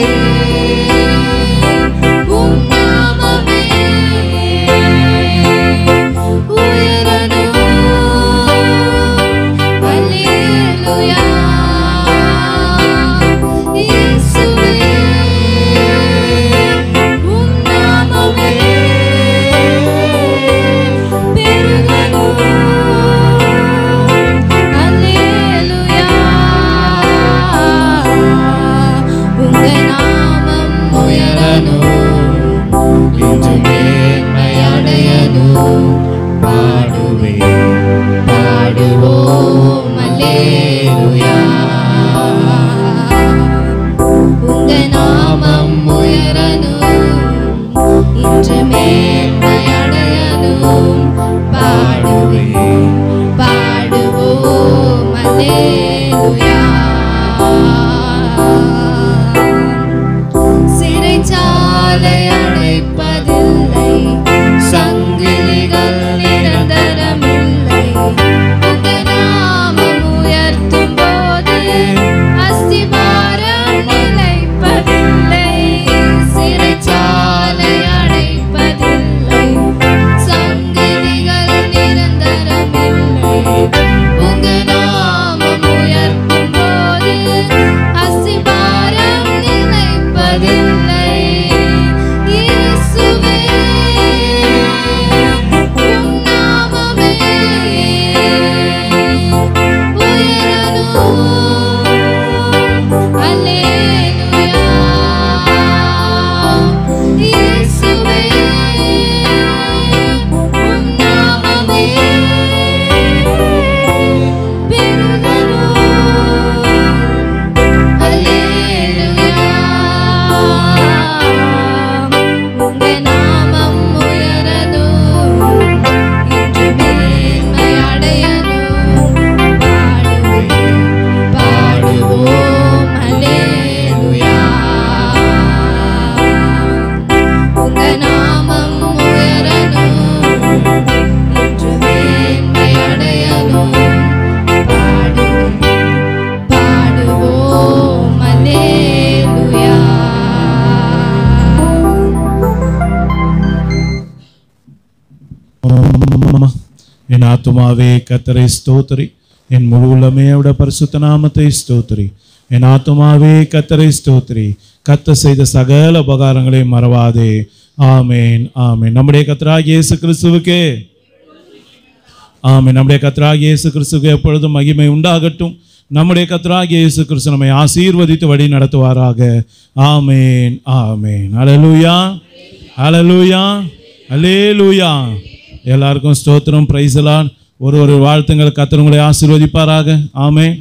அஸ்திபாரம் நிலைப்பதில்லை. என் ஆத்துமாவே கர்த்தரை ஸ்தோத்திரி, என் முழு உள்ளமே அவருடைய பரிசுத்த நாமத்தை ஸ்தோத்திரி. என் ஆத்துமாவே கர்த்தரை ஸ்தோத்திரி, கர்த்தர் செய்த சகல உபகாரங்களை மறவாதே. ஆமேன் ஆமேன். நம்முடைய கர்த்தராகிய இயேசு கிறிஸ்துவுக்கே ஆமேன். நம்முடைய கர்த்தராகிய இயேசு கிறிஸ்துவுக்கு எப்பொழுதும் மகிமை உண்டாகட்டும். நம்முடைய கர்த்தராகிய இயேசு கிறிஸ்து நம்மை ஆசீர்வதித்து வழி நடத்துவாராக. ஆமேன் ஆமேன். அல்லேலூயா அல்லேலூயா அல்லேலூயா. எல்லாருக்கும் ஸ்தோத்திரம், பிரைஸ் தி லார்ட். ஒரு வாழ்த்துங்கள். கர்த்தர் உங்களை ஆசீர்வதிப்பாராக. ஆமேன்.